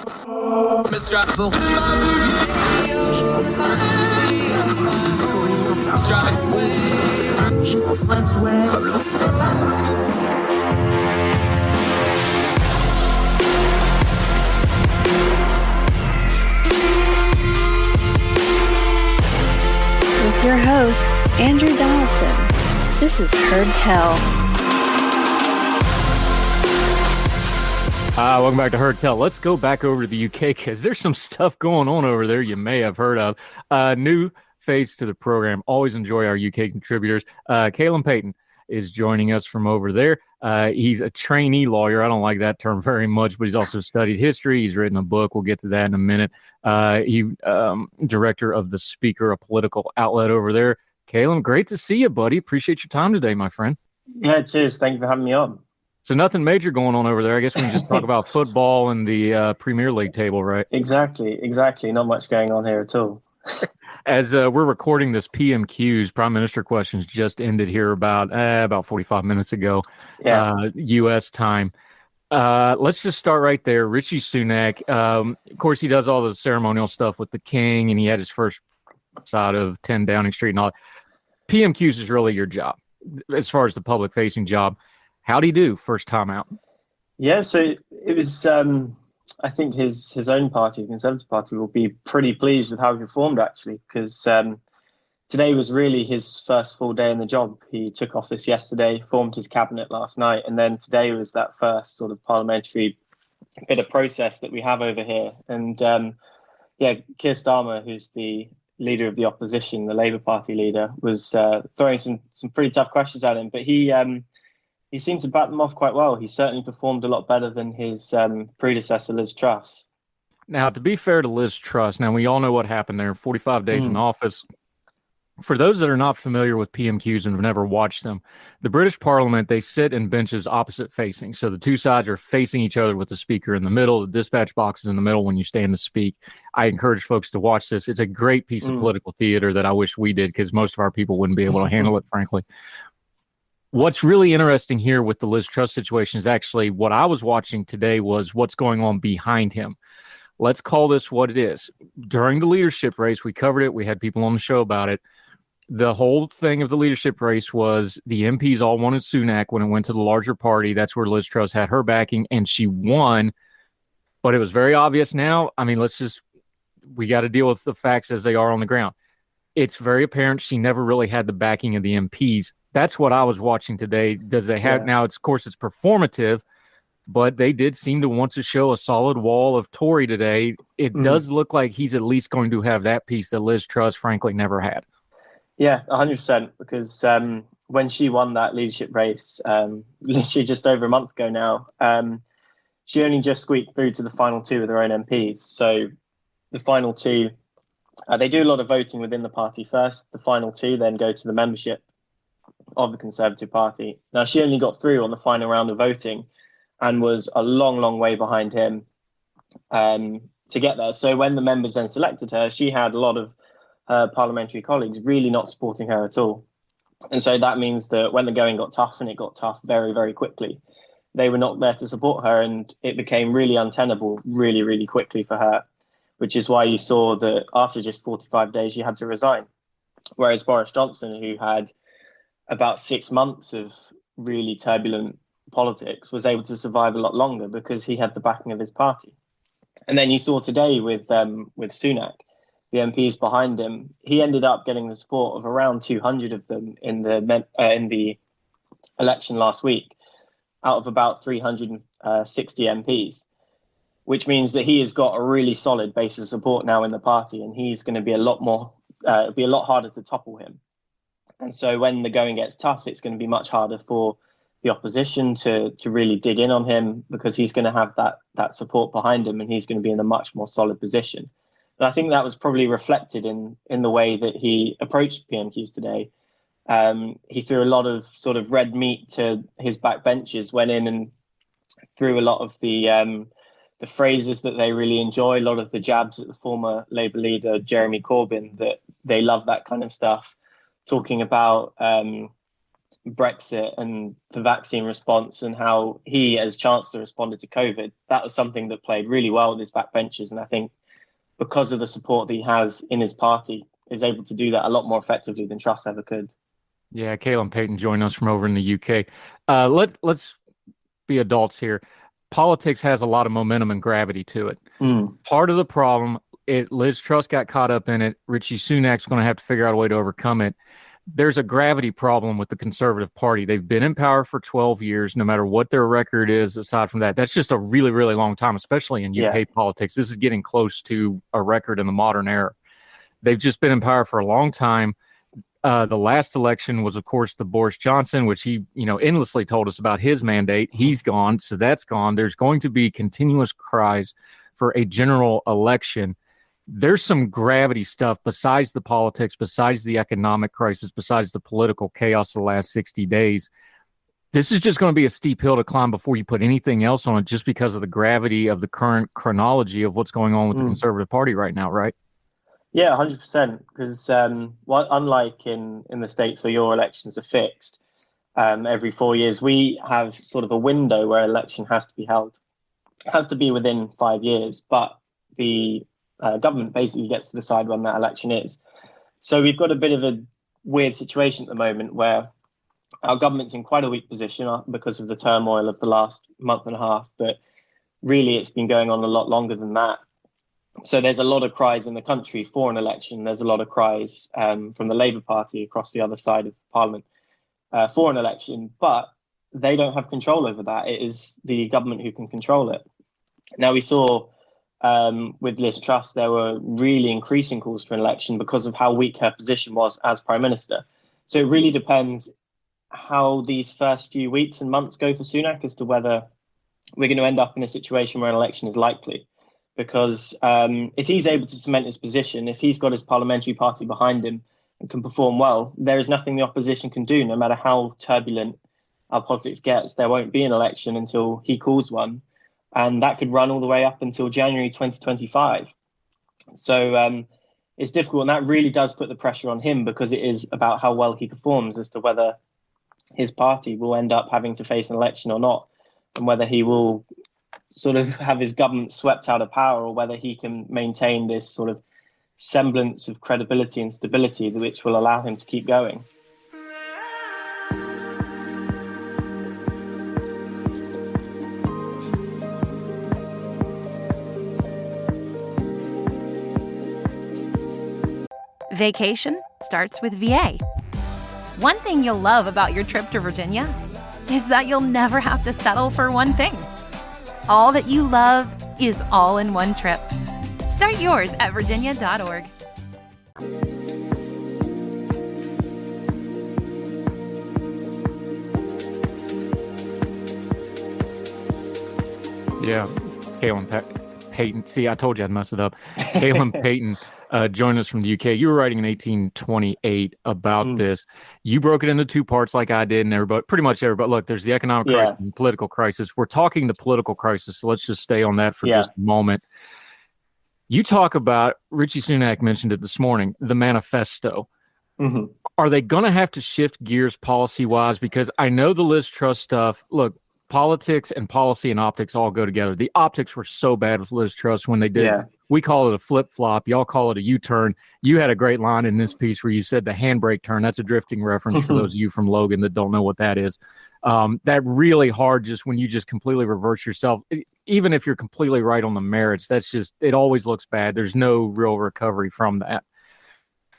With your host, Andrew Donaldson. This is Heard Tell. Welcome back to Heard Tell. Let's go back over to the UK because there's some stuff going on over there you may have heard of. New face to the program. Always enjoy our UK contributors. Caleb Payton is joining us from over there. He's a trainee lawyer. I don't like that term very much, but he's also studied history. He's written a book. We'll get to that in a minute. Director of The Speaker, a political outlet over there. Caleb, great to see you, buddy. Appreciate your time today, my friend. Yeah, cheers. Thank you for having me on. So nothing major going on over there. I guess we can just talk about football and the Premier League table, right? Exactly. Not much going on here at all. As we're recording this, PMQs, Prime Minister questions, just ended here about 45 minutes ago, U.S. time. Let's just start right there. Rishi Sunak, of course, he does all the ceremonial stuff with the king, and he had his first side of 10 Downing Street and all. PMQs is really your job as far as the public-facing job. How'd he do first time out? Yeah, so it was, I think his own party, the Conservative Party, will be pretty pleased with how he performed, actually, because today was really his first full day in the job. He took office yesterday, formed his cabinet last night, and then today was that first sort of parliamentary bit of process that we have over here. And Keir Starmer, who's the leader of the opposition, the Labour Party leader, was throwing some pretty tough questions at him, but he seemed to bat them off quite well. He certainly performed a lot better than his predecessor, Liz Truss. Now, to be fair to Liz Truss, now we all know what happened there, 45 days in office. For those that are not familiar with PMQs and have never watched them, the British Parliament, they sit in benches opposite facing. So the two sides are facing each other with the speaker in the middle, the dispatch box is in the middle when you stand to speak. I encourage folks to watch this. It's a great piece of political theater that I wish we did because most of our people wouldn't be able to handle it, frankly. What's really interesting here with the Liz Truss situation is actually what I was watching today was what's going on behind him. Let's call this what it is. During the leadership race, we covered it. We had people on the show about it. The whole thing of the leadership race was the MPs all wanted Sunak when it went to the larger party. That's where Liz Truss had her backing, and she won. But it was very obvious now. I mean, we got to deal with the facts as they are on the ground. It's very apparent she never really had the backing of the MPs. That's what I was watching today. Does they have now? Of course, it's performative, but they did seem to want to show a solid wall of Tory today. It does look like he's at least going to have that piece that Liz Truss, frankly, never had. Yeah, 100%. Because when she won that leadership race, literally just over a month ago now, she only just squeaked through to the final two of their own MPs. So the final two, they do a lot of voting within the party first. The final two then go to the membership of the Conservative Party. Now, she only got through on the final round of voting and was a long, long way behind him to get there. So when the members then selected her, she had a lot of her parliamentary colleagues really not supporting her at all. And so that means that when the going got tough, and it got tough very, very quickly, they were not there to support her, and it became really untenable really, really quickly for her, which is why you saw that after just 45 days, she had to resign. Whereas Boris Johnson, who had about 6 months of really turbulent politics, was able to survive a lot longer because he had the backing of his party. And then you saw today with Sunak, the MPs behind him, he ended up getting the support of around 200 of them in the election last week, out of about 360 MPs, which means that he has got a really solid base of support now in the party, and he's going to be a lot harder to topple him. And so when the going gets tough, it's going to be much harder for the opposition to really dig in on him, because he's going to have that support behind him, and he's going to be in a much more solid position. And I think that was probably reflected in the way that he approached PMQs today. He threw a lot of sort of red meat to his backbenchers, went in and threw a lot of the phrases that they really enjoy, a lot of the jabs at the former Labour leader, Jeremy Corbyn, that they love that kind of stuff, talking about Brexit and the vaccine response and how he, as Chancellor, responded to COVID, that was something that played really well with his backbenchers. And I think because of the support that he has in his party, is able to do that a lot more effectively than Truss ever could. Yeah, Caleb Payton joined us from over in the UK. Let's be adults here. Politics has a lot of momentum and gravity to it. Part of the problem, Liz Truss got caught up in it. Rishi Sunak's going to have to figure out a way to overcome it. There's a gravity problem with the Conservative Party. They've been in power for 12 years, no matter what their record is. Aside from that, that's just a really, really long time, especially in UK politics. This is getting close to a record in the modern era. They've just been in power for a long time. The last election was, of course, the Boris Johnson, which he, endlessly told us about his mandate. He's gone, so that's gone. There's going to be continuous cries for a general election. There's some gravity stuff besides the politics, besides the economic crisis, besides the political chaos of the last 60 days. This is just going to be a steep hill to climb before you put anything else on it, just because of the gravity of the current chronology of what's going on with the Conservative Party right now, right? Yeah, 100%. Because unlike in the States where your elections are fixed every 4 years, we have sort of a window where election has to be held. It has to be within 5 years, but the government basically gets to decide when that election is. So we've got a bit of a weird situation at the moment where our government's in quite a weak position because of the turmoil of the last month and a half, but really it's been going on a lot longer than that. So there's a lot of cries in the country for an election. There's a lot of cries from the Labour Party across the other side of Parliament for an election, but they don't have control over that. It is the government who can control it. Now, we saw with Liz Truss, there were really increasing calls for an election because of how weak her position was as Prime Minister. So it really depends how these first few weeks and months go for Sunak as to whether we're going to end up in a situation where an election is likely. Because if he's able to cement his position, if he's got his parliamentary party behind him and can perform well, there is nothing the opposition can do. No matter how turbulent our politics gets, there won't be an election until he calls one. And that could run all the way up until January 2025. So it's difficult. And that really does put the pressure on him, because it is about how well he performs as to whether his party will end up having to face an election or not, and whether he will sort of have his government swept out of power, or whether he can maintain this sort of semblance of credibility and stability which will allow him to keep going. Vacation starts with VA. One thing you'll love about your trip to Virginia is that you'll never have to settle for one thing. All that you love is all in one trip. Start yours at virginia.org. Yeah, Caleb Payton. See, I told you I'd mess it up. Caleb Payton joined us from the UK. You were writing in 1828 about this. You broke it into two parts like I did, and everybody, pretty much everybody. Look, there's the economic crisis and political crisis. We're talking the political crisis, so let's just stay on that for just a moment. You talk about, Rishi Sunak mentioned it this morning, the manifesto. Are they going to have to shift gears policy-wise? Because I know the Liz Truss stuff. Look, politics and policy and optics all go together. The optics were so bad with Liz Truss when they did. We call it a flip-flop. Y'all call it a U-turn. You had a great line in this piece where you said the handbrake turn. That's a drifting reference for those of you from Logan that don't know what that is. That really hard, just when you just completely reverse yourself. Even if you're completely right on the merits, that's just, it always looks bad. There's no real recovery from that.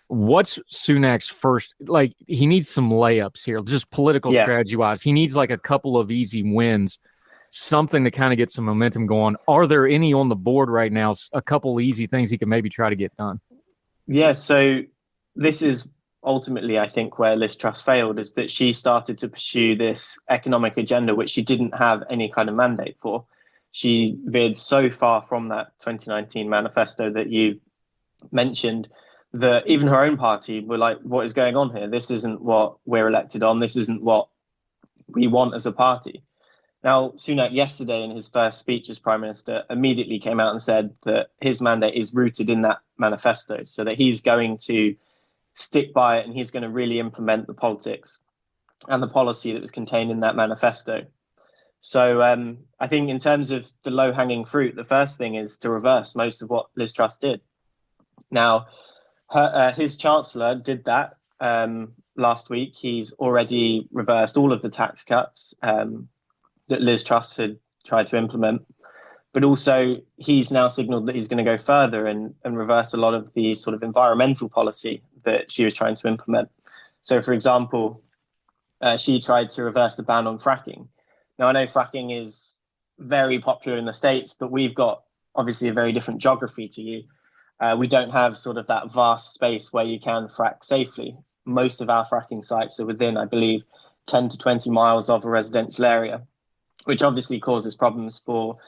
What's Sunak's first, like, he needs some layups here, just political strategy wise. He needs like a couple of easy wins, something to kind of get some momentum going. Are there any on the board right now, a couple easy things he can maybe try to get done? Yeah, so this is ultimately, I think, where Liz Truss failed, is that she started to pursue this economic agenda, which she didn't have any kind of mandate for. She veered so far from that 2019 manifesto that you mentioned, that even her own party were like, what is going on here? This isn't what we're elected on. This isn't what we want as a party. Now, Sunak yesterday in his first speech as Prime Minister immediately came out and said that his mandate is rooted in that manifesto, so that he's going to stick by it and he's going to really implement the politics and the policy that was contained in that manifesto. So I think in terms of the low-hanging fruit, the first thing is to reverse most of what Liz Truss did. Now, his chancellor did that last week. He's already reversed all of the tax cuts that Liz Truss had tried to implement. But also, he's now signalled that he's going to go further and reverse a lot of the sort of environmental policy that she was trying to implement. So, for example, she tried to reverse the ban on fracking. Now, I know fracking is very popular in the States, but we've got obviously a very different geography to you. We don't have sort of that vast space where you can frack safely. Most of our fracking sites are within, I believe, 10 to 20 miles of a residential area, which obviously causes problems for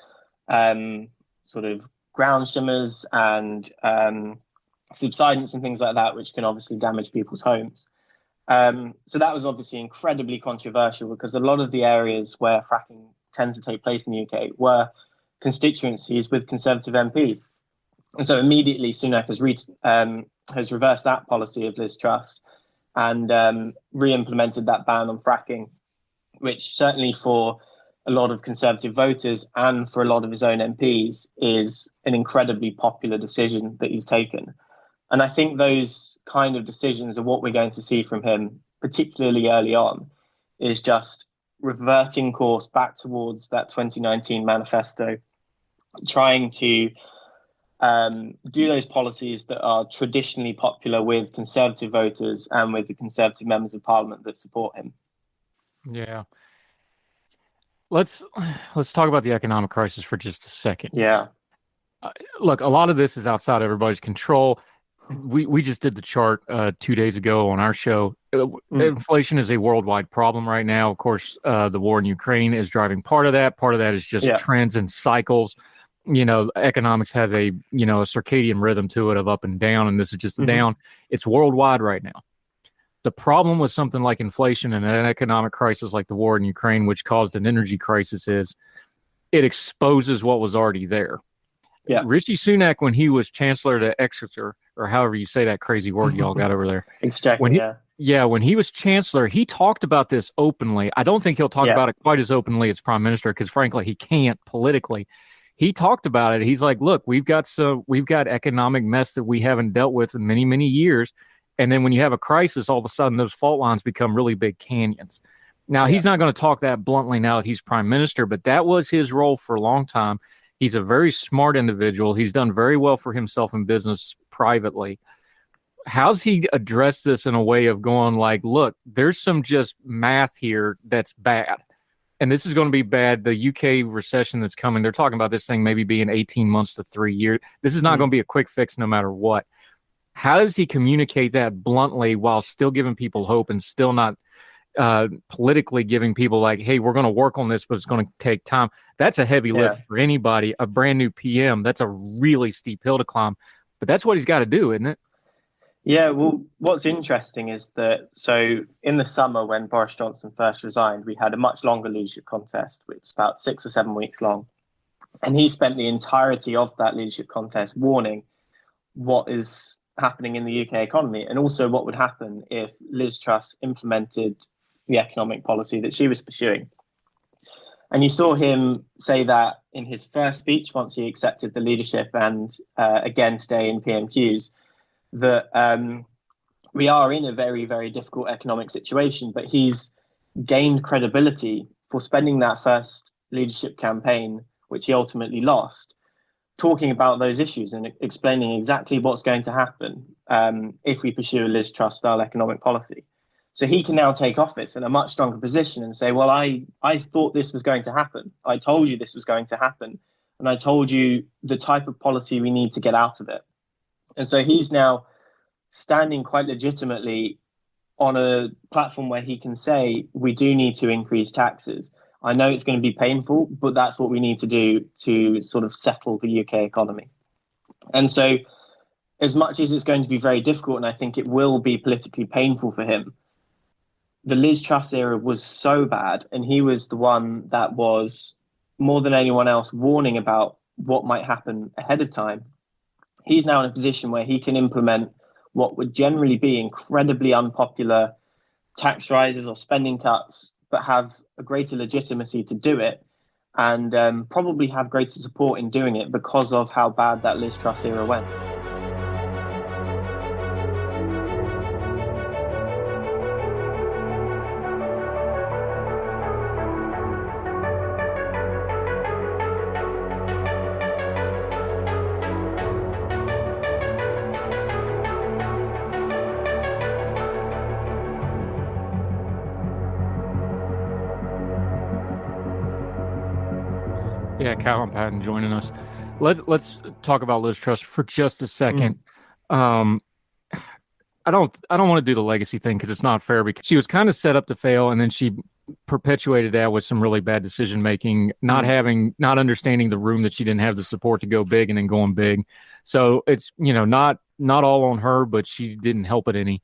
sort of ground shimmers and subsidence and things like that, which can obviously damage people's homes. So that was obviously incredibly controversial because a lot of the areas where fracking tends to take place in the UK were constituencies with Conservative MPs. And so immediately Sunak has reversed that policy of Liz Truss and re-implemented that ban on fracking, which certainly for a lot of Conservative voters and for a lot of his own MPs is an incredibly popular decision that he's taken. And I think those kind of decisions are what we're going to see from him, particularly early on, is just reverting course back towards that 2019 manifesto, trying to do those policies that are traditionally popular with Conservative voters and with the Conservative members of Parliament that support him. Yeah. Let's talk about the economic crisis for just a second. Yeah. Look, a lot of this is outside everybody's control. We just did the chart 2 days ago on our show. Inflation is a worldwide problem right now. Of course, the war in Ukraine is driving part of that. Part of that is just trends and cycles. You know, economics has a circadian rhythm to it of up and down, and this is just a down. It's worldwide right now. The problem with something like inflation and an economic crisis like the war in Ukraine, which caused an energy crisis, is it exposes what was already there. Yeah. Rishi Sunak, when he was Chancellor to Exeter, or however you say that crazy word y'all got over there. Exchequer, when he was Chancellor, he talked about this openly. I don't think he'll talk about it quite as openly as Prime Minister because, frankly, he can't politically. He talked about it. He's like, look, we've got economic mess that we haven't dealt with in many, many years. And then when you have a crisis, all of a sudden those fault lines become really big canyons. Now, he's not going to talk that bluntly now that he's Prime Minister, but that was his role for a long time. He's a very smart individual. He's done very well for himself in business privately. How's he addressed this in a way of going like, look, there's some just math here that's bad. And this is going to be bad. The UK recession that's coming, they're talking about this thing maybe being 18 months to 3 years. This is not going to be a quick fix no matter what. How does he communicate that bluntly while still giving people hope and still not politically giving people like, hey, we're going to work on this, but it's going to take time? That's a heavy lift for anybody, a brand new PM. That's a really steep hill to climb, but that's what he's got to do, isn't it? Yeah, well, what's interesting is that, so in the summer when Boris Johnson first resigned, we had a much longer leadership contest, which was about 6 or 7 weeks long. And he spent the entirety of that leadership contest warning what is happening in the UK economy and also what would happen if Liz Truss implemented the economic policy that she was pursuing. And you saw him say that in his first speech once he accepted the leadership and again today in PMQs, that we are in a very, very difficult economic situation, but he's gained credibility for spending that first leadership campaign, which he ultimately lost, talking about those issues and explaining exactly what's going to happen if we pursue a Liz Truss style economic policy. So he can now take office in a much stronger position and say, well, I thought this was going to happen. I told you this was going to happen. And I told you the type of policy we need to get out of it. And so he's now standing quite legitimately on a platform where he can say, we do need to increase taxes. I know it's going to be painful, but that's what we need to do to sort of settle the UK economy. And so as much as it's going to be very difficult, and I think it will be politically painful for him, the Liz Truss era was so bad, and he was the one that was, more than anyone else, warning about what might happen ahead of time. He's now in a position where he can implement what would generally be incredibly unpopular tax rises or spending cuts, but have a greater legitimacy to do it, and probably have greater support in doing it because of how bad that Liz Truss era went. Yeah, Callum Patton joining us. Let's talk about Liz Truss for just a second. I don't want to do the legacy thing because it's not fair, because she was kind of set up to fail, and then she perpetuated that with some really bad decision making, not understanding the room that she didn't have the support to go big, and then going big. So it's, not all on her, but she didn't help it any.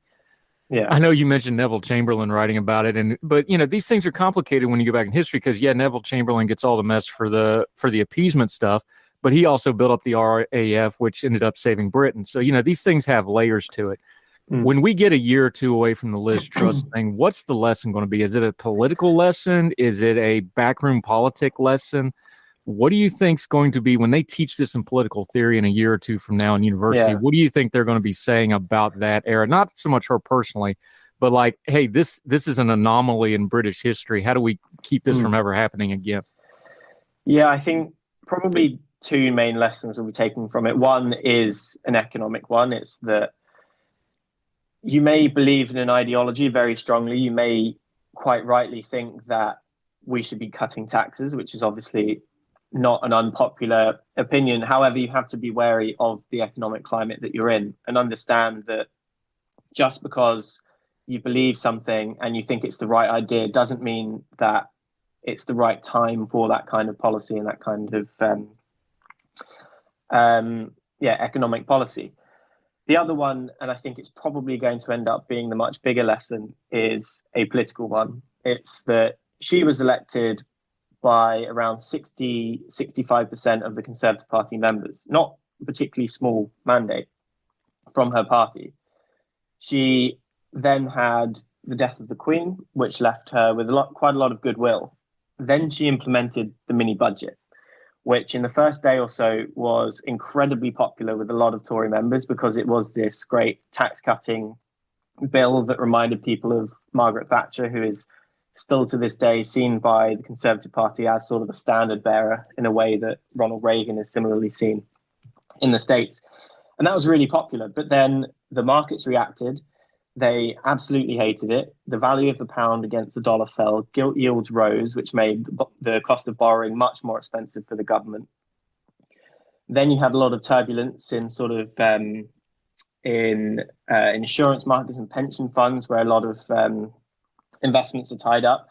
Yeah, I know you mentioned Neville Chamberlain writing about it, but these things are complicated when you go back in history, because Neville Chamberlain gets all the mess for the appeasement stuff, but he also built up the RAF, which ended up saving Britain. So these things have layers to it. When we get a year or two away from the Liz Truss thing, what's the lesson going to be? Is it a political lesson? Is it a backroom politic lesson? What do you think's going to be when they teach this in political theory in a year or two from now in university? Yeah. What do you think they're going to be saying about that era? Not so much her personally, but like, hey, this is an anomaly in British history. How do we keep this from ever happening again? Yeah, I think probably two main lessons we'll be taking from it. One is an economic one. It's that you may believe in an ideology very strongly. You may quite rightly think that we should be cutting taxes, which is obviously not an unpopular opinion. However, you have to be wary of the economic climate that you're in, and understand that just because you believe something and you think it's the right idea doesn't mean that it's the right time for that kind of policy and that kind of economic policy. The other one, and I think it's probably going to end up being the much bigger lesson, is a political one. It's that she was elected by around 65% of the Conservative Party members, not a particularly small mandate from her party. She then had the death of the Queen, which left her with quite a lot of goodwill. Then she implemented the mini budget, which in the first day or so was incredibly popular with a lot of Tory members, because it was this great tax cutting bill that reminded people of Margaret Thatcher, who is still to this day seen by the Conservative Party as sort of a standard bearer in a way that Ronald Reagan is similarly seen in the States. And that was really popular. But then the markets reacted. They absolutely hated it. The value of the pound against the dollar fell. Gilt yields rose, which made the cost of borrowing much more expensive for the government. Then you had a lot of turbulence in sort of insurance markets and pension funds, where a lot of investments are tied up.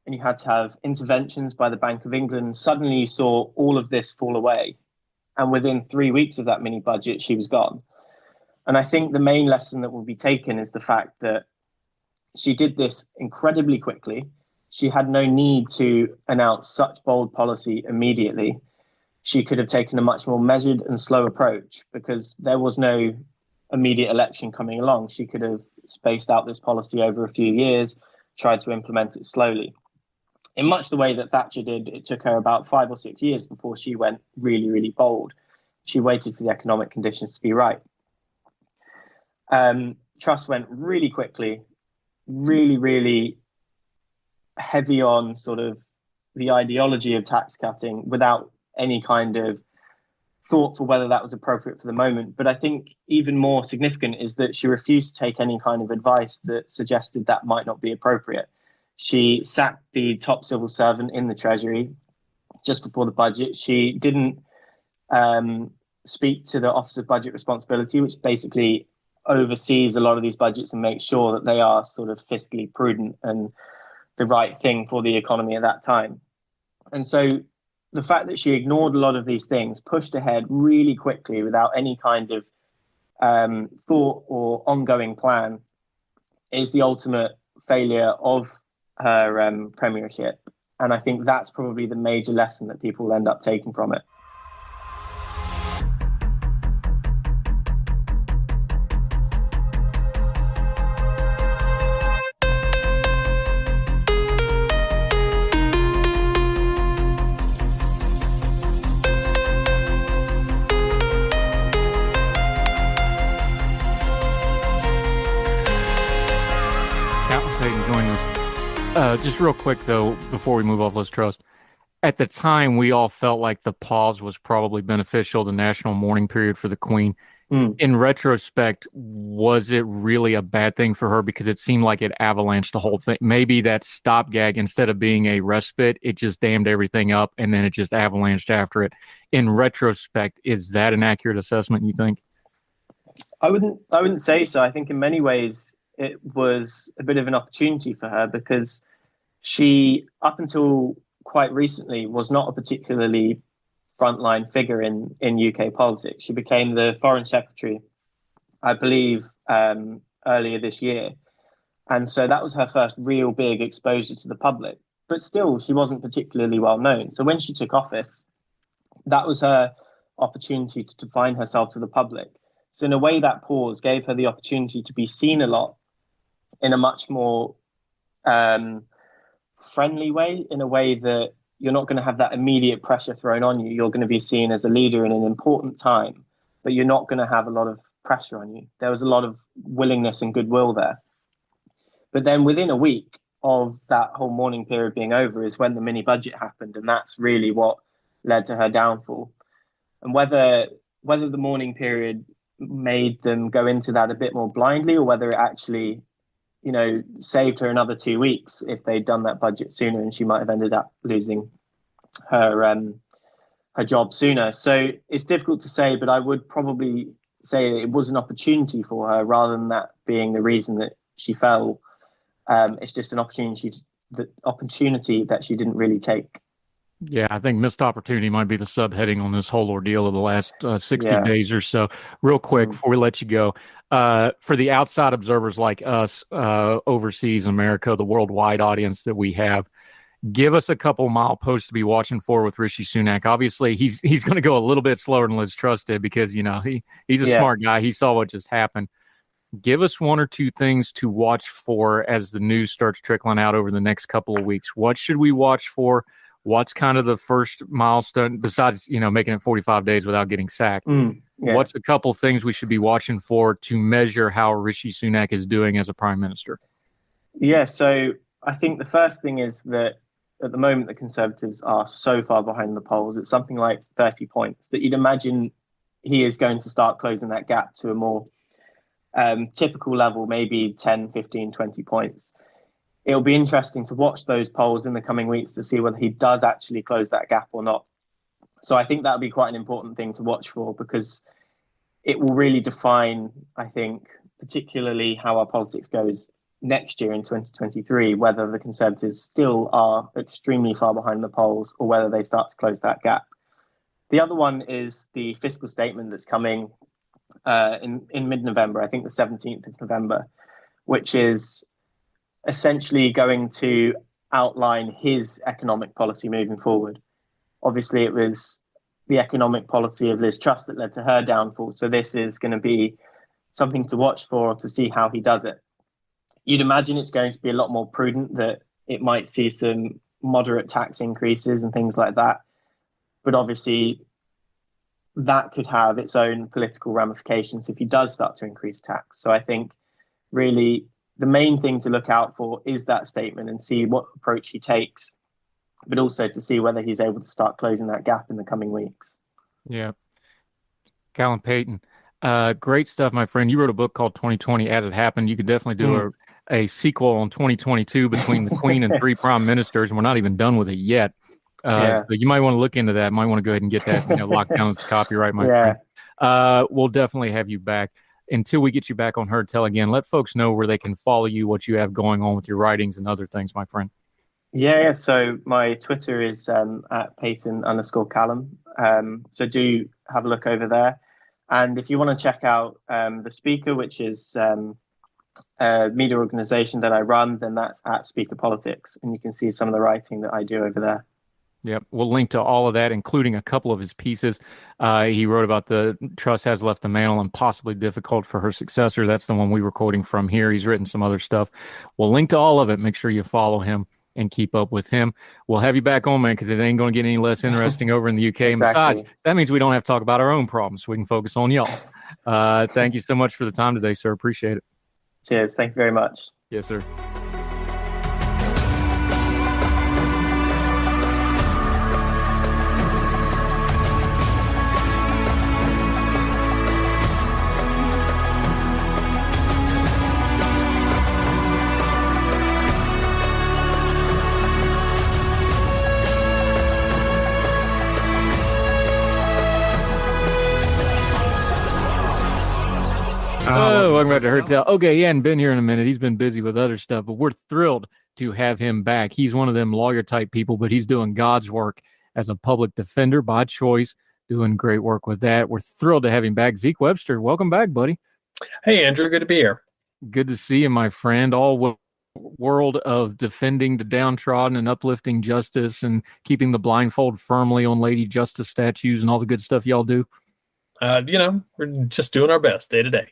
And you had to have interventions by the Bank of England. Suddenly you saw all of this fall away. And within 3 weeks of that mini budget, she was gone. And I think the main lesson that will be taken is the fact that she did this incredibly quickly. She had no need to announce such bold policy immediately. She could have taken a much more measured and slow approach, because there was no immediate election coming along. She could have spaced out this policy over a few years, tried to implement it slowly. In much the way that Thatcher did, it took her about 5 or 6 years before she went really, really bold. She waited for the economic conditions to be right. Truss went really quickly, really, really heavy on sort of the ideology of tax cutting without any kind of thought for whether that was appropriate for the moment. But I think even more significant is that she refused to take any kind of advice that suggested that might not be appropriate. She sacked the top civil servant in the Treasury just before the budget. She didn't speak to the Office of Budget Responsibility, which basically oversees a lot of these budgets and makes sure that they are sort of fiscally prudent and the right thing for the economy at that time. And so the fact that she ignored a lot of these things, pushed ahead really quickly without any kind of thought or ongoing plan, is the ultimate failure of her premiership. And I think that's probably the major lesson that people will end up taking from it. Just real quick, though, before we move off Liz Truss, at the time, we all felt like the pause was probably beneficial, the national mourning period for the Queen. In retrospect, was it really a bad thing for her? Because it seemed like it avalanched the whole thing. Maybe that stopgag, instead of being a respite, it just dammed everything up, and then it just avalanched after it. In retrospect, is that an accurate assessment, you think? I wouldn't say so. I think in many ways it was a bit of an opportunity for her, because she, up until quite recently, was not a particularly frontline figure in UK politics. She became the Foreign Secretary, I believe, earlier this year. And so that was her first real big exposure to the public. But still, she wasn't particularly well known. So when she took office, that was her opportunity to define herself to the public. So in a way, that pause gave her the opportunity to be seen a lot in a much more friendly way, in a way that you're not going to have that immediate pressure thrown on you. You're going to be seen as a leader in an important time, but you're not going to have a lot of pressure on you. There was a lot of willingness and goodwill there. But then within a week of that whole mourning period being over is when the mini budget happened. And that's really what led to her downfall. And whether the mourning period made them go into that a bit more blindly, or whether it actually, saved her another 2 weeks if they'd done that budget sooner, and she might have ended up losing her job sooner. So it's difficult to say, but I would probably say it was an opportunity for her rather than that being the reason that she fell. It's just an opportunity that she didn't really take. Yeah, I think missed opportunity might be the subheading on this whole ordeal of the last 60 days or so. Real quick, before we let you go, for the outside observers like us overseas in America, the worldwide audience that we have, give us a couple mileposts to be watching for with Rishi Sunak. Obviously, he's going to go a little bit slower than Liz Truss did because, he's a smart guy. He saw what just happened. Give us one or two things to watch for as the news starts trickling out over the next couple of weeks. What should we watch for? What's kind of the first milestone besides, making it 45 days without getting sacked? What's a couple things we should be watching for to measure how Rishi Sunak is doing as a prime minister? Yeah, so I think the first thing is that at the moment, the Conservatives are so far behind the polls. It's something like 30 points that you'd imagine he is going to start closing that gap to a more typical level, maybe 10, 15, 20 points. It'll be interesting to watch those polls in the coming weeks to see whether he does actually close that gap or not. So I think that'll be quite an important thing to watch for, because it will really define, I think, particularly how our politics goes next year in 2023, whether the Conservatives still are extremely far behind the polls or whether they start to close that gap. The other one is the fiscal statement that's coming in mid-November, I think the 17th of November, which is essentially going to outline his economic policy moving forward. Obviously, it was the economic policy of Liz Truss that led to her downfall. So this is going to be something to watch for to see how he does it. You'd imagine it's going to be a lot more prudent, that it might see some moderate tax increases and things like that. But obviously, that could have its own political ramifications if he does start to increase tax. So I think really the main thing to look out for is that statement and see what approach he takes, but also to see whether he's able to start closing that gap in the coming weeks. Yeah. Callum Payton, great stuff, my friend. You wrote a book called 2020 As It Happened. You could definitely do a sequel on 2022 between the Queen and three prime ministers, and we're not even done with it yet. So you might want to look into that. Might want to go ahead and get that locked down as copyright, my friend. We'll definitely have you back. Until we get you back on Heard Tell again, let folks know where they can follow you, what you have going on with your writings and other things, my friend. Yeah. So my Twitter is at Payton_Callum. So do have a look over there. And if you want to check out The Speaker, which is a media organization that I run, then that's at Speaker Politics. And you can see some of the writing that I do over there. Yep. We'll link to all of that, including a couple of his pieces. He wrote about the Truss has left the mantle and possibly difficult for her successor. That's the one we were quoting from here. He's written some other stuff. We'll link to all of it. Make sure you follow him and keep up with him. We'll have you back on, man, because it ain't going to get any less interesting over in the UK. And besides, that means we don't have to talk about our own problems. So we can focus on y'all's. Thank you so much for the time today, sir. Appreciate it. Cheers. Thank you very much. Yes, sir. Oh, welcome back to Herd Tell. Okay, he hadn't been here in a minute. He's been busy with other stuff, but we're thrilled to have him back. He's one of them lawyer type people, but he's doing God's work as a public defender by choice, doing great work with that. We're thrilled to have him back. Zeke Webster, welcome back, buddy. Hey, Andrew, good to be here. Good to see you, my friend. All world of defending the downtrodden and uplifting justice and keeping the blindfold firmly on Lady Justice statues and all the good stuff y'all do. We're just doing our best day to day.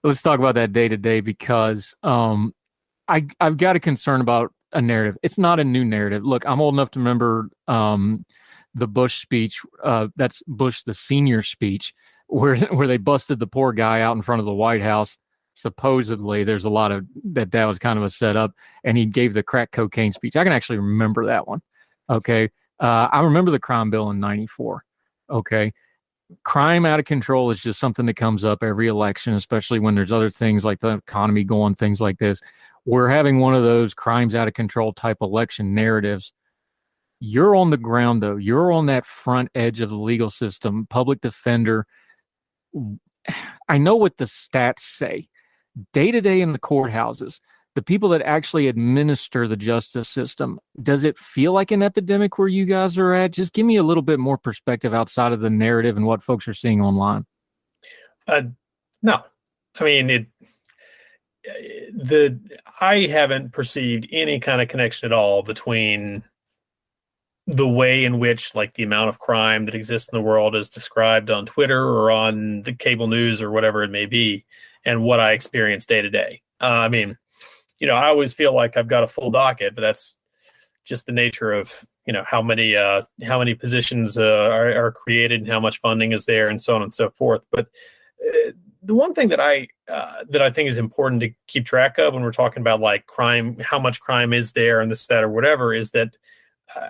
Let's talk about that day to day because I've got a concern about a narrative. It's not a new narrative. Look, I'm old enough to remember the Bush speech. That's Bush the senior speech where they busted the poor guy out in front of the White House. Supposedly, there's a lot of that was kind of a setup, and he gave the crack cocaine speech. I can actually remember that one. Okay, I remember the crime bill in '94. Okay. Crime out of control is just something that comes up every election, especially when there's other things like the economy going, things like this. We're having one of those crimes out of control type election narratives. You're on the ground, though. You're on that front edge of the legal system, public defender. I know what the stats say. Day to day in the courthouses, the people that actually administer the justice system, does it feel like an epidemic where you guys are at? Just give me a little bit more perspective outside of the narrative and what folks are seeing online. No, I mean, I haven't perceived any kind of connection at all between the way in which like the amount of crime that exists in the world is described on Twitter or on the cable news or whatever it may be and what I experience day to day. I mean, I always feel like I've got a full docket, but that's just the nature of, how many positions are created and how much funding is there and so on and so forth. But the one thing that I think is important to keep track of when we're talking about like crime, how much crime is there and this, that, or whatever, is that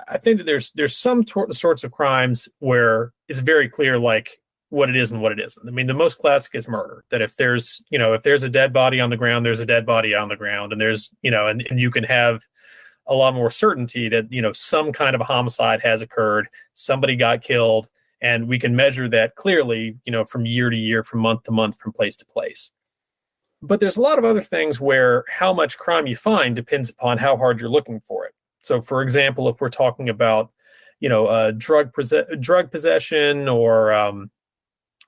I think that there's some sorts of crimes where it's very clear, like what it is and what it isn't. I mean, the most classic is murder, that if there's a dead body on the ground, there's a dead body on the ground. And there's, and you can have a lot more certainty that, some kind of a homicide has occurred. Somebody got killed, and we can measure that clearly, from year to year, from month to month, from place to place. But there's a lot of other things where how much crime you find depends upon how hard you're looking for it. So, for example, if we're talking about, drug possession or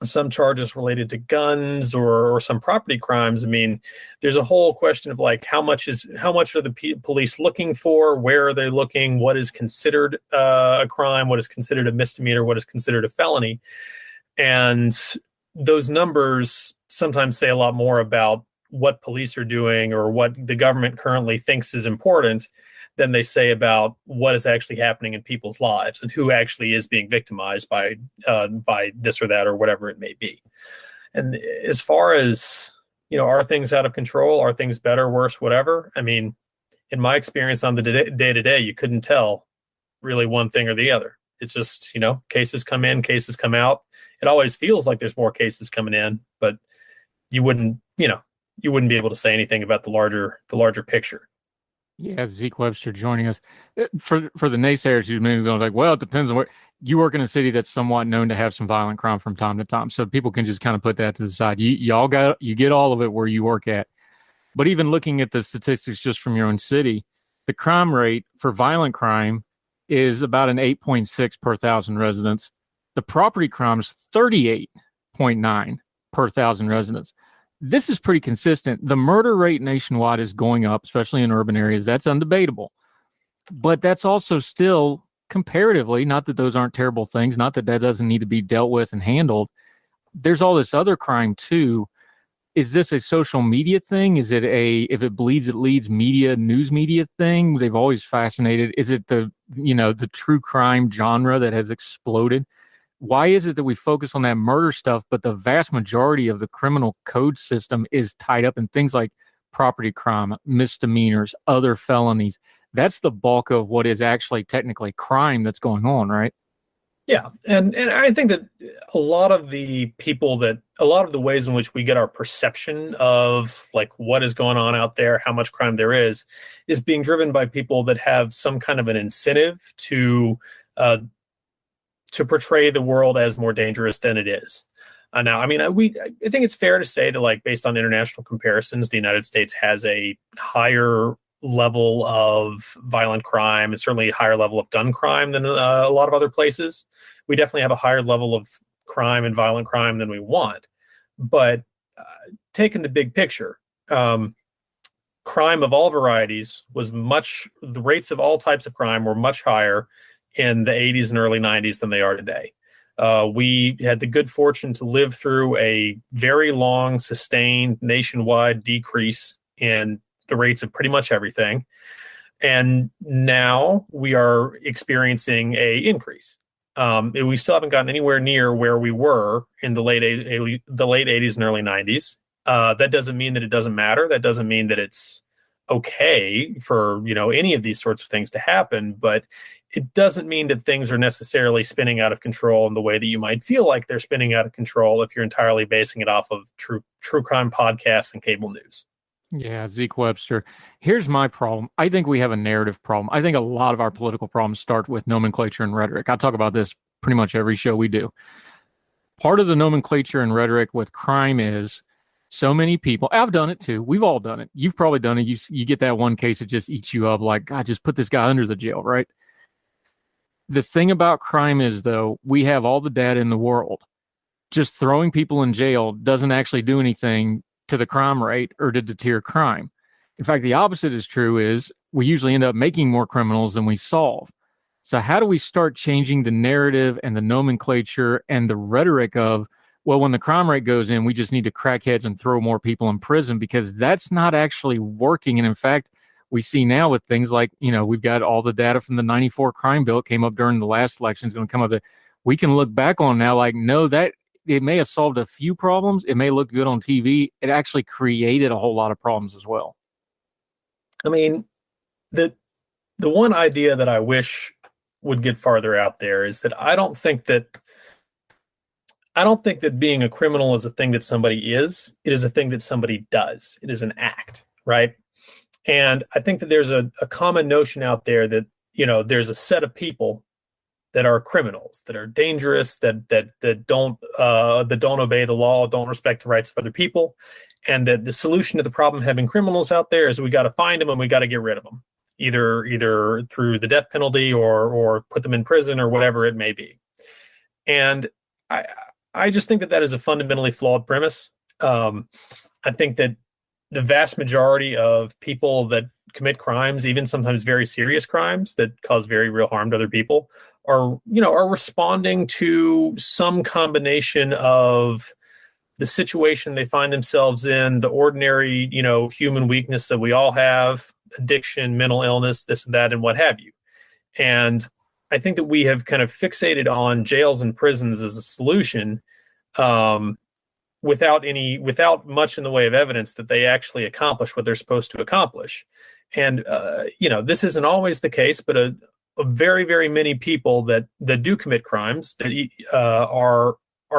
some charges related to guns or some property crimes, I mean, there's a whole question of like how much are the police looking for? Where are they looking? What is considered a crime? What is considered a misdemeanor? What is considered a felony? And those numbers sometimes say a lot more about what police are doing or what the government currently thinks is important than they say about what is actually happening in people's lives and who actually is being victimized by this or that or whatever it may be. And as far as, are things out of control? Are things better, worse, whatever? I mean, in my experience on the day-to-day, you couldn't tell really one thing or the other. It's just, cases come in, cases come out. It always feels like there's more cases coming in, but you wouldn't be able to say anything about the larger picture. Yeah, Zeke Webster joining us. For the naysayers who's maybe going like, well, it depends on where you work in a city that's somewhat known to have some violent crime from time to time. So people can just kind of put that to the side. You get all of it where you work at. But even looking at the statistics just from your own city, the crime rate for violent crime is about an 8.6 per thousand residents. The property crime is 38.9 per thousand residents. This is pretty consistent. The murder rate nationwide is going up, especially in urban areas. That's undebatable. But that's also still comparatively, not that those aren't terrible things, not that doesn't need to be dealt with and handled. There's all this other crime too. Is this a social media thing? Is it if it bleeds, it leads news media thing? They've always fascinated. Is it the true crime genre that has exploded? Why is it that we focus on that murder stuff, but the vast majority of the criminal code system is tied up in things like property crime, misdemeanors, other felonies? That's the bulk of what is actually technically crime that's going on, right? Yeah. And I think that a lot of the ways in which we get our perception of like what is going on out there, how much crime there is being driven by people that have some kind of an incentive to portray the world as more dangerous than it is. Now, I mean, I think it's fair to say that, like, based on international comparisons, the United States has a higher level of violent crime and certainly a higher level of gun crime than a lot of other places. We definitely have a higher level of crime and violent crime than we want. But taking the big picture, crime of all varieties the rates of all types of crime were much higher in the 80s and early 90s than they are today. We had the good fortune to live through a very long, sustained nationwide decrease in the rates of pretty much everything. And now we are experiencing a increase. We still haven't gotten anywhere near where we were in the late 80s and early 90s. That doesn't mean that it doesn't matter. That doesn't mean that it's okay for, any of these sorts of things to happen, but it doesn't mean that things are necessarily spinning out of control in the way that you might feel like they're spinning out of control if you're entirely basing it off of true crime podcasts and cable news. Yeah, Zeke Webster. Here's my problem. I think we have a narrative problem. I think a lot of our political problems start with nomenclature and rhetoric. I talk about this pretty much every show we do. Part of the nomenclature and rhetoric with crime is so many people. I've done it too. We've all done it. You've probably done it. You get that one case that just eats you up, like, God, just put this guy under the jail, right? The thing about crime is, though, we have all the data in the world. Just throwing people in jail doesn't actually do anything to the crime rate or to deter crime. In fact, the opposite is true, is we usually end up making more criminals than we solve. So how do we start changing the narrative and the nomenclature and the rhetoric of, well, when the crime rate goes in, we just need to crack heads and throw more people in prison, because that's not actually working. And in fact, we see now with things like, we've got all the data from the 94 crime bill. It came up during the last election. It's going to come up that we can look back on now like, no, that it may have solved a few problems. It may look good on TV. It actually created a whole lot of problems as well. I mean, the one idea that I wish would get farther out there is that I don't think that being a criminal is a thing that somebody is. It is a thing that somebody does. It is an act, right? And I think that there's a common notion out there that, there's a set of people that are criminals, that are dangerous, that don't obey the law, don't respect the rights of other people, and that the solution to the problem of having criminals out there is we got to find them and we got to get rid of them, either through the death penalty or put them in prison or whatever it may be. And I just think that is a fundamentally flawed premise. I think that the vast majority of people that commit crimes, even sometimes very serious crimes that cause very real harm to other people, are responding to some combination of the situation they find themselves in, the ordinary, human weakness that we all have, addiction, mental illness, this and that, and what have you. And I think that we have kind of fixated on jails and prisons as a solution, without much in the way of evidence that they actually accomplish what they're supposed to accomplish. And, this isn't always the case, but a very, very many people that do commit crimes that are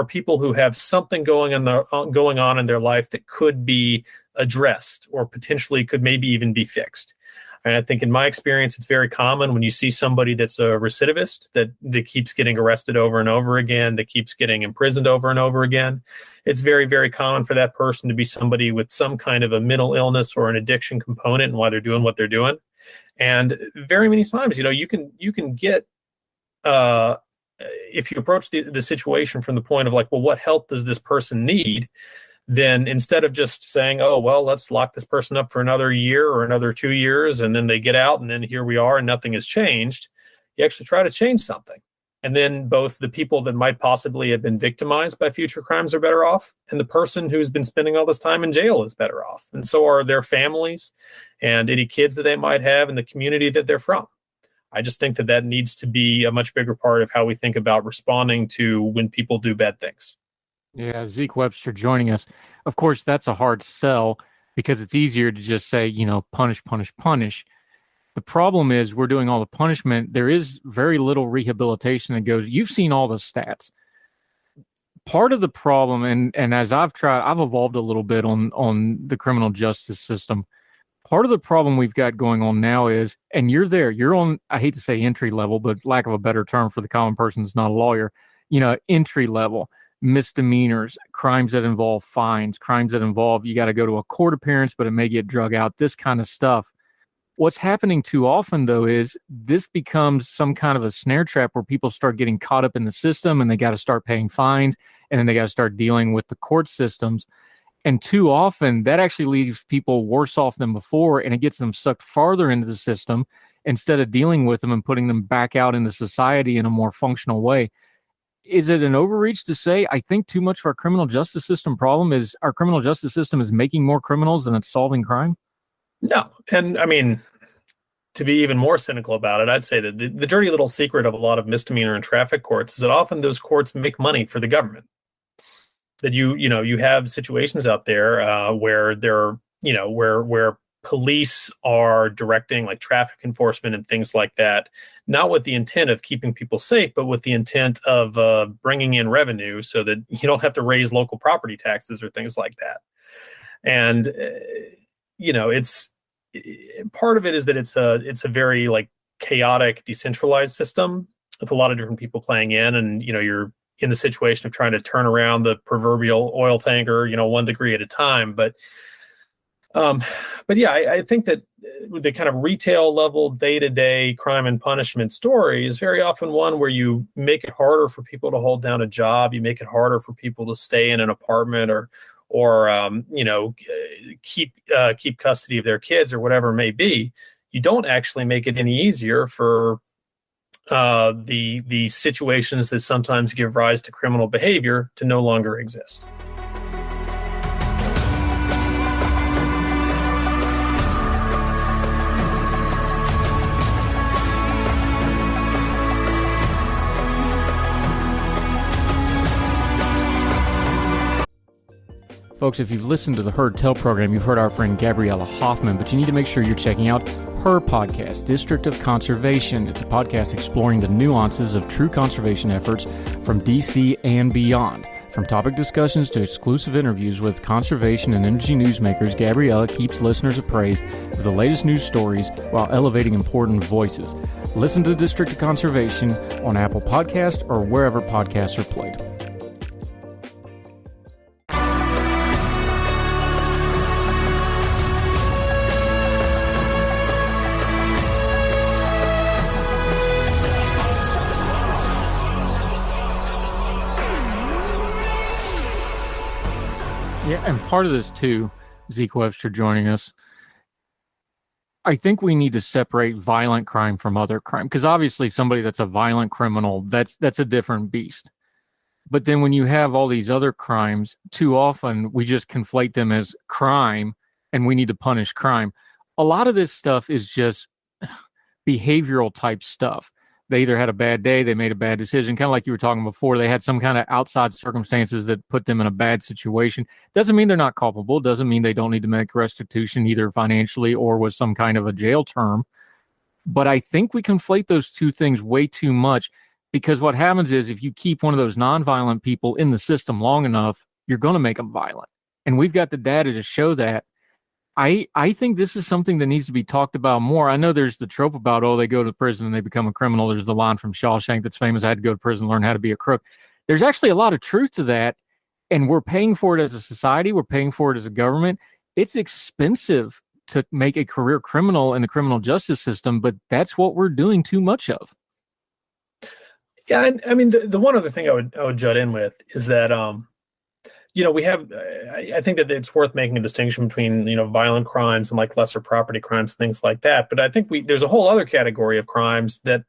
people who have something going on in their life that could be addressed or potentially could maybe even be fixed. And I think in my experience, it's very common when you see somebody that's a recidivist that keeps getting arrested over and over again, that keeps getting imprisoned over and over again. It's very, very common for that person to be somebody with some kind of a mental illness or an addiction component and why they're doing what they're doing. And very many times, you can get, if you approach the situation from the point of like, well, what help does this person need? Then instead of just saying, oh, well, let's lock this person up for another year or another 2 years, and then they get out and then here we are and nothing has changed, you actually try to change something. And then both the people that might possibly have been victimized by future crimes are better off, and the person who's been spending all this time in jail is better off. And so are their families and any kids that they might have in the community that they're from. I just think that needs to be a much bigger part of how we think about responding to when people do bad things. Yeah, Zeke Webster joining us. Of course, that's a hard sell because it's easier to just say, punish, punish, punish. The problem is we're doing all the punishment. There is very little rehabilitation that goes. You've seen all the stats. Part of the problem, and as I've evolved a little bit on the criminal justice system. Part of the problem we've got going on now is, and you're on, I hate to say entry level, but lack of a better term for the common person that's not a lawyer, entry level. misdemeanors, crimes that involve fines, crimes that involve you got to go to a court appearance, but it may get drug out, this kind of stuff. What's happening too often, though, is this becomes some kind of a snare trap where people start getting caught up in the system and they got to start paying fines and then they got to start dealing with the court systems. And too often that actually leaves people worse off than before, and it gets them sucked farther into the system instead of dealing with them and putting them back out into society in a more functional way. Is it an overreach to say I think too much of our criminal justice system problem is our criminal justice system is making more criminals than it's solving crime? No. And I mean, to be even more cynical about it, I'd say that the dirty little secret of a lot of misdemeanor and traffic courts is that often those courts make money for the government. That you have situations out there where there, where police are directing like traffic enforcement and things like that, not with the intent of keeping people safe, but with the intent of bringing in revenue so that you don't have to raise local property taxes or things like that. And, it's part of it is that it's a very like chaotic, decentralized system with a lot of different people playing in, and, you're in the situation of trying to turn around the proverbial oil tanker, 1 degree at a time. But yeah, I think that the kind of retail level day-to-day crime and punishment story is very often one where you make it harder for people to hold down a job. You make it harder for people to stay in an apartment or keep custody of their kids or whatever it may be. You don't actually make it any easier for the situations that sometimes give rise to criminal behavior to no longer exist. Folks, if you've listened to the Heard Tell program, you've heard our friend Gabriella Hoffman, but you need to make sure you're checking out her podcast, District of Conservation. It's a podcast exploring the nuances of true conservation efforts from DC and beyond. From topic discussions to exclusive interviews with conservation and energy newsmakers, Gabriella keeps listeners appraised of the latest news stories while elevating important voices. Listen to District of Conservation on Apple Podcasts or wherever podcasts are played. Yeah, and part of this too, Zeke Webster joining us, I think we need to separate violent crime from other crime, because obviously somebody that's a violent criminal, that's a different beast. But then when you have all these other crimes, too often we just conflate them as crime and we need to punish crime. A lot of this stuff is just behavioral type stuff. They either had a bad day, they made a bad decision, kind of like you were talking before. They had some kind of outside circumstances that put them in a bad situation. Doesn't mean they're not culpable. Doesn't mean they don't need to make restitution either financially or with some kind of a jail term. But I think we conflate those two things way too much, because what happens is if you keep one of those nonviolent people in the system long enough, you're going to make them violent. And we've got the data to show that. I think this is something that needs to be talked about more. I know there's the trope about, they go to prison and they become a criminal. There's the line from Shawshank that's famous, I had to go to prison, learn how to be a crook. There's actually a lot of truth to that, and we're paying for it as a society. We're paying for it as a government. It's expensive to make a career criminal in the criminal justice system, but that's what we're doing too much of. Yeah, and I mean, the one other thing I would jut in with is that, we have, I think that it's worth making a distinction between, violent crimes and like lesser property crimes, things like that. But I think there's a whole other category of crimes that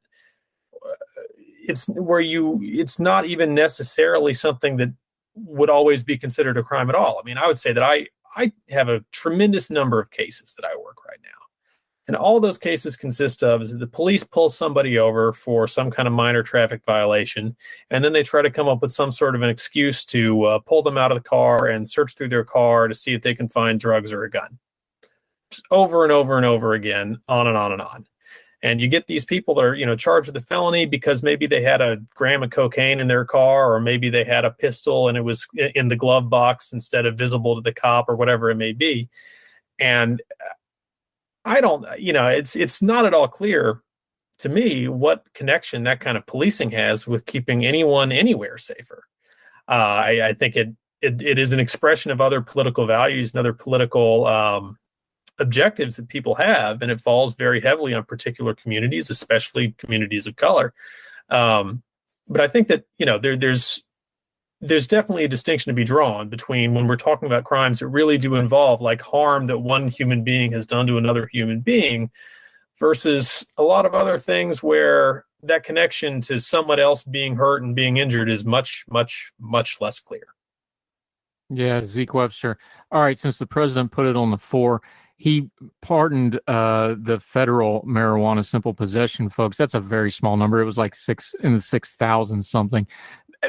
it's not even necessarily something that would always be considered a crime at all. I mean, I would say that I have a tremendous number of cases that I work right now. And all those cases consist of is that the police pull somebody over for some kind of minor traffic violation, and then they try to come up with some sort of an excuse to pull them out of the car and search through their car to see if they can find drugs or a gun. Just over and over and over again, on and on and on. And you get these people that are, charged with a felony because maybe they had a gram of cocaine in their car, or maybe they had a pistol and it was in the glove box instead of visible to the cop, or whatever it may be. And I don't, it's not at all clear to me what connection that kind of policing has with keeping anyone anywhere safer. I think it is an expression of other political values and other political objectives that people have, and it falls very heavily on particular communities, especially communities of color. But I think that there's definitely a distinction to be drawn between when we're talking about crimes that really do involve like harm that one human being has done to another human being, versus a lot of other things where that connection to someone else being hurt and being injured is much, much, much less clear. Yeah, Zeke Webster. All right, since the president put it on the floor, he pardoned the federal marijuana simple possession folks. That's a very small number. It was like 6,000 something.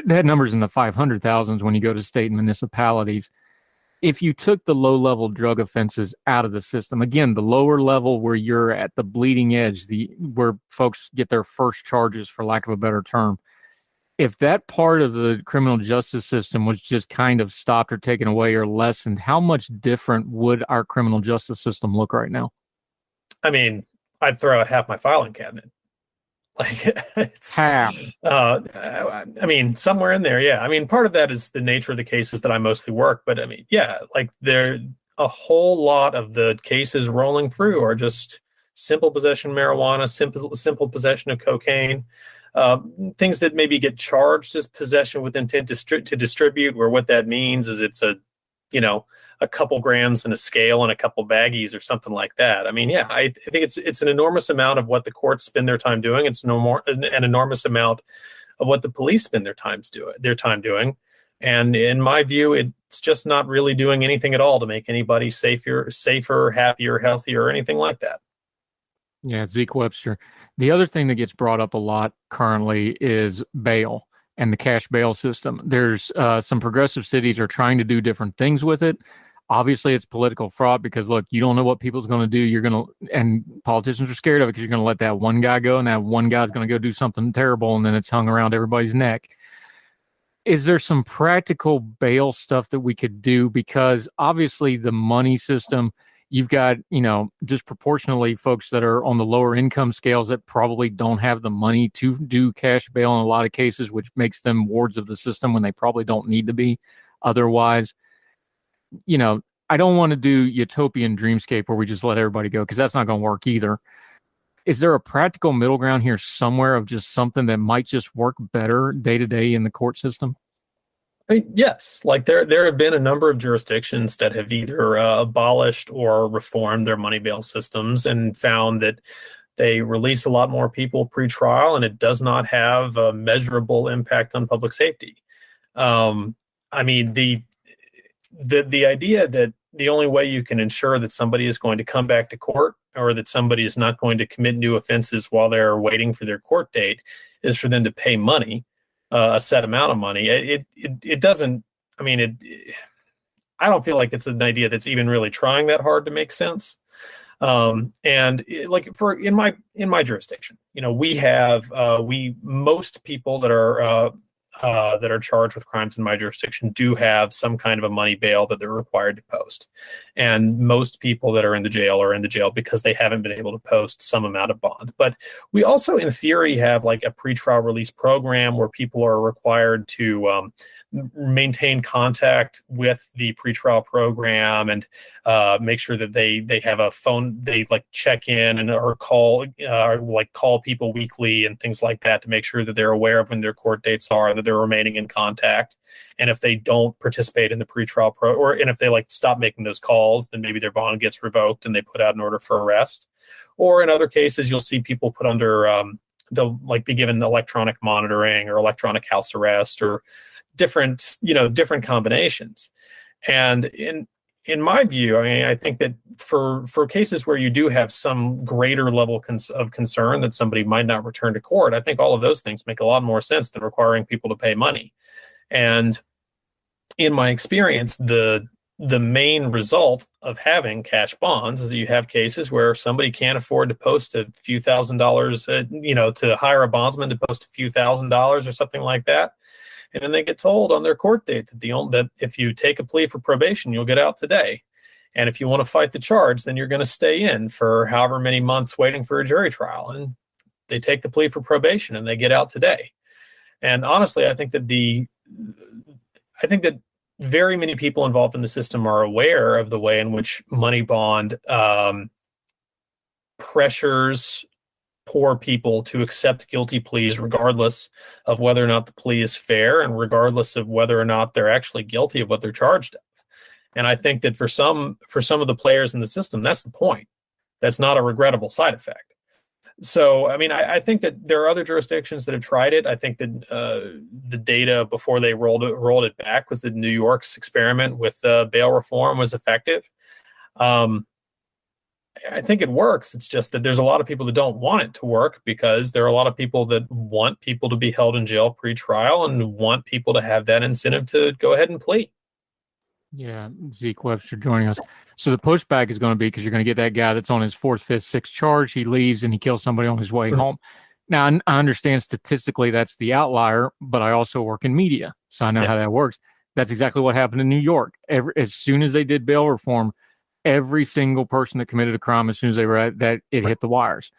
They had numbers in the 500,000s when you go to state and municipalities. If you took the low-level drug offenses out of the system, again, the lower level where you're at the bleeding edge, where folks get their first charges, for lack of a better term, if that part of the criminal justice system was just kind of stopped or taken away or lessened, how much different would our criminal justice system look right now? I mean, I'd throw out half my filing cabinet. Like it's half. I mean, somewhere in there, yeah. I mean, part of that is the nature of the cases that I mostly work, but I mean, yeah, like a whole lot of the cases rolling through are just simple possession of marijuana, simple possession of cocaine, things that maybe get charged as possession with intent to distribute, where what that means is it's a couple grams and a scale and a couple baggies or something like that. I mean, yeah, I think it's an enormous amount of what the courts spend their time doing. It's an enormous amount of what the police spend their time doing. And in my view, it's just not really doing anything at all to make anybody safer, happier, healthier, or anything like that. Yeah, Zeke Webster. The other thing that gets brought up a lot currently is bail and the cash bail system. There's some progressive cities are trying to do different things with it. Obviously, it's political fraud because, look, you don't know what people's going to do. And politicians are scared of it because you're going to let that one guy go, and that one guy's going to go do something terrible, and then it's hung around everybody's neck. Is there some practical bail stuff that we could do? Because obviously the money system, you've got, disproportionately folks that are on the lower income scales that probably don't have the money to do cash bail in a lot of cases, which makes them wards of the system when they probably don't need to be otherwise. I don't want to do utopian dreamscape where we just let everybody go, because that's not going to work either. Is there a practical middle ground here somewhere of just something that might just work better day to day in the court system? I mean, yes, like there have been a number of jurisdictions that have either abolished or reformed their money bail systems and found that they release a lot more people pre-trial, and it does not have a measurable impact on public safety. I mean, the idea that the only way you can ensure that somebody is going to come back to court, or that somebody is not going to commit new offenses while they're waiting for their court date, is for them to pay money. A set amount of money. It doesn't. I mean, I don't feel like it's an idea that's even really trying that hard to make sense. In my jurisdiction, we have most people that are charged with crimes in my jurisdiction do have some kind of a money bail that they're required to post. And most people that are in the jail are in the jail because they haven't been able to post some amount of bond. But we also, in theory, have like a pretrial release program where people are required to maintain contact with the pretrial program and make sure that they have a phone, they like check in and or call people weekly and things like that to make sure that they're aware of when their court dates are, that they're remaining in contact. And if they don't participate in the pretrial and if they stop making those calls, then maybe their bond gets revoked and they put out an order for arrest. Or in other cases, you'll see people put under be given electronic monitoring or electronic house arrest or different combinations. And in my view, I mean, I think that for cases where you do have some greater level of concern that somebody might not return to court, I think all of those things make a lot more sense than requiring people to pay money. And in my experience, the main result of having cash bonds is that you have cases where somebody can't afford to post a few $1,000s, to hire a bondsman to post a few $1,000s or something like that. And then they get told on their court date that if you take a plea for probation, you'll get out today. And if you want to fight the charge, then you're going to stay in for however many months waiting for a jury trial. And they take the plea for probation and they get out today. And honestly, I think that I think that very many people involved in the system are aware of the way in which money bond pressures poor people to accept guilty pleas, regardless of whether or not the plea is fair and regardless of whether or not they're actually guilty of what they're charged of. And I think that for some of the players in the system, that's the point. That's not a regrettable side effect. So, I mean, I think that there are other jurisdictions that have tried it. I think that the data before they rolled it back was that New York's experiment with bail reform was effective. I think it works. It's just that there's a lot of people that don't want it to work because there are a lot of people that want people to be held in jail pre-trial and want people to have that incentive to go ahead and plea. Yeah, Zeke Webster joining us. So the pushback is going to be because you're going to get that guy that's on his fourth, fifth, sixth charge. He leaves and he kills somebody on his way home. Now, I understand statistically that's the outlier, but I also work in media, so I know how that works. That's exactly what happened in New York. As soon as they did bail reform, every single person that committed a crime, as soon as they were at that, it hit the wires.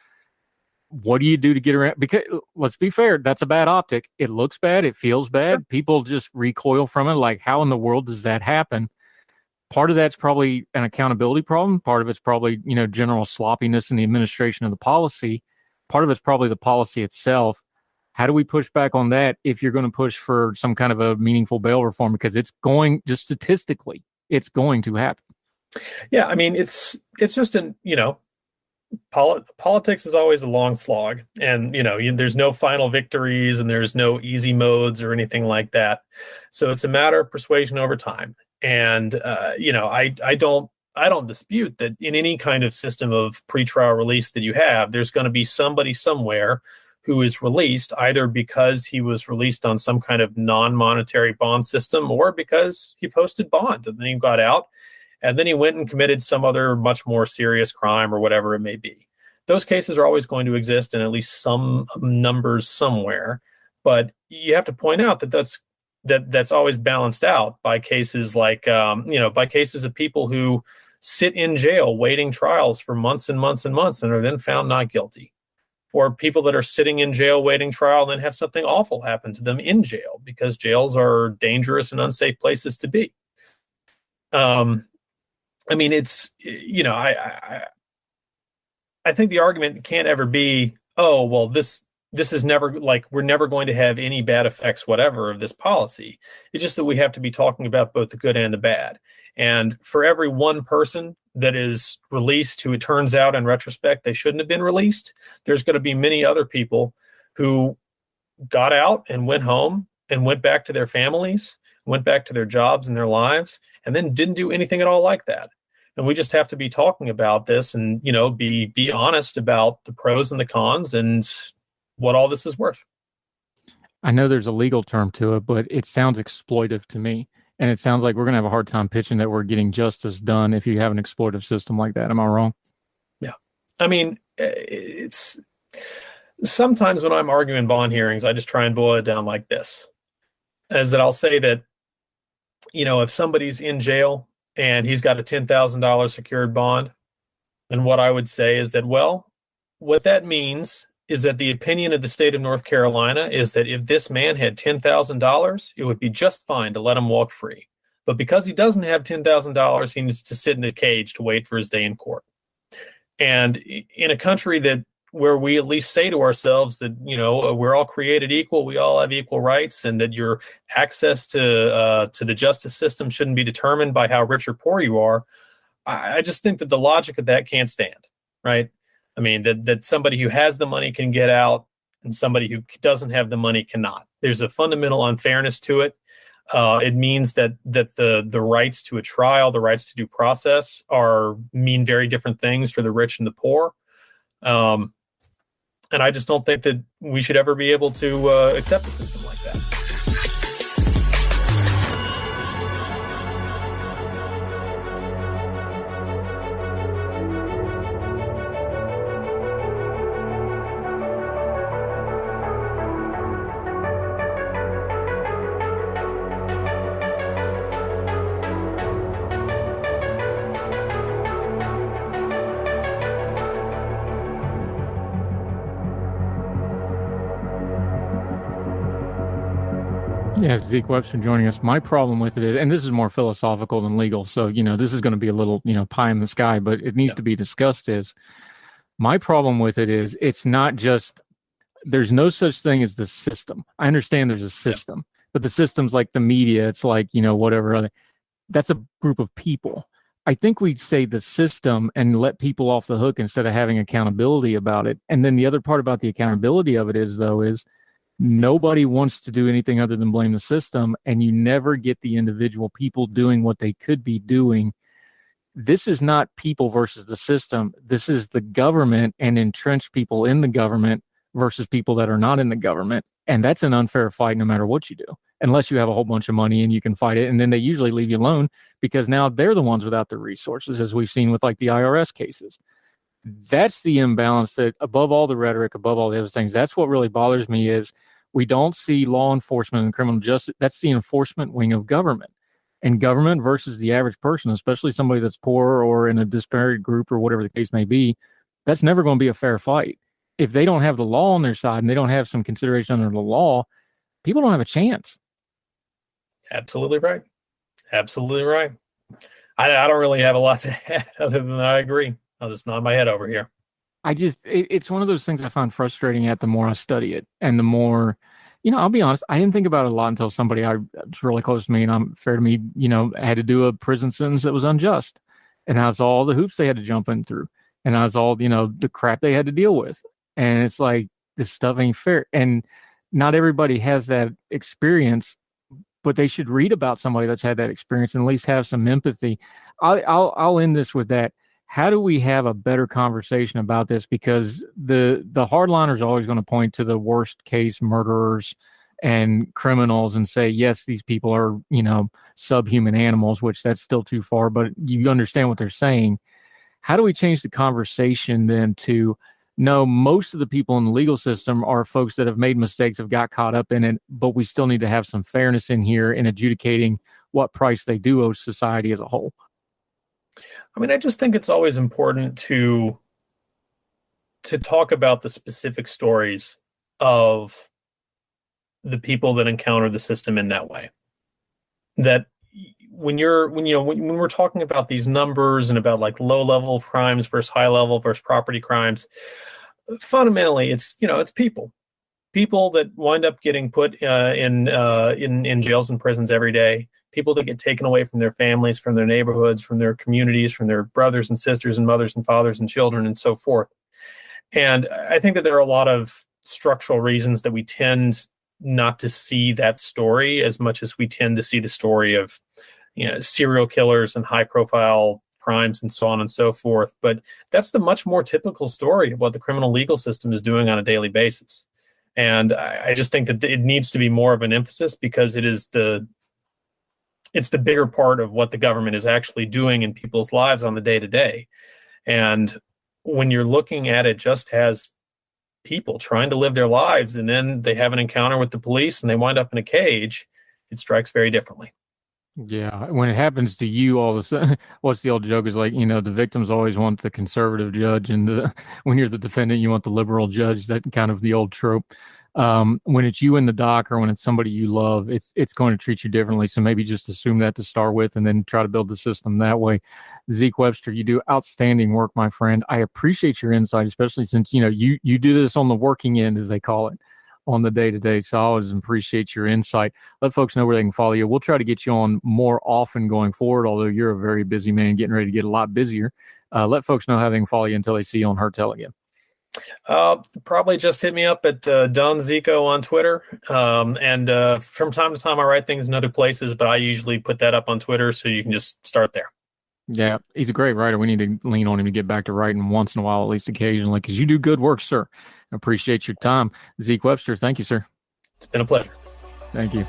What do you do to get around? Because let's be fair, that's a bad optic. It looks bad. It feels bad. People just recoil from it. Like, how in the world does that happen? Part of that's probably an accountability problem. Part of it's probably, general sloppiness in the administration of the policy. Part of it's probably the policy itself. How do we push back on that if you're going to push for some kind of a meaningful bail reform? Because it's going, just statistically, it's going to happen. Yeah, I mean, it's just politics is always a long slog, and there's no final victories and there's no easy modes or anything like that. So it's a matter of persuasion over time. And I don't dispute that in any kind of system of pretrial release that you have, there's going to be somebody somewhere who is released either because he was released on some kind of non-monetary bond system or because he posted bond and then he got out. And then he went and committed some other much more serious crime or whatever it may be. Those cases are always going to exist in at least some numbers somewhere. But you have to point out that that's always balanced out by cases like, by cases of people who sit in jail waiting trials for months and months and months and are then found not guilty. Or people that are sitting in jail waiting trial and then have something awful happen to them in jail because jails are dangerous and unsafe places to be. I mean, it's, I think the argument can't ever be, oh, well, this is never, like, we're never going to have any bad effects, whatever, of this policy. It's just that we have to be talking about both the good and the bad. And for every one person that is released who it turns out in retrospect they shouldn't have been released, there's going to be many other people who got out and went home and went back to their families, went back to their jobs and their lives, and then didn't do anything at all like that. And we just have to be talking about this and, be honest about the pros and the cons and what all this is worth. I know there's a legal term to it, but it sounds exploitive to me. And it sounds like we're going to have a hard time pitching that we're getting justice done if you have an exploitive system like that. Am I wrong? Yeah. I mean, it's sometimes when I'm arguing bond hearings, I just try and boil it down like this, is that I'll say that, if somebody's in jail and he's got a $10,000 secured bond, then what I would say is that, well, what that means is that the opinion of the state of North Carolina is that if this man had $10,000, it would be just fine to let him walk free. But because he doesn't have $10,000, he needs to sit in a cage to wait for his day in court. And in a country where we at least say to ourselves that, we're all created equal, we all have equal rights, and that your access to the justice system shouldn't be determined by how rich or poor you are, I just think that the logic of that can't stand, right? I mean, that somebody who has the money can get out and somebody who doesn't have the money cannot. There's a fundamental unfairness to it. It means that the rights to a trial, the rights to due process mean very different things for the rich and the poor. And I just don't think that we should ever be able to accept a system like that. Yeah, Zeke Webster joining us. My problem with it is, and this is more philosophical than legal, so, this is going to be a little, pie in the sky, but it needs to be discussed is, my problem with it is, it's not just, there's no such thing as the system. I understand there's a system, but the system's like the media. It's like, whatever other, that's a group of people. I think we'd say the system and let people off the hook instead of having accountability about it. And then the other part about the accountability of it is nobody wants to do anything other than blame the system, and you never get the individual people doing what they could be doing. This is not people versus the system. This is the government and entrenched people in the government versus people that are not in the government. And that's an unfair fight no matter what you do, unless you have a whole bunch of money and you can fight it. And then they usually leave you alone because now they're the ones without the resources, as we've seen with like the IRS cases. That's the imbalance that, above all the rhetoric, above all the other things, that's what really bothers me is we don't see law enforcement and criminal justice. That's the enforcement wing of government. And government versus the average person, especially somebody that's poor or in a disparate group or whatever the case may be, that's never going to be a fair fight. If they don't have the law on their side and they don't have some consideration under the law, people don't have a chance. Absolutely right. Absolutely right. I don't really have a lot to add other than I agree. I'll just nod my head over here. It's one of those things I find frustrating the more I study it. And the more, I'll be honest, I didn't think about it a lot until somebody was really close to me and fair to me, had to do a prison sentence that was unjust. And I saw all the hoops they had to jump in through. And I saw, the crap they had to deal with. And it's like, this stuff ain't fair. And not everybody has that experience, but they should read about somebody that's had that experience and at least have some empathy. I'll end this with that. How do we have a better conversation about this? Because the hardliners are always going to point to the worst case murderers and criminals and say, yes, these people are, subhuman animals, which that's still too far, but you understand what they're saying. How do we change the conversation then to, no, most of the people in the legal system are folks that have made mistakes, have got caught up in it, but we still need to have some fairness in here in adjudicating what price they do owe society as a whole? I mean, I just think it's always important to talk about the specific stories of the people that encounter the system in that way. That when we're talking about these numbers and about like low level crimes versus high level versus property crimes, fundamentally it's people that wind up getting put in jails and prisons every day. People that get taken away from their families, from their neighborhoods, from their communities, from their brothers and sisters and mothers and fathers and children and so forth. And I think that there are a lot of structural reasons that we tend not to see that story as much as we tend to see the story of, serial killers and high profile crimes and so on and so forth. But that's the much more typical story of what the criminal legal system is doing on a daily basis. And I just think that it needs to be more of an emphasis because it's the bigger part of what the government is actually doing in people's lives on the day to day. And when you're looking at it just as people trying to live their lives and then they have an encounter with the police and they wind up in a cage, it strikes very differently. Yeah. When it happens to you, all of a sudden, what's the old joke is like, the victims always want the conservative judge. And when you're the defendant, you want the liberal judge. That kind of the old trope. When it's you in the dock or when it's somebody you love, it's going to treat you differently. So maybe just assume that to start with and then try to build the system that way. Zeke Webster, you do outstanding work, my friend. I appreciate your insight, especially since, you do this on the working end, as they call it, on the day-to-day. So I always appreciate your insight. Let folks know where they can follow you. We'll try to get you on more often going forward, although you're a very busy man getting ready to get a lot busier. Let folks know how they can follow you until they see you on Hertel again. Probably just hit me up at Don Zico on Twitter. And from time to time, I write things in other places, but I usually put that up on Twitter, so you can just start there. Yeah, he's a great writer. We need to lean on him to get back to writing once in a while, at least occasionally, because you do good work, sir. I appreciate your time. Zeke Webster, thank you, sir. It's been a pleasure. Thank you.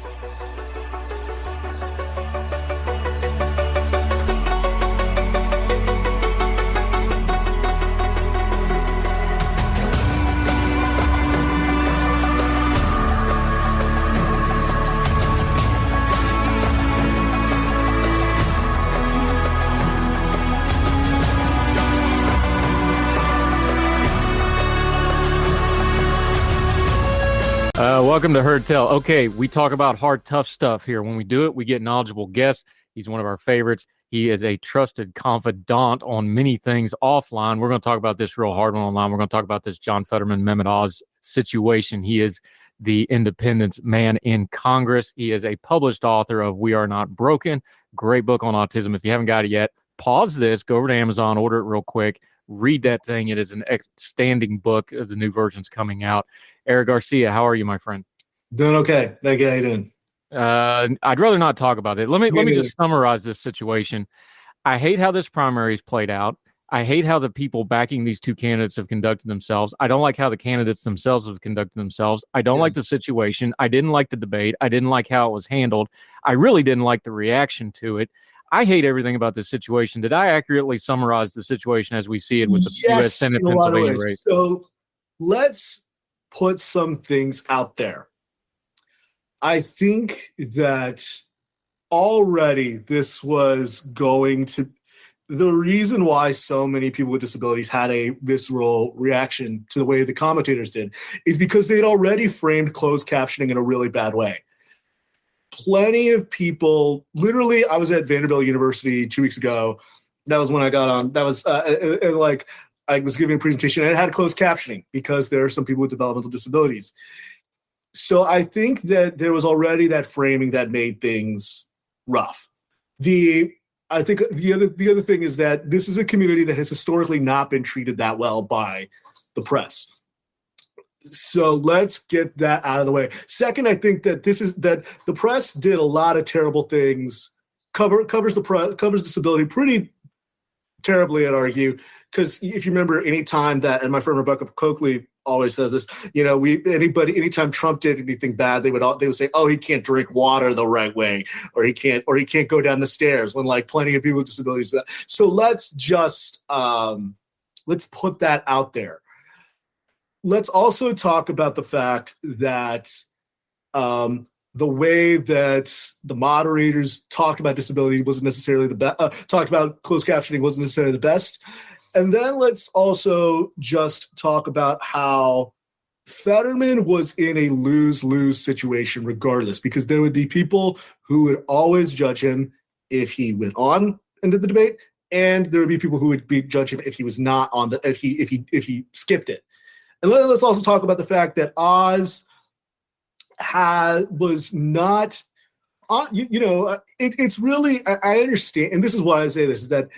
Welcome to Heard Tell. Okay, we talk about hard, tough stuff here. When we do it, we get knowledgeable guests. He's one of our favorites. He is a trusted confidant on many things offline. We're going to talk about this real hard one online. We're going to talk about this John Fetternman, Mehmet Oz situation. He is the independence man in Congress. He is a published author of We Are Not Broken. Great book on autism. If you haven't got it yet, pause this, go over to Amazon, order it real quick. Read that thing. It is an outstanding book. The new version's coming out. Eric Garcia, how are you, my friend? Doing okay. Thank you. How you doing? I'd rather not talk about it. Let me just summarize this situation. I hate how this primary's played out. I hate how the people backing these two candidates have conducted themselves. I don't like how the candidates themselves have conducted themselves. I don't like the situation. I didn't like the debate. I didn't like how it was handled. I really didn't like the reaction to it. I hate everything about this situation. Did I accurately summarize the situation as we see it with the U.S. Senate Pennsylvania race? So let's put some things out there. I think that already this was going to the reason why so many people with disabilities had a visceral reaction to the way the commentators did is because they'd already framed closed captioning in a really bad way. Plenty of people, literally, I was at Vanderbilt University 2 weeks ago. That was when I got on. That was I was giving a presentation and it had closed captioning because there are some people with developmental disabilities. So I think that there was already that framing that made things rough. I think the other thing is that this is a community that has historically not been treated that well by the press. So let's get that out of the way. Second, I think that the press did a lot of terrible things, covers disability pretty terribly, I'd argue, because if you remember, any time that, and my friend Rebecca Coakley always says this, anytime Trump did anything bad, they would say, oh, he can't drink water the right way, or he can't go down the stairs, when like plenty of people with disabilities do that. So let's just let's put that out there. Let's also talk about the fact that the way that the moderators talked about disability wasn't necessarily the best, talked about closed captioning wasn't necessarily the best. And then let's also just talk about how Fetternman was in a lose-lose situation regardless, because there would be people who would always judge him if he went on and did the debate, and there would be people who would judge him if he was not on if he skipped it. And let's also talk about the fact that Oz was not, it's really, I understand, and this is why I say this, is that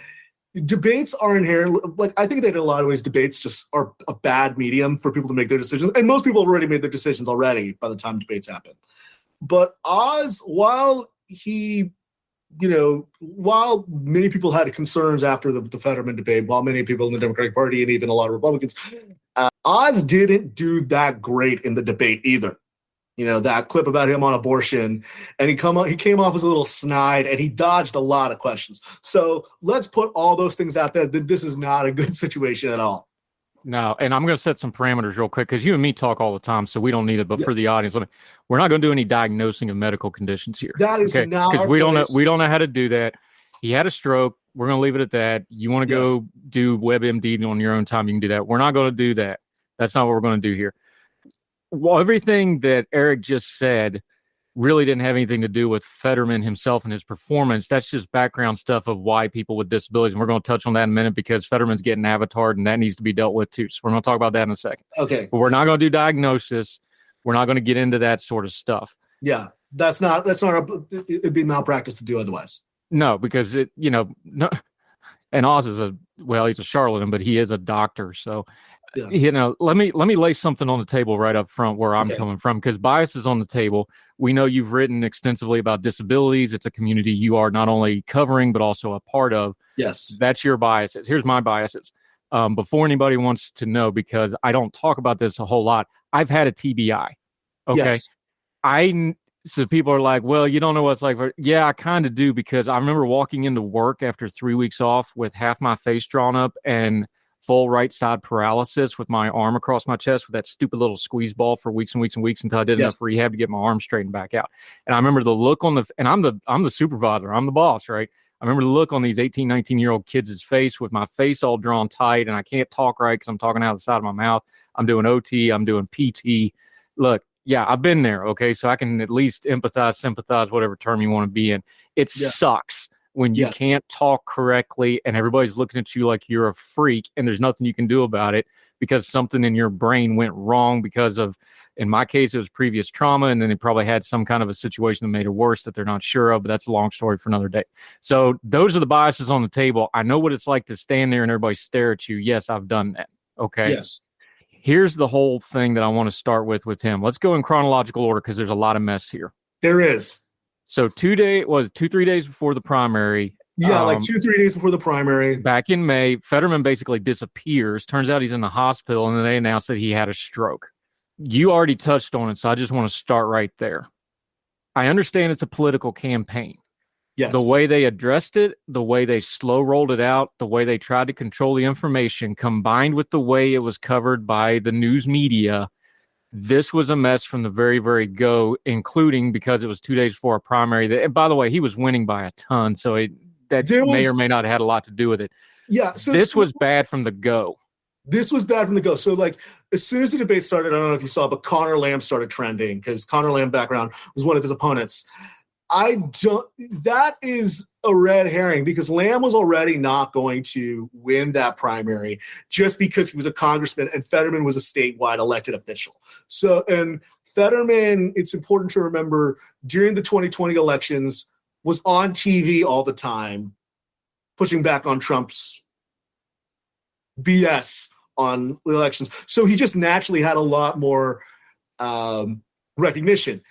debates are inherently, like, I think that in a lot of ways, debates just are a bad medium for people to make their decisions. And most people have already made their decisions already by the time debates happen. But Oz, while many people had concerns after the Fetterman debate, while many people in the Democratic Party and even a lot of Republicans, Oz didn't do that great in the debate either. That clip about him on abortion, and he came off as a little snide, and he dodged a lot of questions. So let's put all those things out there. This is not a good situation at all. No, and I'm going to set some parameters real quick, because you and me talk all the time, so we don't need it. But for the audience, we're not going to do any diagnosing of medical conditions here. That is not, because we don't know how to do that. He had a stroke. We're going to leave it at that. You want to go do WebMD on your own time, you can do that. We're not going to do that. That's not what we're going to do here. Well, everything that Eric just said really didn't have anything to do with Fetternman himself and his performance. That's just background stuff of why people with disabilities. And we're going to touch on that in a minute, because Fetterman's getting avatared, and that needs to be dealt with too. So we're going to talk about that in a second. Okay. But we're not going to do diagnosis. We're not going to get into that sort of stuff. Yeah, it'd be malpractice to do otherwise. No, because and Oz is he's a charlatan, but he is a doctor. So, let me lay something on the table right up front where I'm coming from, because bias is on the table. We know you've written extensively about disabilities. It's a community you are not only covering, but also a part of. Yes. That's your biases. Here's my biases. Before anybody wants to know, because I don't talk about this a whole lot, I've had a TBI. Okay. Yes. So people are like, well, you don't know what it's like. Yeah, I kind of do, because I remember walking into work after 3 weeks off with half my face drawn up and full right side paralysis, with my arm across my chest with that stupid little squeeze ball for weeks and weeks and weeks, until I did enough rehab to get my arm straightened back out. And I remember the look on and I'm the supervisor, I'm the boss, right? I remember the look on these 18, 19-year-old kids' face, with my face all drawn tight, and I can't talk right because I'm talking out of the side of my mouth. I'm doing OT, I'm doing PT. Look, Yeah, I've been there. Okay, so I can at least empathize, sympathize, whatever term you want to be in. It sucks when you can't talk correctly and everybody's looking at you like you're a freak and there's nothing you can do about it because something in your brain went wrong because of, in my case, it was previous trauma, and then they probably had some kind of a situation that made it worse that they're not sure of, but that's a long story for another day. So those are the biases on the table. I know what it's like to stand there and everybody stare at you. Yes, I've done that. Okay. Yes. Here's the whole thing that I want to start with him. Let's go in chronological order because there's a lot of mess here. There is. So 3 days before the primary. Yeah, like 2-3 days before the primary. Back in May, Fetternman basically disappears. Turns out he's in the hospital, and then they announced that he had a stroke. You already touched on it, so I just want to start right there. I understand it's a political campaign. Yes. The way they addressed it, the way they slow rolled it out, the way they tried to control the information, combined with the way it was covered by the news media, this was a mess from the very, very go, including because it was 2 days before a primary. And by the way, he was winning by a ton, so may or may not have had a lot to do with it. Yeah. So this was bad from the go. This was bad from the go. So, like, as soon as the debate started, I don't know if you saw, but Connor Lamb started trending because Connor Lamb background was one of his opponents. That is a red herring because Lamb was already not going to win that primary just because he was a congressman and Fetternman was a statewide elected official. So, and Fetternman, it's important to remember, during the 2020 elections was on TV all the time, pushing back on Trump's BS on the elections. So he just naturally had a lot more recognition.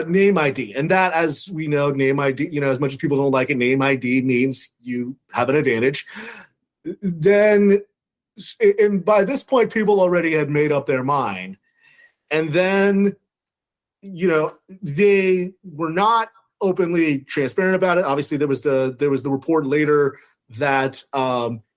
Name ID. And that, as we know, name ID, as much as people don't like it, name ID means you have an advantage. Then, and by this point, people already had made up their mind. And then, they were not openly transparent about it. Obviously, there was the report later that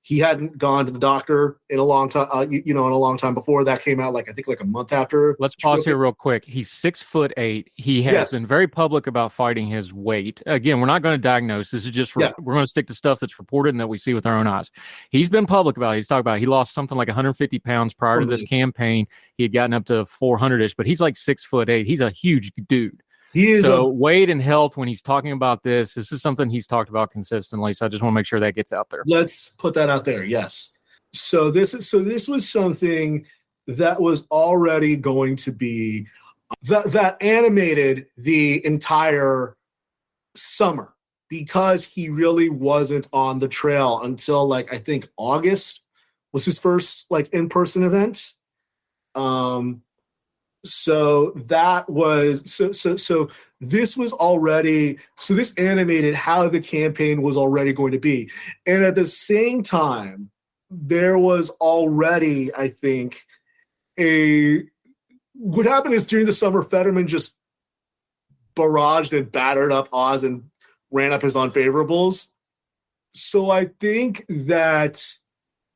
he hadn't gone to the doctor in a long time, in a long time before. That came out, I think a month after. Let's pause here real quick. He's 6'8". He has been very public about fighting his weight. Again, we're not going to diagnose. This is just, we're going to stick to stuff that's reported and that we see with our own eyes. He's been public about it. He's talked about it. He lost something like 150 pounds prior to this campaign. He had gotten up to 400-ish, but he's like 6'8". He's a huge dude. He is. So weight and health, when he's talking about this is something he's talked about consistently. So I just want to make sure that gets out there. Let's put that out there. Yes. So this was something that was already going to be that animated the entire summer because he really wasn't on the trail until I think August was his first in-person event. So that was so this was already, so this animated how the campaign was already going to be. And at the same time, there was already, I think, what happened is during the summer, Fetternman just barraged and battered up Oz and ran up his unfavorables. So I think that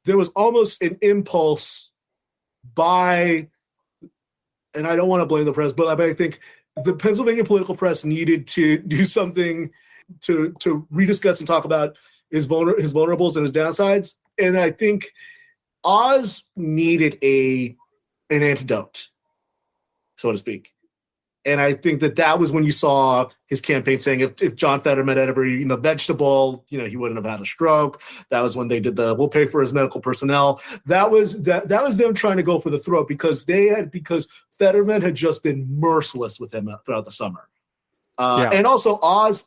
there was almost an impulse by, and I don't want to blame the press, but I think the Pennsylvania political press needed to do something to rediscuss and talk about his vulnerables and his downsides. And I think Oz needed an antidote, so to speak. And I think that was when you saw his campaign saying if John Fetternman had ever eaten a vegetable, he wouldn't have had a stroke. That was when they did we'll pay for his medical personnel. That was them trying to go for the throat because Fetternman had just been merciless with him throughout the summer. And also Oz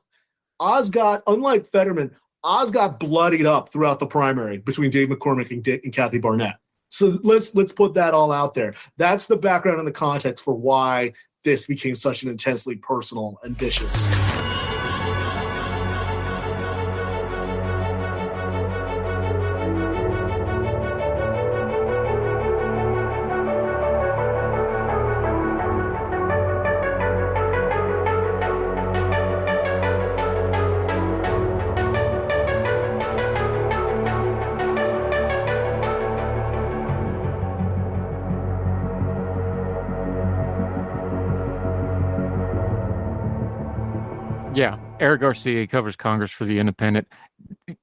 got, unlike Fetternman, Oz got bloodied up throughout the primary between Dave McCormick and Kathy Barnett. So let's put that all out there. That's the background and the context for why this became such an intensely personal and vicious. Yeah. Eric Garcia, he covers Congress for The Independent.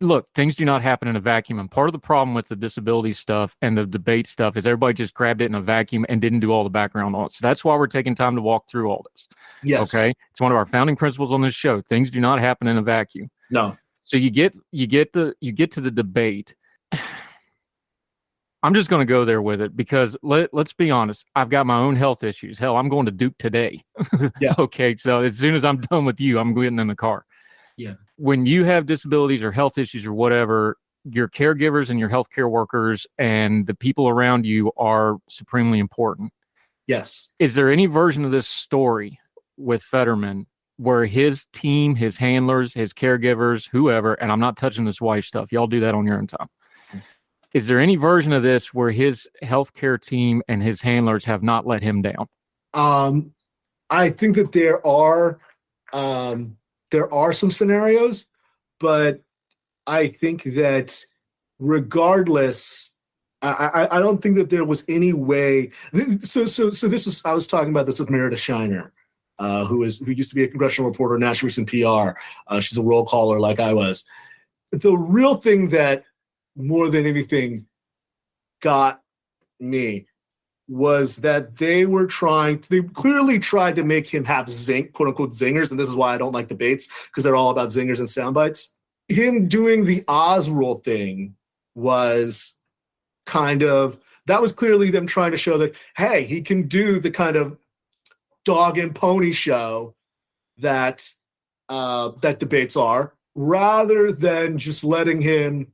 Look, things do not happen in a vacuum. And part of the problem with the disability stuff and the debate stuff is everybody just grabbed it in a vacuum and didn't do all the background on it. So that's why we're taking time to walk through all this. Yes. Okay. It's one of our founding principles on this show. Things do not happen in a vacuum. No. So you get to the debate. I'm just going to go there with it because let's be honest. I've got my own health issues. Hell, I'm going to Duke today. Yeah. Okay. So as soon as I'm done with you, I'm getting in the car. Yeah. When you have disabilities or health issues or whatever, your caregivers and your healthcare workers and the people around you are supremely important. Yes. Is there any version of this story with Fetternman where his team, his handlers, his caregivers, whoever, and I'm not touching this wife stuff, y'all do that on your own time. Is there any version of this where his healthcare team and his handlers have not let him down? I think that there are some scenarios, but I think that regardless, I don't think that there was any way. So this was, I was talking about this with Meredith Shiner, who used to be a congressional reporter, now she's in PR. She's a roll caller like I was. The real thing that more than anything got me was that they clearly tried to make him have quote unquote zingers. And this is why I don't like debates, because they're all about zingers and sound bites. Him doing the Oz rule thing was that was clearly them trying to show that, hey, he can do the kind of dog and pony show that debates are, rather than just letting him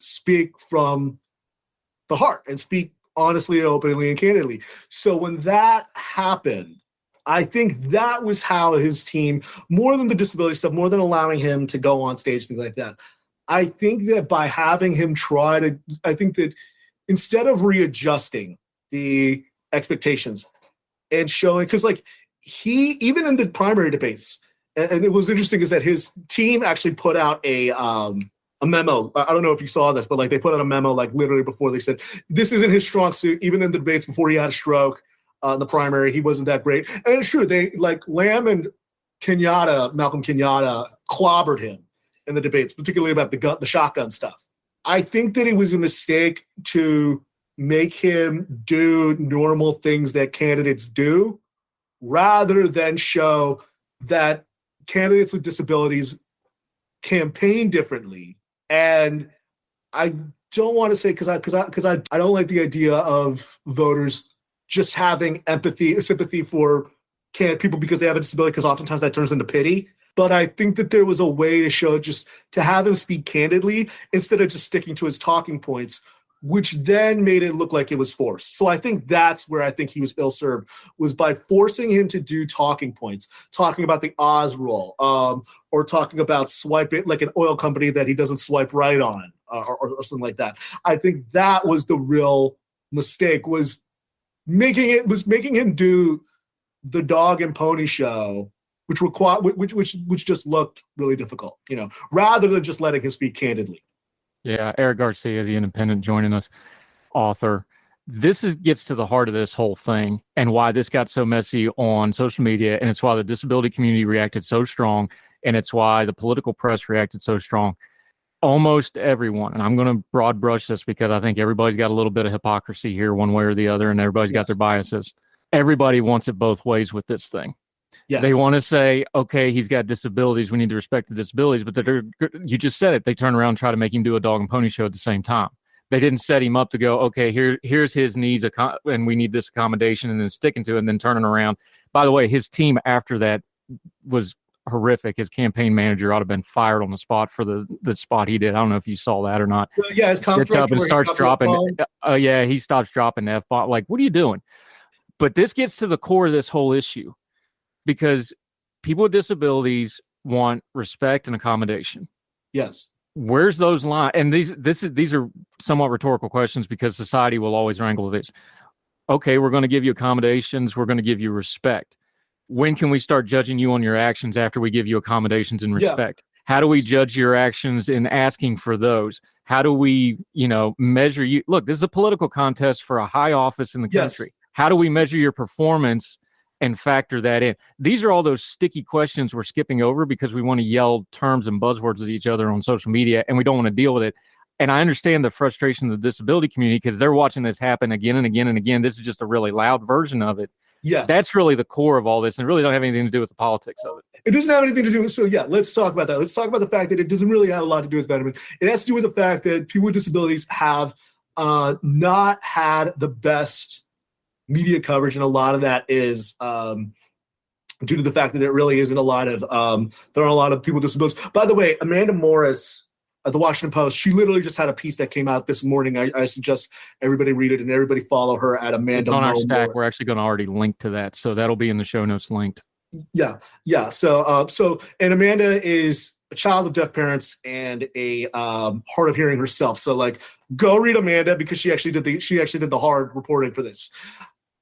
speak from the heart and speak honestly, openly, and candidly. So when that happened, I think that was how his team, more than the disability stuff, more than allowing him to go on stage, things like that, I think that by having him I think that instead of readjusting the expectations and showing, because like he, even in the primary debates, and it was interesting is that his team actually put out a memo. I don't know if you saw this, but like they put out a memo like literally before they said this isn't his strong suit. Even in the debates before he had a stroke in the primary, he wasn't that great. And it's true. They like Lamb and Malcolm Kenyatta clobbered him in the debates, particularly about the shotgun stuff. I think that it was a mistake to make him do normal things that candidates do, rather than show that candidates with disabilities campaign differently. And I don't want to say because I don't like the idea of voters just having sympathy for people because they have a disability, because oftentimes that turns into pity. But I think that there was a way to show, just to have him speak candidly instead of just sticking to his talking points, which then made it look like it was forced. So I think that's where I think he was ill-served, was by forcing him to do talking points, talking about the Oz rule, or talking about swiping like an oil company that he doesn't swipe right on, or something like that. I think that was the real mistake, was making him do the dog and pony show, which just looked really difficult, rather than just letting him speak candidly. Yeah, Eric Garcia, The Independent, joining us, author. This gets to the heart of this whole thing and why this got so messy on social media, and it's why the disability community reacted so strong, and it's why the political press reacted so strong. Almost everyone, and I'm going to broad brush this because I think everybody's got a little bit of hypocrisy here one way or the other, and everybody's got their biases. Everybody wants it both ways with this thing. Yes. They want to say, okay, he's got disabilities, we need to respect the disabilities, but you just said it. They turn around and try to make him do a dog and pony show at the same time. They didn't set him up to go, okay, here's his needs, and we need this accommodation, and then sticking to it, and then turning around. By the way, his team after that was horrific. His campaign manager ought to have been fired on the spot for the spot he did. I don't know if you saw that or not. Yeah, his gets up and starts dropping. He stops dropping the F-bomb. Like, what are you doing? But this gets to the core of this whole issue, because people with disabilities want respect and accommodation. Yes. Where's those lines? And these are somewhat rhetorical questions, because society will always wrangle with this. Okay, we're going to give you accommodations. We're going to give you respect. When can we start judging you on your actions after we give you accommodations and respect? Yeah. How do we judge your actions in asking for those? How do we, measure you? Look, this is a political contest for a high office in the country. How do we measure your performance and factor that in. These are all those sticky questions we're skipping over because we want to yell terms and buzzwords at each other on social media, and we don't want to deal with it. And I understand the frustration of the disability community because they're watching this happen again and again and again. This is just a really loud version of it. Yes. That's really the core of all this, and really don't have anything to do with the politics of it. It doesn't have anything to do with, so yeah, let's talk about that. Let's talk about the fact that it doesn't really have a lot to do with Fetternman. It has to do with the fact that people with disabilities have not had the best media coverage, and a lot of that is due to the fact that there really isn't a lot of, there are a lot of people with disabilities. By the way, Amanda Morris at the Washington Post, she literally just had a piece that came out this morning. I suggest everybody read it and everybody follow her at Amanda. It's on our stack. Morris. We're actually going to already link to that, so that'll be in the show notes linked. Yeah. So and Amanda is a child of deaf parents and a hard of hearing herself. So like, go read Amanda because she actually did the hard reporting for this.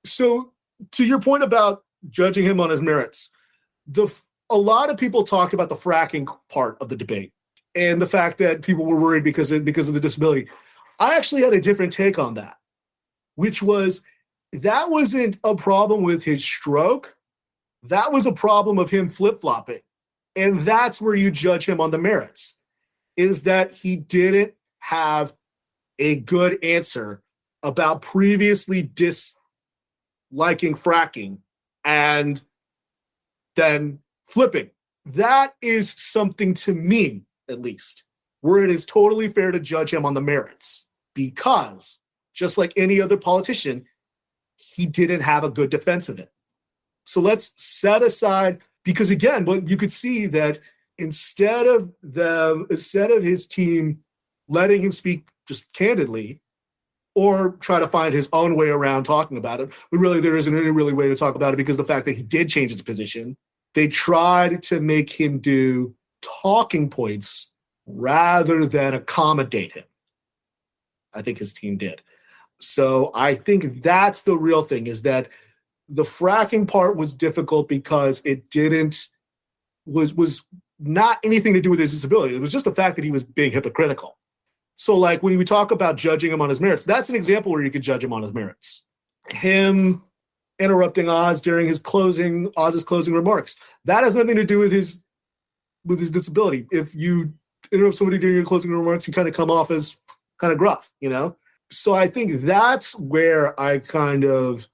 So to your point about judging him on his merits, a lot of people talked about the fracking part of the debate and the fact that people were worried because of the disability. I actually had a different take on that, which was that wasn't a problem with his stroke. That was a problem of him flip-flopping. And that's where you judge him on the merits, is that he didn't have a good answer about previously disliking fracking and then flipping. That is something, to me at least, where it is totally fair to judge him on the merits, because just like any other politician, he didn't have a good defense of it. So let's set aside, because again, what you could see that instead of his team letting him speak just candidly or try to find his own way around talking about it, but really there isn't any really way to talk about it because the fact that he did change his position, they tried to make him do talking points rather than accommodate him. I think his team did. So I think that's the real thing, is that the fracking part was difficult because it was not anything to do with his disability. It was just the fact that he was being hypocritical. So like when we talk about judging him on his merits, that's an example where you could judge him on his merits. Him interrupting Oz during Oz's closing remarks. That has nothing to do with his disability. If you interrupt somebody during your closing remarks, you kind of come off as kind of gruff, you know? So I think that's where I kind of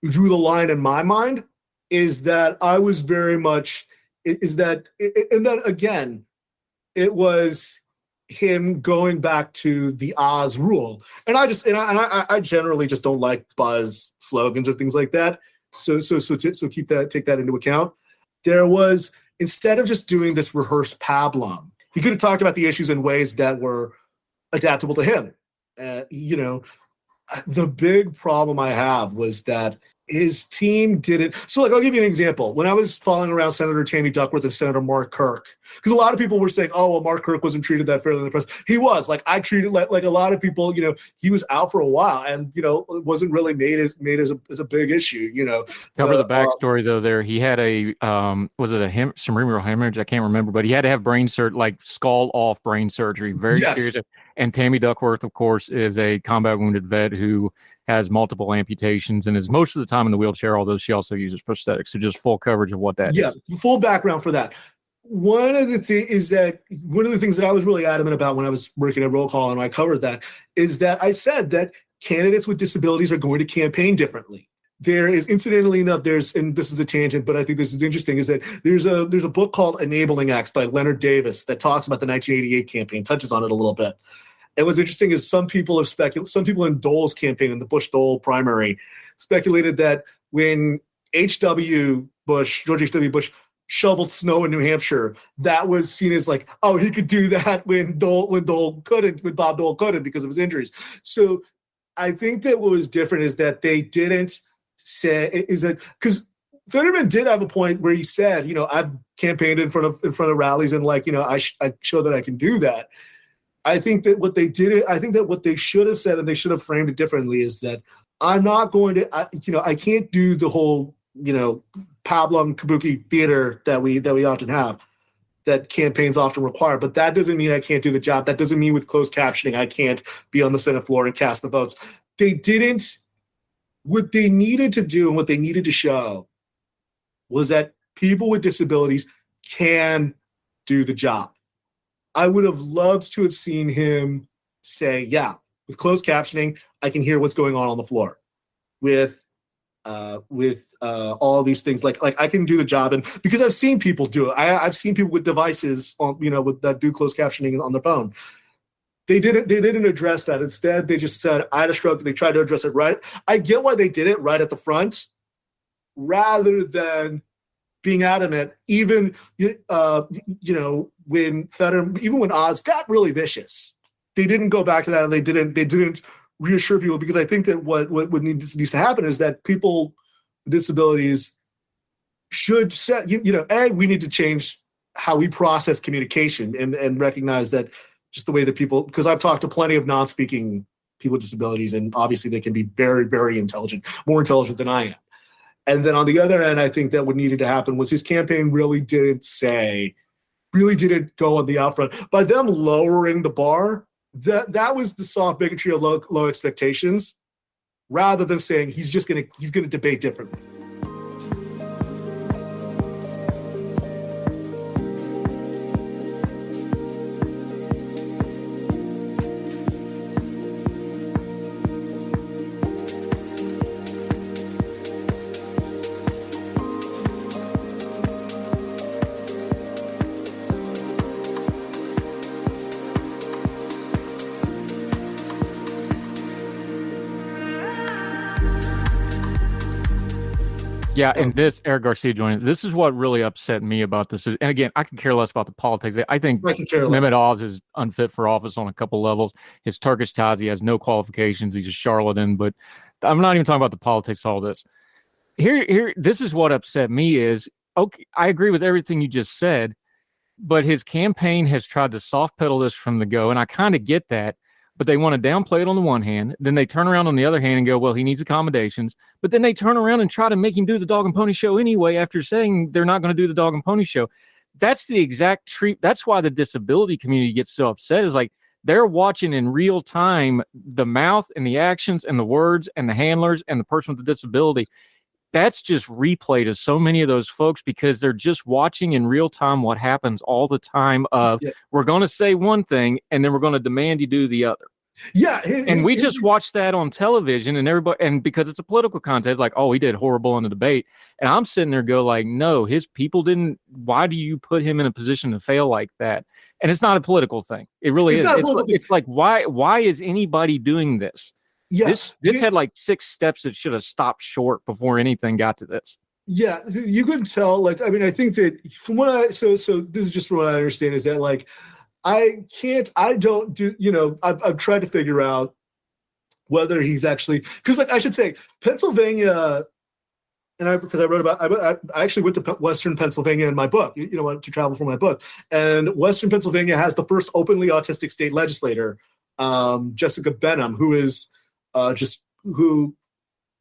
drew the line in my mind, is that I was very much, and then again, it was him going back to the Oz rule. And I generally just don't like buzz slogans or things like that. So take that into account. There was, instead of just doing this rehearsed pablum, he could have talked about the issues in ways that were adaptable to him. The big problem I have was that his team didn't. So, like, I'll give you an example. When I was following around Senator Tammy Duckworth and Senator Mark Kirk, because a lot of people were saying, "Oh, well, Mark Kirk wasn't treated that fairly in the press." He was. Like, I treated like a lot of people. He was out for a while, and it wasn't really made as a big issue. Cover the backstory though. There, he had a was it a cerebral hemorrhage? I can't remember, but he had to have skull off brain surgery. Very serious. And Tammy Duckworth, of course, is a combat wounded vet who has multiple amputations and is most of the time in the wheelchair, although she also uses prosthetics. So just full coverage of what that is. Yeah, full background for that. One of the things that I was really adamant about when I was working at Roll Call and I covered that is that I said that candidates with disabilities are going to campaign differently. There is, incidentally enough, and this is a tangent, but I think this is interesting, is that there's a book called Enabling Acts by Leonard Davis that talks about the 1988 campaign, touches on it a little bit. And what's interesting is some people in Dole's campaign, in the Bush-Dole primary, speculated that when George H.W. Bush shoveled snow in New Hampshire, that was seen as like, oh, he could do that when Bob Dole couldn't because of his injuries. So I think that what was different is that they didn't say, is that because Fetternman did have a point where he said, I've campaigned in front of rallies and I show that I can do that. I think that what they should have said, and they should have framed it differently, is that I'm not going to, I can't do the whole, pablum kabuki theater that we often have, that campaigns often require. But that doesn't mean I can't do the job. That doesn't mean with closed captioning I can't be on the Senate floor and cast the votes. What they needed to do and what they needed to show was that people with disabilities can do the job. I would have loved to have seen him say, yeah, with closed captioning, I can hear what's going on the floor. With all these things, like I can do the job, and because I've seen people do it. I've seen people with devices on, that do closed captioning on their phone. They didn't address that. Instead, they just said, I had a stroke. They tried to address it right. I get why they did it right at the front, rather than being adamant. Even when Fetternman, even when Oz got really vicious, they didn't go back to that, and they didn't reassure people, because I think that what needs to happen is that people with disabilities should set, we need to change how we process communication and recognize that just the way that people, because I've talked to plenty of non-speaking people with disabilities, and obviously they can be very, very intelligent, more intelligent than I am. And then on the other end, I think that what needed to happen was his campaign really didn't go on the out front. By them lowering the bar, that was the soft bigotry of low expectations, rather than saying he's gonna debate differently. Yeah, and this Eric Garcia joining. This is what really upset me about this. And again, I can care less about the politics. I think Mehmet Oz is unfit for office on a couple levels. His Turkish ties, he has no qualifications. He's a charlatan. But I'm not even talking about the politics of all this. Here, this is what upset me is, okay, I agree with everything you just said, but his campaign has tried to soft pedal this from the go, and I kind of get that. But they want to downplay it on the one hand. Then they turn around on the other hand and go, well, he needs accommodations. But then they turn around and try to make him do the dog and pony show anyway after saying they're not going to do the dog and pony show. That's the exact treat. That's why the disability community gets so upset, is like they're watching in real time the mouth and the actions and the words and the handlers and the person with the disability. That's just replayed to so many of those folks, because they're just watching in real time what happens all the time we're going to say one thing and then we're going to demand you do the other. Yeah. And we just watched that on television, and everybody, and because it's a political contest, like, oh, he did horrible in the debate. And I'm sitting there go like, no, his people didn't. Why do you put him in a position to fail like that? And it's not a political thing. It really is. It's like, why is anybody doing this? Yeah, this had like 6 steps that should have stopped short before anything got to this. Yeah, you couldn't tell. Like, I mean, I think that from what this is just from what I understand, is that like, I've tried to figure out whether he's actually, because like I should say Pennsylvania, and I actually went to Western Pennsylvania in my book, to travel for my book, and Western Pennsylvania has the first openly autistic state legislator, Jessica Benham, who is who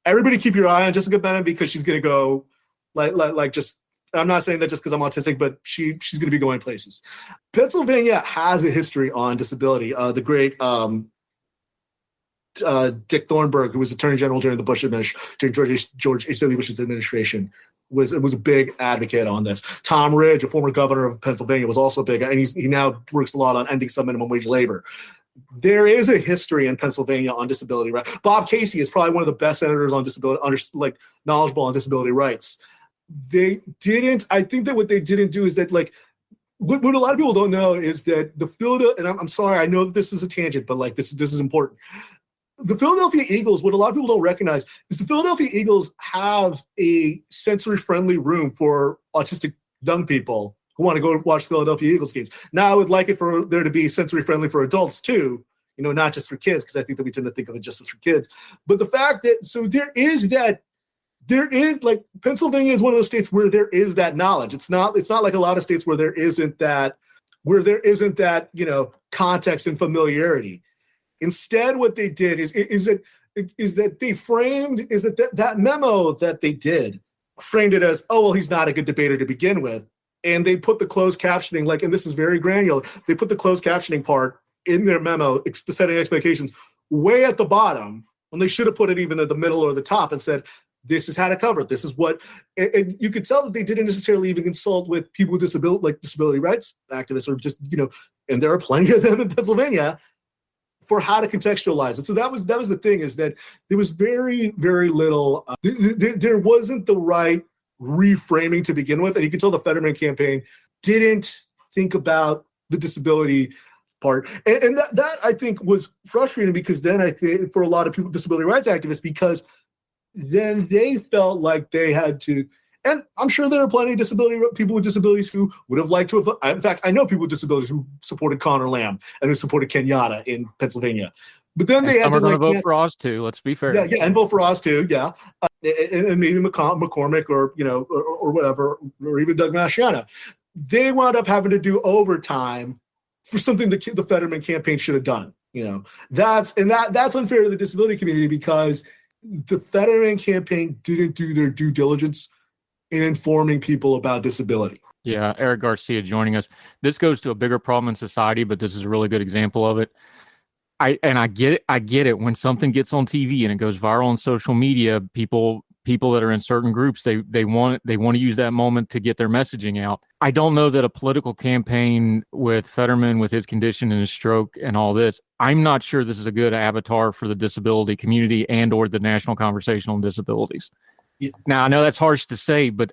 everybody keep your eye on Jessica Benham, because she's going to go like just, I'm not saying that just because I'm autistic, but she's going to be going places. Pennsylvania has a history on disability. The great Dick Thornburg, who was Attorney General during the Bush administration, during George H.W. Bush's administration, was a big advocate on this. Tom Ridge, a former governor of Pennsylvania, was also big, and he now works a lot on ending some minimum wage labor. There is a history in Pennsylvania on disability rights. Bob Casey is probably one of the best senators on disability, knowledgeable on disability rights. I think that what they didn't do is that, like, what a lot of people don't know is that the Philadelphia, and I'm sorry, I know that this is a tangent, but like this is important. The Philadelphia Eagles, what a lot of people don't recognize is the Philadelphia Eagles have a sensory-friendly room for autistic young people who want to go watch Philadelphia Eagles games. Now, I would like it for there to be sensory-friendly for adults too, not just for kids, because I think that we tend to think of it just as for kids. But the fact that, so there is like, Pennsylvania is one of those states where there is that knowledge. It's not like a lot of states where there isn't that, context and familiarity. Instead, what they did is that they framed, that memo that they did framed it as, oh, well, he's not a good debater to begin with. And they put the closed captioning, like, and this is very granular, they put the closed captioning part in their memo, setting expectations way at the bottom, when they should have put it even at the middle or the top, and said, this is how to cover it. This is what, and you could tell that they didn't necessarily even consult with people with disability rights activists, or just, and there are plenty of them in Pennsylvania, for how to contextualize it. So that was the thing, is that there was very, very little, there wasn't the right reframing to begin with. And you can tell the Fetternman campaign didn't think about the disability part. And that I think was frustrating, because then I think for a lot of people, disability rights activists, because then they felt like they had to, and I'm sure there are plenty of people with disabilities who would have liked to have, in fact, I know people with disabilities who supported Connor Lamb and who supported Kenyatta in Pennsylvania. But then they had to vote for Oz too. Let's be fair. Yeah, and vote for Oz too. Yeah, and maybe McCormick, or or whatever, or even Doug Mastriano. They wound up having to do overtime for something the Fetternman campaign should have done. That's unfair to the disability community, because the Fetternman campaign didn't do their due diligence in informing people about disability. Yeah, Eric Garcia joining us. This goes to a bigger problem in society, but this is a really good example of it. I get it. When something gets on TV and it goes viral on social media, people that are in certain groups, they want to use that moment to get their messaging out. I don't know that a political campaign with Fetternman, with his condition and his stroke and all this, I'm not sure this is a good avatar for the disability community and or the national conversation on disabilities. Yeah. Now, I know that's harsh to say, but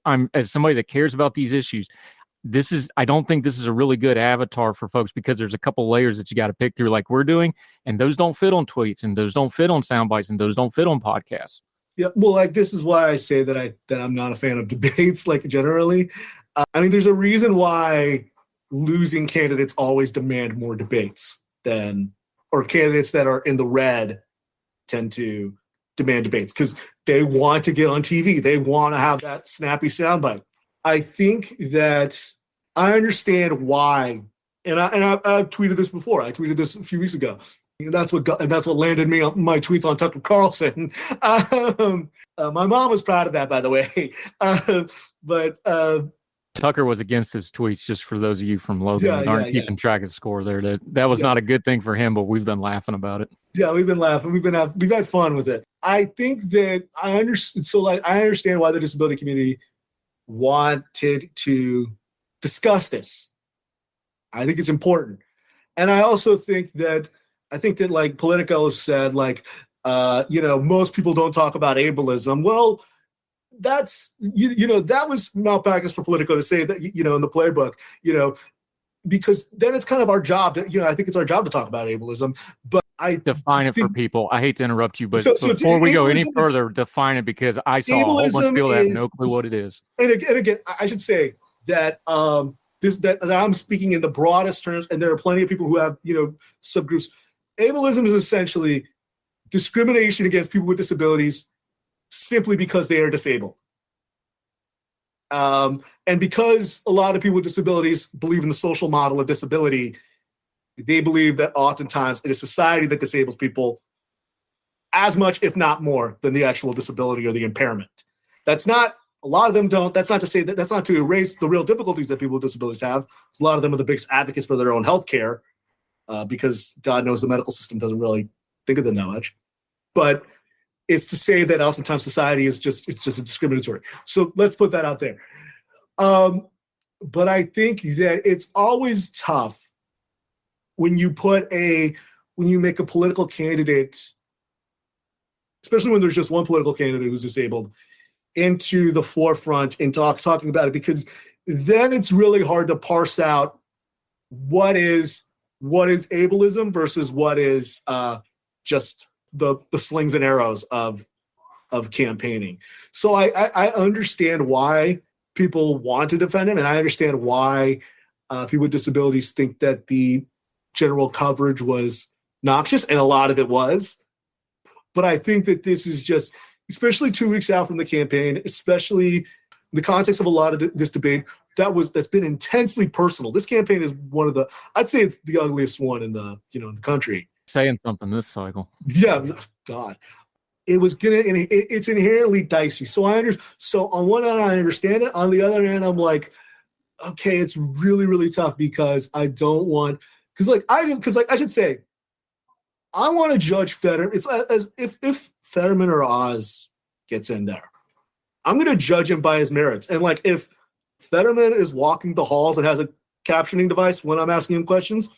I'm as somebody that cares about these issues, I don't think this is a really good avatar for folks, because there's a couple layers that you got to pick through, like we're doing, and those don't fit on tweets, and those don't fit on sound bites, and those don't fit on podcasts. Yeah, well, this is why I say that I'm not a fan of debates, generally. There's a reason why losing candidates always demand more debates or candidates that are in the red tend to demand debates, because they want to get on TV. They want to have that snappy soundbite. I think that I understand why, and I've tweeted this before. I tweeted this a few weeks ago. That's what landed me on my tweets on Tucker Carlson. My mom was proud of that, by the way. But Tucker was against his tweets, just for those of you from Logan that aren't keeping track of the score there. That was not a good thing for him, but we've been laughing about it. Yeah, we've been laughing. We've had fun with it. I think that I understand. So I understand why the disability community wanted to discuss this. I think it's important. And I also think that Politico said, most people don't talk about ableism. Well, that's, that was malpractice for Politico to say that, in the playbook, because then it's kind of our job to, I think it's our job to talk about ableism, but I define it for people. I hate to interrupt you, but before we go any further, define it, because I saw a whole bunch of people that have no clue what it is. And again, I should say that, that I'm speaking in the broadest terms, and there are plenty of people who have, subgroups. Ableism is essentially discrimination against people with disabilities simply because they are disabled. And because a lot of people with disabilities believe in the social model of disability, they believe that oftentimes it is society that disables people as much, if not more, than the actual disability or the impairment. That's not, a lot of them don't, that's not to say that, that's not to erase the real difficulties that people with disabilities have. A lot of them are the biggest advocates for their own health care, because God knows the medical system doesn't really think of them that much. But it's to say that oftentimes society is just discriminatory. So let's put that out there. But I think that it's always tough when you make a political candidate, especially when there's just one political candidate who's disabled, into the forefront and talking about it, because then it's really hard to parse out what is ableism versus what is just the slings and arrows of campaigning. So I understand why people want to defend him, and I understand why people with disabilities think that the general coverage was noxious, and a lot of it was. But I think that this is just, especially 2 weeks out from the campaign, especially in the context of a lot of this debate, that's been intensely personal. This campaign is I'd say it's the ugliest one in the country. Saying something this cycle. Yeah, God, it's inherently dicey. So on one hand, I understand it. On the other hand, I'm like, okay, it's really, really tough, because I don't want, I should say, I want to judge Fetternman. It's as if Fetternman or Oz gets in there. I'm going to judge him by his merits. And like if Fetternman is walking the halls and has a captioning device when I'm asking him questions,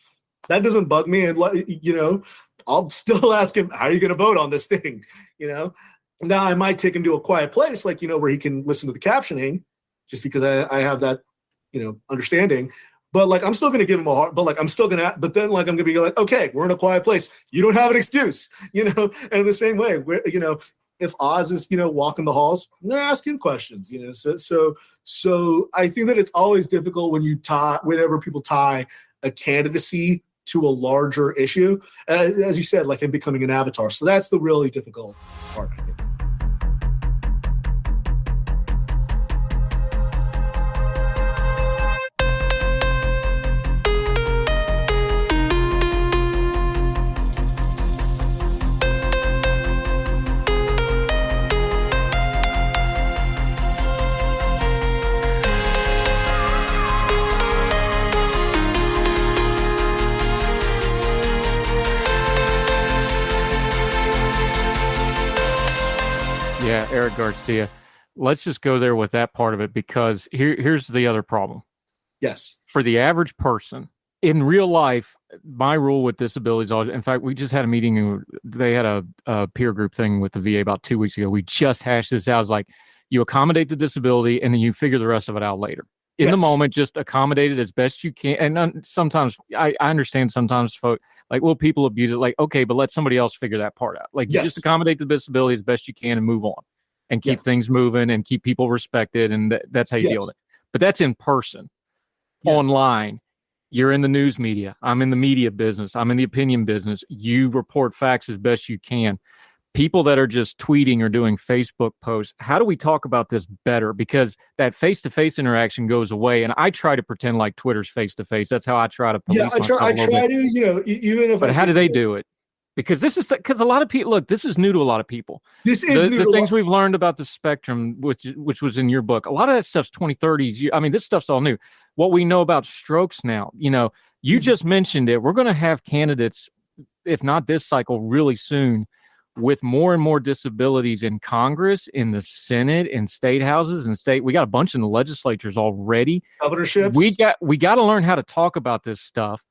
that doesn't bug me. And, you know, I'll still ask him, how are you going to vote on this thing? You know, now I might take him to a quiet place, like, you know, where he can listen to the captioning just because I have that, you know, understanding. But like, I'm still going to give him a heart, but like, I'm still going to, but then like, I'm going to be like, okay, we're in a quiet place. You don't have an excuse, you know? And in the same way, where, you know, if Oz is, you know, walking the halls, I'm going to ask him questions, you know? So I think that it's always difficult when whenever people tie a candidacy to a larger issue, as you said, like him becoming an avatar. So that's the really difficult part, I think. Yeah, Eric Garcia. Let's just go there with that part of it, because here's the other problem. Yes. For the average person, in real life, my rule with disabilities, in fact, we just had a meeting, and they had a peer group thing with the VA about 2 weeks ago. We just hashed this out. It's like, you accommodate the disability, and then you figure the rest of it out later. In the moment, just accommodate it as best you can. And sometimes, I understand sometimes folks, like, well, people abuse it. Like, okay, but let somebody else figure that part out. Like, you just accommodate the disability as best you can and move on and keep things moving and keep people respected. And that's how you deal with it. But that's in person. Online, you're in the news media. I'm in the media business. I'm in the opinion business. You report facts as best you can. People that are just tweeting or doing Facebook posts, how do we talk about this better? Because that face-to-face interaction goes away, and I try to pretend like Twitter's face-to-face. That's how I try to police myself I try to, you know, even if. But how do they do it? Because a lot of people, look, this is new to a lot of people. This is new. The things we've learned about the spectrum, which was in your book, a lot of that stuff's 2030s. I mean, this stuff's all new. What we know about strokes now, you know, you just mentioned it. We're going to have candidates, if not this cycle, really soon, with more and more disabilities in Congress, in the Senate, in state houses, and we got a bunch in the legislatures already. Governorships. We got to learn how to talk about this stuff.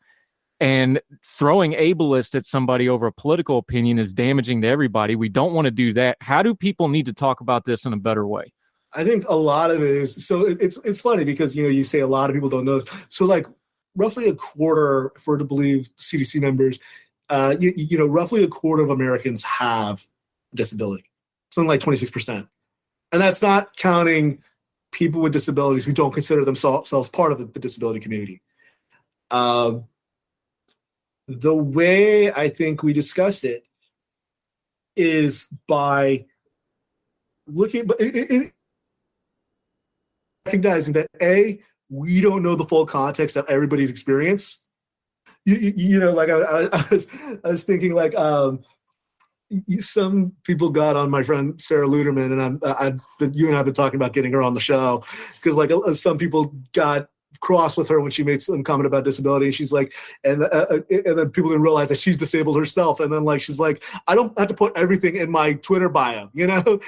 And throwing ableist at somebody over a political opinion is damaging to everybody. We don't want to do that. How do people need to talk about this in a better way? I think a lot of it is, so it's funny because, you know, you say a lot of people don't know this. So like roughly a quarter, if we're to believe CDC numbers, you know, roughly a quarter of Americans have a disability, something like 26%. And that's not counting people with disabilities who don't consider themselves part of the disability community. The way I think we discuss it is by looking, but recognizing that we don't know the full context of everybody's experience. You know, like I was thinking, like some people got on my friend Sarah Luderman, and you and I have been talking about getting her on the show because like some people got cross with her when she made some comment about disability. She's like, and then people didn't realize that she's disabled herself. And then like she's like, I don't have to put everything in my Twitter bio, you know.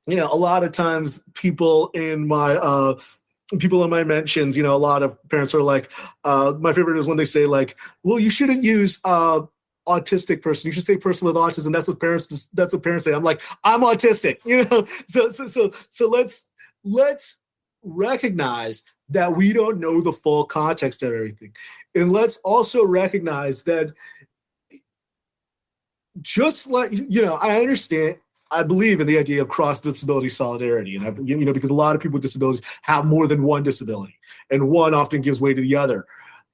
You know, a lot of times people in my mentions, you know, a lot of parents are like, my favorite is when they say like, well, you shouldn't use autistic person. You should say person with autism. That's what parents say. I'm like, I'm autistic, you know. So let's recognize that we don't know the full context of everything, and let's also recognize that just like, you know, I believe in the idea of cross disability solidarity, and you know, because a lot of people with disabilities have more than one disability, and one often gives way to the other,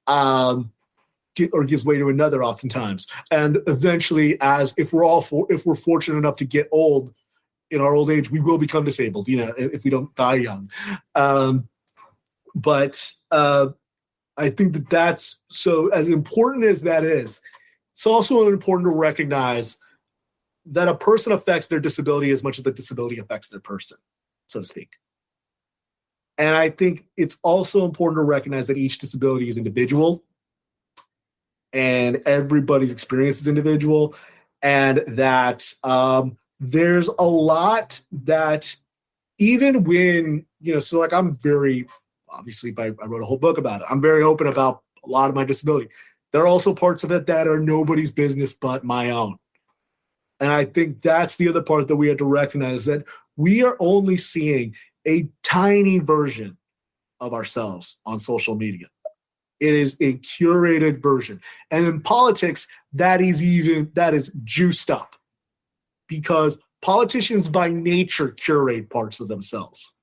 or gives way to another oftentimes. And eventually, if we're fortunate enough to get old, in our old age, we will become disabled, you know, if we don't die young. But I think that's so, as important as that is, it's also important to recognize that a person affects their disability as much as the disability affects their person, so to speak. And I think it's also important to recognize that each disability is individual and everybody's experience is individual, and that there's a lot that even when, so like I'm very, obviously I wrote a whole book about it. I'm very open about a lot of my disability. There are also parts of it that are nobody's business but my own. And I think that's the other part that we have to recognize, that we are only seeing a tiny version of ourselves on social media. It is a curated version. And in politics, that is juiced up, because politicians by nature curate parts of themselves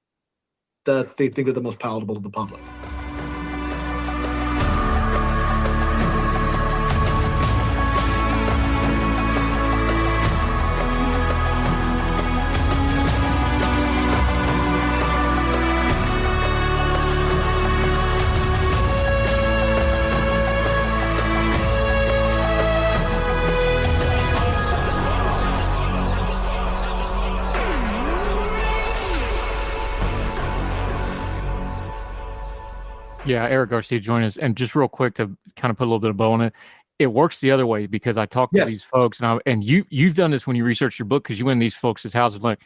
that they think are the most palatable to the public. Yeah, Eric Garcia joined us, and just real quick to kind of put a little bit of bow on it. It works the other way, because I talk to these folks, and you've done this when you research your book, because you went in these folks' houses. Like,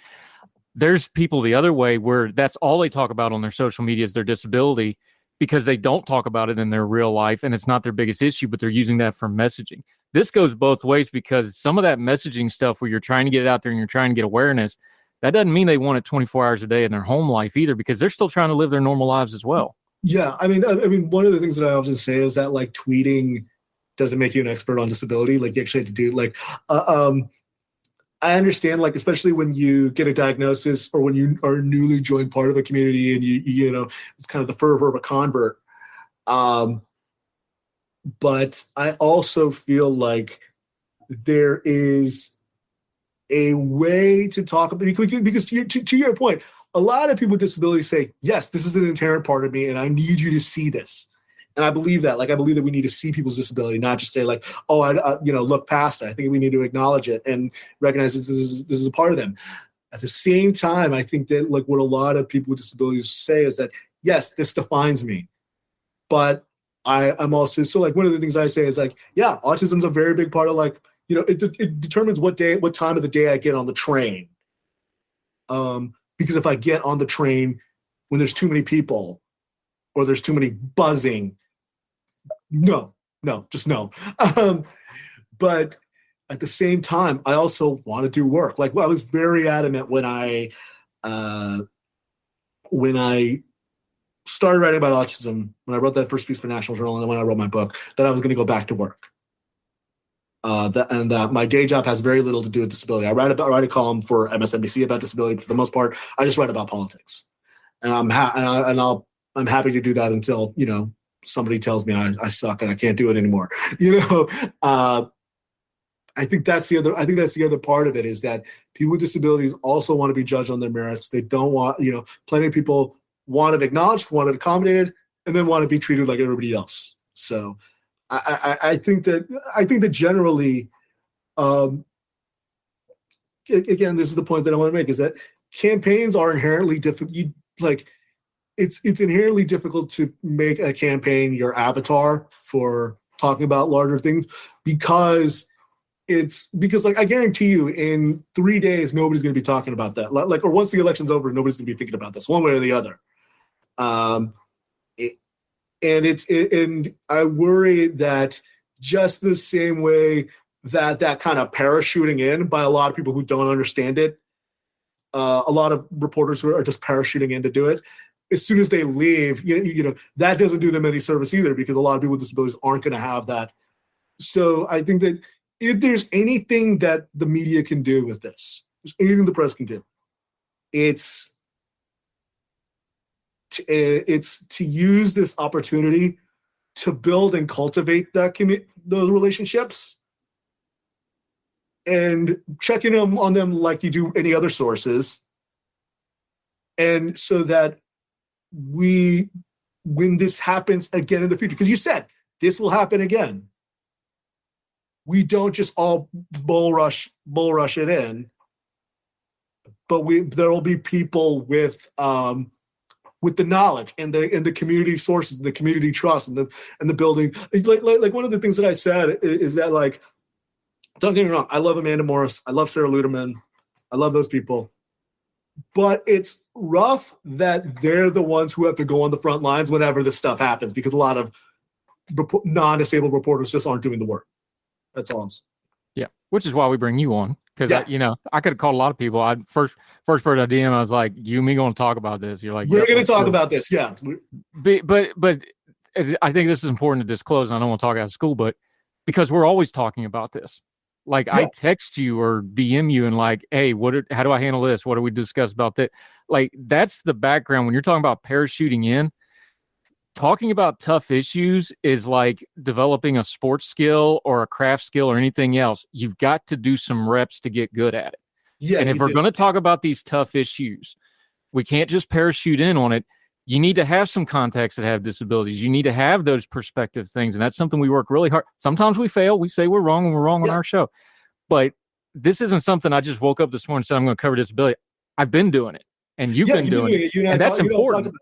there's people the other way where that's all they talk about on their social media is their disability, because they don't talk about it in their real life, and it's not their biggest issue, but they're using that for messaging. This goes both ways, because some of that messaging stuff where you're trying to get it out there and you're trying to get awareness, that doesn't mean they want it 24 hours a day in their home life either, because they're still trying to live their normal lives as well. Yeah, I mean, one of the things that I often say is that, like, tweeting doesn't make you an expert on disability. Like, you actually have to do, like, I understand, like, especially when you get a diagnosis or when you are a newly joined part of a community and you know, it's kind of the fervor of a convert. But I also feel like there is a way to talk about it, because to your point, a lot of people with disabilities say, yes, this is an inherent part of me and I need you to see this. And I believe that. Like, I believe that we need to see people's disability, not just say, like, oh, I look past it. I think we need to acknowledge it and recognize this is a part of them. At the same time, I think that, like, what a lot of people with disabilities say is that, yes, this defines me. But I'm also, so, like, one of the things I say is, like, yeah, autism is a very big part of, like, it determines what time of the day I get on the train. Because if I get on the train when there's too many people or there's too many buzzing, just no. But at the same time, I also want to do work. Like, I was very adamant when I started writing about autism, when I wrote that first piece for National Journal, and then when I wrote my book, that I was going to go back to work. That my day job has very little to do with disability. I write a column for MSNBC about disability. For the most part, I just write about politics, and I'm happy to do that until somebody tells me I suck and I can't do it anymore. I think that's the other part of it, is that people with disabilities also want to be judged on their merits. They don't want, plenty of people want it acknowledged, want it accommodated, and then want to be treated like everybody else. So I think that generally, again, this is the point that I want to make, is that campaigns are inherently difficult. It's inherently difficult to make a campaign your avatar for talking about larger things, because like, I guarantee you in 3 days nobody's going to be talking about that. Like, or once the election's over, nobody's going to be thinking about this one way or the other. And I worry that just the same way that kind of parachuting in by a lot of people who don't understand it, a lot of reporters who are just parachuting in to do it, as soon as they leave, that doesn't do them any service either, because a lot of people with disabilities aren't going to have that. So I think that if there's anything that the media can do with this, there's anything the press can do, it's to use this opportunity to build and cultivate those relationships, and checking on them like you do any other sources, and so that when this happens again in the future, because you said this will happen again, we don't just all bull rush it in, but there will be people with the knowledge and the community sources, and the community trust, and the building. Like one of the things that I said is that, like, don't get me wrong, I love Amanda Morris, I love Sarah Luderman, I love those people. But it's rough that they're the ones who have to go on the front lines whenever this stuff happens, because a lot of non-disabled reporters just aren't doing the work. That's all I'm saying. Yeah, which is why we bring you on, because I could have called a lot of people. I first person I DM, I was like, "You and me going to talk about this?" You're like, "We're going to talk about this." Yeah, but I think this is important to disclose. And I don't want to talk out of school, but because we're always talking about this. Like I text you or DM you and like, "Hey, how do I handle this? What do we discuss about that?" Like that's the background when you're talking about parachuting in. Talking about tough issues is like developing a sports skill or a craft skill or anything else. You've got to do some reps to get good at it. Yeah, and if we're going to talk about these tough issues, we can't just parachute in on it. You need to have some contacts that have disabilities. You need to have those perspective things. And that's something we work really hard. Sometimes we fail. We say we're wrong and we're wrong on our show. But this isn't something I just woke up this morning and said, I'm going to cover disability. I've been doing it. And you've been doing it. And that's important.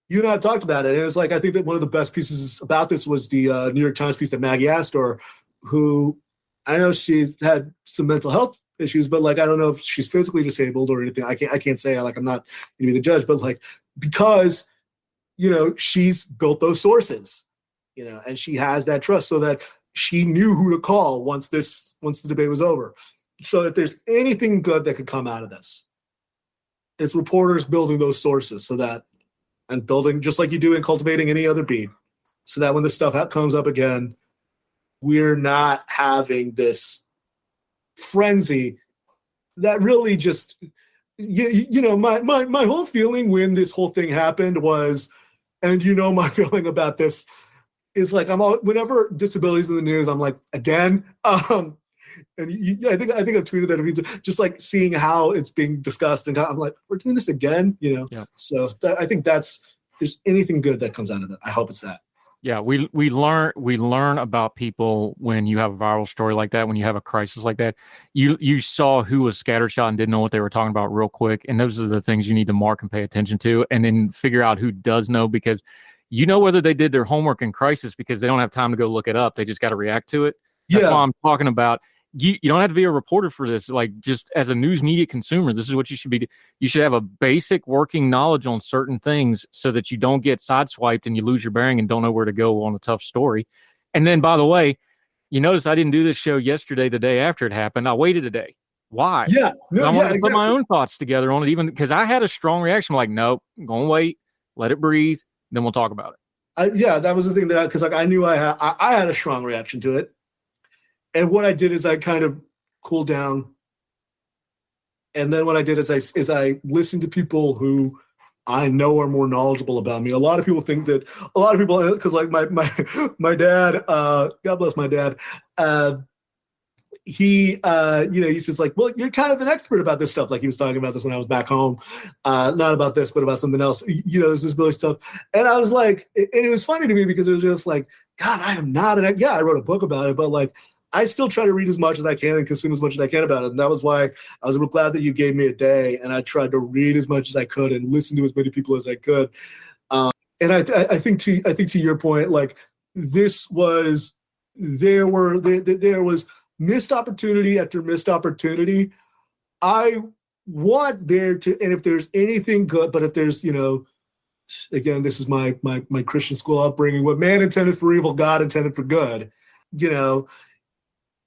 You and I talked about it. And it was like, I think that one of the best pieces about this was the New York Times piece that Maggie Astor, who I know she's had some mental health issues, but like, I don't know if she's physically disabled or anything. I can't say, like, I'm not going to be the judge, but like, because, she's built those sources, and she has that trust so that she knew who to call once the debate was over. So if there's anything good that could come out of this, it's reporters building those sources so that, and building just like you do in cultivating any other beat, so that when this stuff comes up again, we're not having this frenzy that really just, my whole feeling when this whole thing happened was, and my feeling about this is like, whenever disabilities in the news, I'm like, again, and I think I've tweeted that, just like seeing how it's being discussed, and I'm like, we're doing this again, Yeah. So I think if there's anything good that comes out of it, I hope it's that. Yeah, we learn about people when you have a viral story like that, when you have a crisis like that. You saw who was scattershot and didn't know what they were talking about real quick, and those are the things you need to mark and pay attention to, and then figure out who does know, because whether they did their homework in crisis because they don't have time to go look it up. They just got to react to it. That's why I'm talking about. You don't have to be a reporter for this. Like, just as a news media consumer, this is what you should be. You should have a basic working knowledge on certain things so that you don't get sideswiped and you lose your bearing and don't know where to go on a tough story. And then, by the way, you notice I didn't do this show yesterday, the day after it happened. I waited a day. Why? Yeah. I wanted to put my own thoughts together on it, even because I had a strong reaction. I'm like, nope, I'm going to wait, let it breathe, then we'll talk about it. That was the thing because I knew I had a strong reaction to it. And what I did is I kind of cooled down. And then what I did is I listened to people who I know are more knowledgeable about me. A lot of people because like my dad, God bless my dad, he says like, well, you're kind of an expert about this stuff. Like he was talking about this when I was back home, not about this, but about something else, there's this really stuff. And I was like, and it was funny to me because it was just like, God, I am not I wrote a book about it, but like, I still try to read as much as I can and consume as much as I can about it. And that was why I was real glad that you gave me a day, and I tried to read as much as I could and listen to as many people as I could. And I think to your point, like there was missed opportunity after missed opportunity. I want there to, and if there's anything good, but if there's, again, this is my Christian school upbringing, what man intended for evil, God intended for good,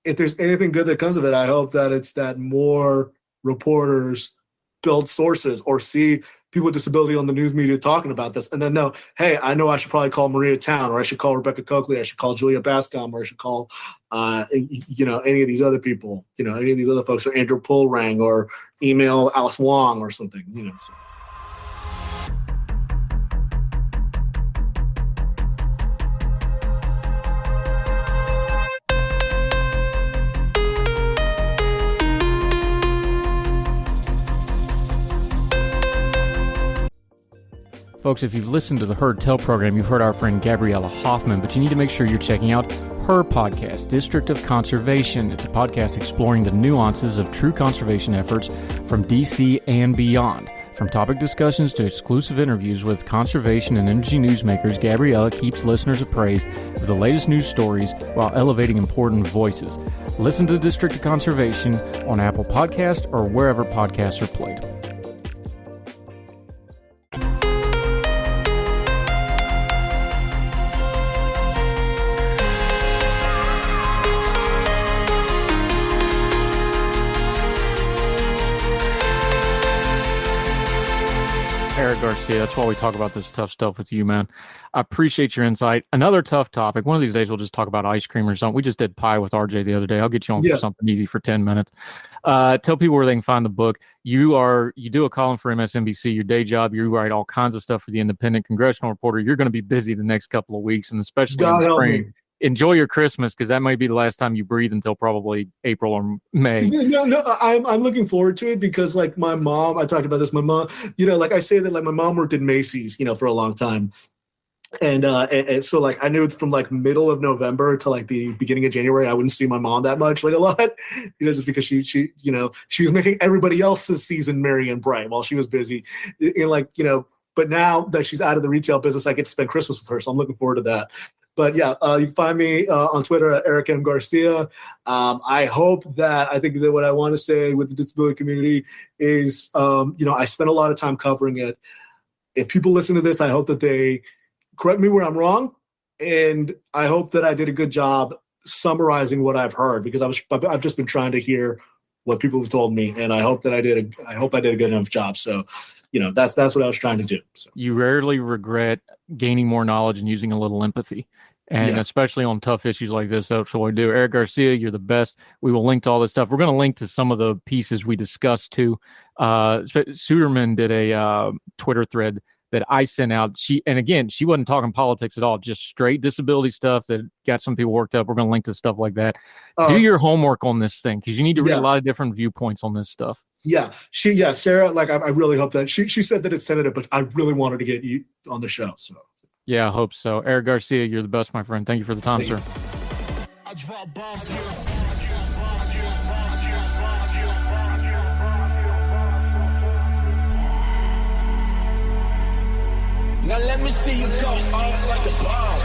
if there's anything good that comes of it, I hope that it's that more reporters build sources or see people with disability on the news media talking about this, and then know, hey, I know I should probably call Maria Town, or I should call Rebecca Coakley, I should call Julia Bascom, or I should call, any of these other people, any of these other folks, or Andrew Pulrang, or email Alice Wong or something, So. Folks, if you've listened to the Heard Tell program, you've heard our friend Gabriella Hoffman, but you need to make sure you're checking out her podcast, District of Conservation. It's a podcast exploring the nuances of true conservation efforts from DC and beyond. From topic discussions to exclusive interviews with conservation and energy newsmakers, Gabriella keeps listeners appraised of the latest news stories while elevating important voices. Listen to District of Conservation on Apple Podcast or wherever podcasts are played. Eric Garcia, that's why we talk about this tough stuff with you, man. I appreciate your insight. Another tough topic. One of these days we'll just talk about ice cream or something. We just did pie with RJ the other day. I'll get you on for something easy for 10 minutes. Tell people where they can find the book. You do a column for MSNBC, your day job. You write all kinds of stuff for the Independent Congressional Reporter. You're going to be busy the next couple of weeks, and especially in the spring. Enjoy your Christmas, because that might be the last time you breathe until probably April or May. No, I'm looking forward to it because, like, my mom, I talked about this. My mom, like I say that, like, my mom worked at Macy's, for a long time, and so, like, I knew from like middle of November to like the beginning of January, I wouldn't see my mom that much, like a lot, just because she was making everybody else's season merry and bright while she was busy, and But now that she's out of the retail business, I get to spend Christmas with her, so I'm looking forward to that. But yeah, you can find me on Twitter at Eric M. Garcia. I think that what I want to say with the disability community is, I spent a lot of time covering it. If people listen to this, I hope that they correct me where I'm wrong. And I hope that I did a good job summarizing what I've heard, because I've just been trying to hear what people have told me. And I hope that I did a good enough job. So, that's what I was trying to do. So. You rarely regret gaining more knowledge and using a little empathy. And especially on tough issues like this, that's what we do. Eric Garcia, you're the best. We will link to all this stuff. We're going to link to some of the pieces we discussed too. Suderman did a Twitter thread that I sent out. She wasn't talking politics at all, just straight disability stuff that got some people worked up. We're going to link to stuff like that. Do your homework on this thing, because you need to read a lot of different viewpoints on this stuff. Yeah, Sarah, like, I really hope that she said that it's tentative, but I really wanted to get you on the show. So. Yeah, I hope so. Eric Garcia, you're the best, my friend. Thank you for the time, sir. Now let me see you go off like a bomb.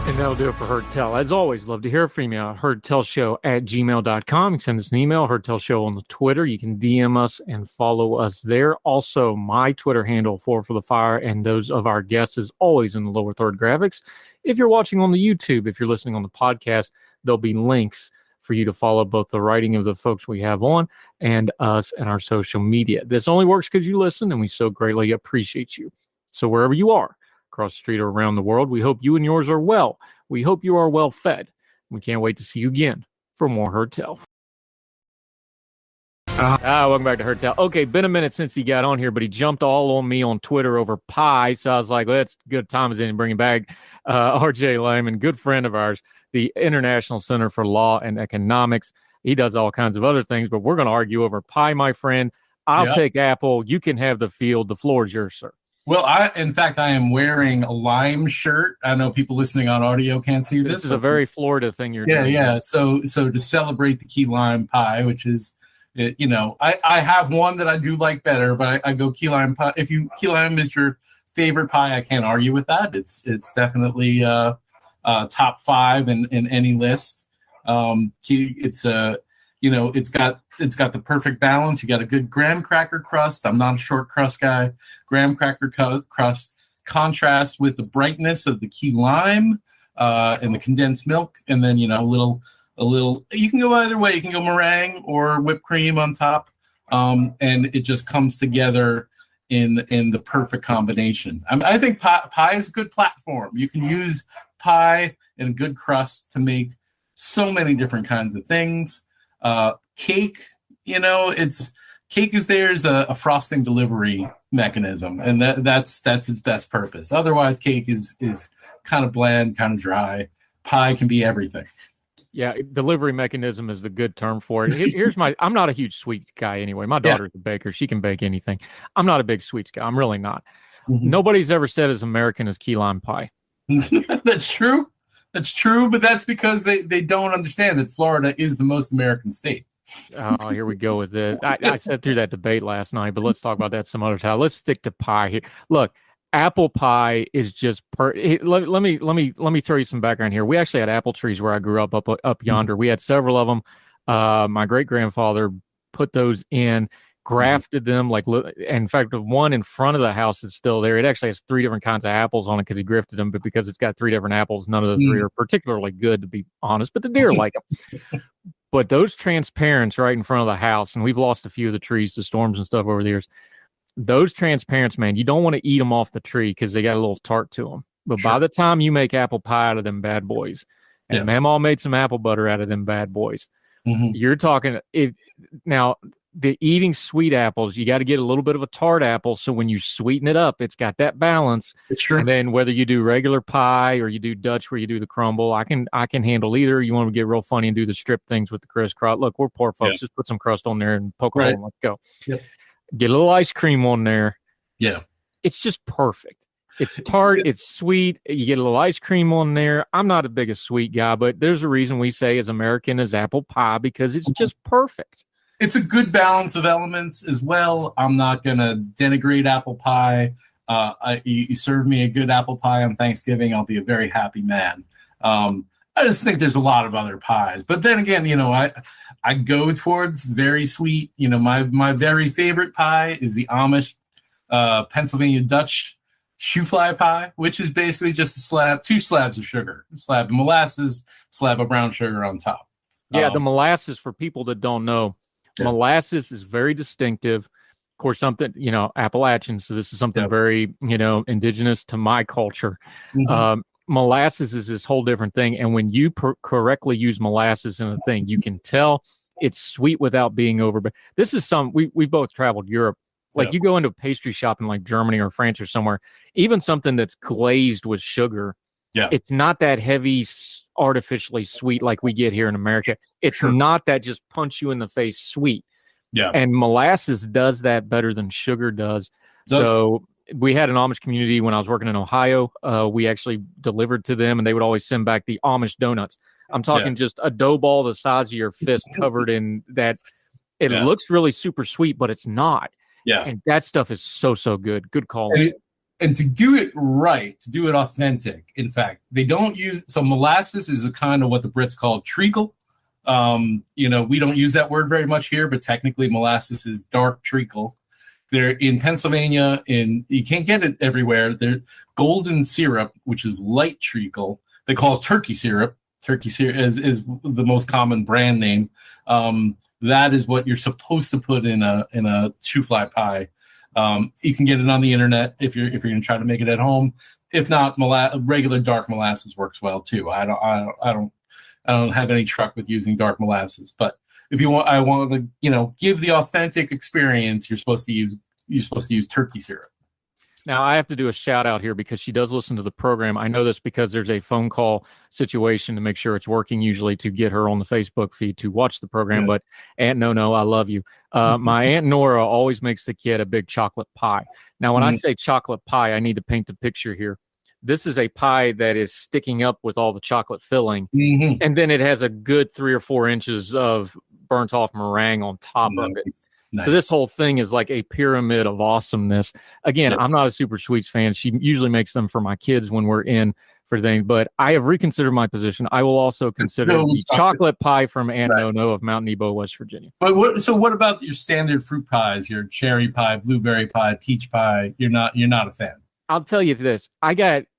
And that'll do it for Heard Tell. As always, love to hear from you. heardtellshow@gmail.com. You can send us an email, Heard Tell Show on the Twitter. You can DM us and follow us there. Also, my Twitter handle for the Fire and those of our guests is always in the lower third graphics. If you're watching on the YouTube, if you're listening on the podcast, there'll be links for you to follow both the writing of the folks we have on and us and our social media. This only works because you listen, and we so greatly appreciate you. So wherever you are, across the street or around the world, we hope you and yours are well. We hope you are well fed. We can't wait to see you again for more Heard Tell. Welcome back to Heard Tell. Okay, been a minute since he got on here, but he jumped all on me on Twitter over pie. So I was like, well, that's good time as in bringing back RJ Lyman, good friend of ours, the International Center for Law and Economics. He does all kinds of other things, but we're going to argue over pie, my friend. I'll take apple. You can have the field. The floor is yours, sir. Well, I am wearing a lime shirt. I know people listening on audio can't see this. This is a very Florida thing you're doing. Yeah. So to celebrate the key lime pie, which is, I have one that I do like better, but I go key lime pie. If key lime is your favorite pie, I can't argue with that. It's definitely top 5 in any list. It's got the perfect balance. You got a good graham cracker crust. I'm not a short crust guy. Graham cracker crust contrasts with the brightness of the key lime and the condensed milk, and then a little. You can go either way. You can go meringue or whipped cream on top, and it just comes together in the perfect combination. I think pie is a good platform. You can use pie and a good crust to make so many different kinds of things. Cake, cake is there's a frosting delivery mechanism, and that's its best purpose. Otherwise, cake is kind of bland, kind of dry. Pie can be everything. Yeah, delivery mechanism is the good term for it. I'm not a huge sweet guy anyway. My daughter's a baker. She can bake anything. I'm not a big sweets guy. I'm really not. Mm-hmm. Nobody's ever said as American as key lime pie. That's true. That's true, but that's because they don't understand that Florida is the most American state. Oh, here we go with it. I sat through that debate last night, but let's talk about that some other time. Let's stick to pie here. Look, apple pie is just let me throw you some background here. We actually had apple trees where I grew up yonder. We had several of them. My great grandfather put those in, grafted them. In fact, the one in front of the house is still there. It actually has 3 different kinds of apples on it because he grafted them, but because it's got 3 different apples, none of the 3 are particularly good, to be honest. But the deer like them. But those transparents right in front of the house, and we've lost a few of the trees to storms and stuff over the years. Those transparents, man, you don't want to eat them off the tree because they got a little tart to them. But by the time you make apple pie out of them bad boys, and Mamaw made some apple butter out of them bad boys, you're talking now. The eating sweet apples, you got to get a little bit of a tart apple. So when you sweeten it up, it's got that balance. Sure. And then whether you do regular pie or you do Dutch where you do the crumble, I can handle either. You want to get real funny and do the strip things with the crisscross. Look, we're poor folks. Just put some crust on there and poke a hole and let's go. Yep. Get a little ice cream on there. Yeah. It's just perfect. It's tart. It's sweet. You get a little ice cream on there. I'm not a biggest sweet guy, but there's a reason we say as American as apple pie because it's just perfect. It's a good balance of elements as well. I'm not going to denigrate apple pie. You serve me a good apple pie on Thanksgiving, I'll be a very happy man. I just think there's a lot of other pies. But then again, I go towards very sweet. My very favorite pie is the Amish Pennsylvania Dutch shoe fly pie, which is basically just 2 slabs of sugar, a slab of molasses, slab of brown sugar on top. Yeah, the molasses, for people that don't know, molasses is very distinctive. Of course, something, Appalachian, so this is something very, indigenous to my culture. Molasses is this whole different thing. And when you correctly use molasses in a thing, you can tell it's sweet without being over. But this is we both traveled Europe. Like you go into a pastry shop in like Germany or France or somewhere, even something that's glazed with sugar. Yeah, it's not that heavy, artificially sweet like we get here in America. It's not that just punch you in the face sweet. Yeah, and molasses does that better than sugar does. So we had an Amish community when I was working in Ohio. We actually delivered to them, and they would always send back the Amish donuts. I'm talking just a dough ball the size of your fist covered in that. It looks really super sweet, but it's not. Yeah, and that stuff is so good. Good call. And to do it right, to do it authentic, in fact, they don't use, so molasses is a kind of what the Brits call treacle. We don't use that word very much here, but technically molasses is dark treacle. They're in Pennsylvania, you can't get it everywhere. They're golden syrup, which is light treacle. They call it turkey syrup. Turkey syrup is the most common brand name. That is what you're supposed to put in a shoe fly pie. You can get it on the internet if you're going to try to make it at home. If not, regular dark molasses works well too. I don't have any truck with using dark molasses. But if I want to give the authentic experience, you're supposed to use turkey syrup. Now, I have to do a shout out here because she does listen to the program. I know this because there's a phone call situation to make sure it's working, usually to get her on the Facebook feed to watch the program. But Aunt No, I love you. My Aunt Nora always makes the kid a big chocolate pie. Now, when I say chocolate pie, I need to paint the picture here. This is a pie that is sticking up with all the chocolate filling. And then it has a good 3 or 4 inches of burnt off meringue on top of it. Nice. So this whole thing is like a pyramid of awesomeness. Again, I'm not a super sweets fan. She usually makes them for my kids when we're in for things, but I have reconsidered my position. I will also consider the chocolate pie from Aunt No of Mount Nebo, West Virginia. But what about your standard fruit pies? Your cherry pie, blueberry pie, peach pie? You're not a fan. I'll tell you this.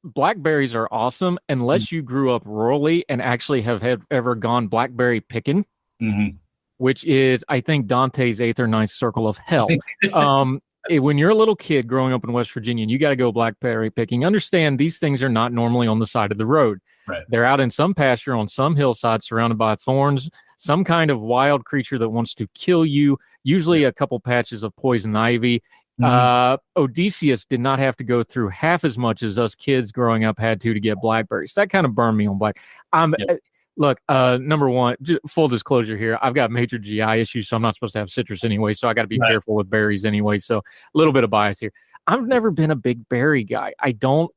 Blackberries are awesome unless you grew up rurally and actually have ever gone blackberry picking. Which is, I think, Dante's 8th or 9th circle of hell. When you're a little kid growing up in West Virginia and you got to go blackberry picking, understand these things are not normally on the side of the road. Right. They're out in some pasture on some hillside surrounded by thorns, some kind of wild creature that wants to kill you, usually a couple patches of poison ivy. Odysseus did not have to go through half as much as us kids growing up had to get blackberries. That kind of burned me on black. Look, number one, full disclosure here, I've got major GI issues, so I'm not supposed to have citrus anyway, so I got to be careful with berries anyway, so a little bit of bias here. I've never been a big berry guy. I don't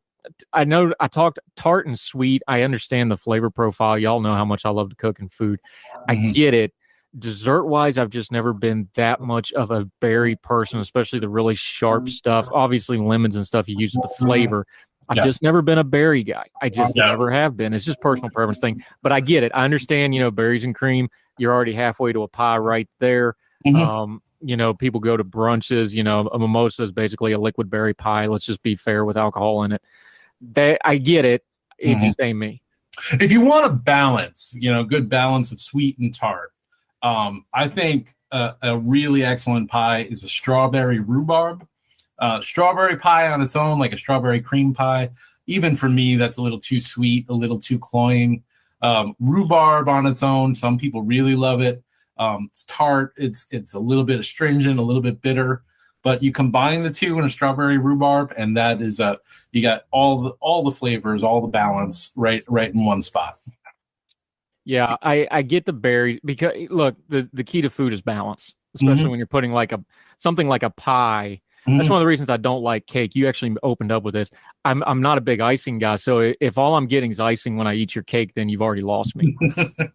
I know I talked tart and sweet. I understand the flavor profile. Y'all know how much I love to cook and food. I get it. Dessert wise, I've just never been that much of a berry person, especially the really sharp stuff. Obviously, lemons and stuff you use with the flavor. I've just never been a berry guy. I just never have been. It's just personal preference thing. But I get it. I understand, berries and cream, you're already halfway to a pie right there. People go to brunches, a mimosa is basically a liquid berry pie. Let's just be fair with alcohol in it. I get it. It just ain't me. If you want a balance, good balance of sweet and tart, I think a really excellent pie is a strawberry rhubarb. Strawberry pie on its own, like a strawberry cream pie, even for me, that's a little too sweet, a little too cloying. Rhubarb on its own, some people really love it. It's tart, it's a little bit astringent, a little bit bitter, but you combine the two in a strawberry rhubarb, and that is you got all the flavors, all the balance right in one spot. Yeah, I get the berries because look, the key to food is balance, especially when you're putting something like a pie. That's one of the reasons I don't like cake. You actually opened up with this. I'm not a big icing guy, so if all I'm getting is icing when I eat your cake, then you've already lost me.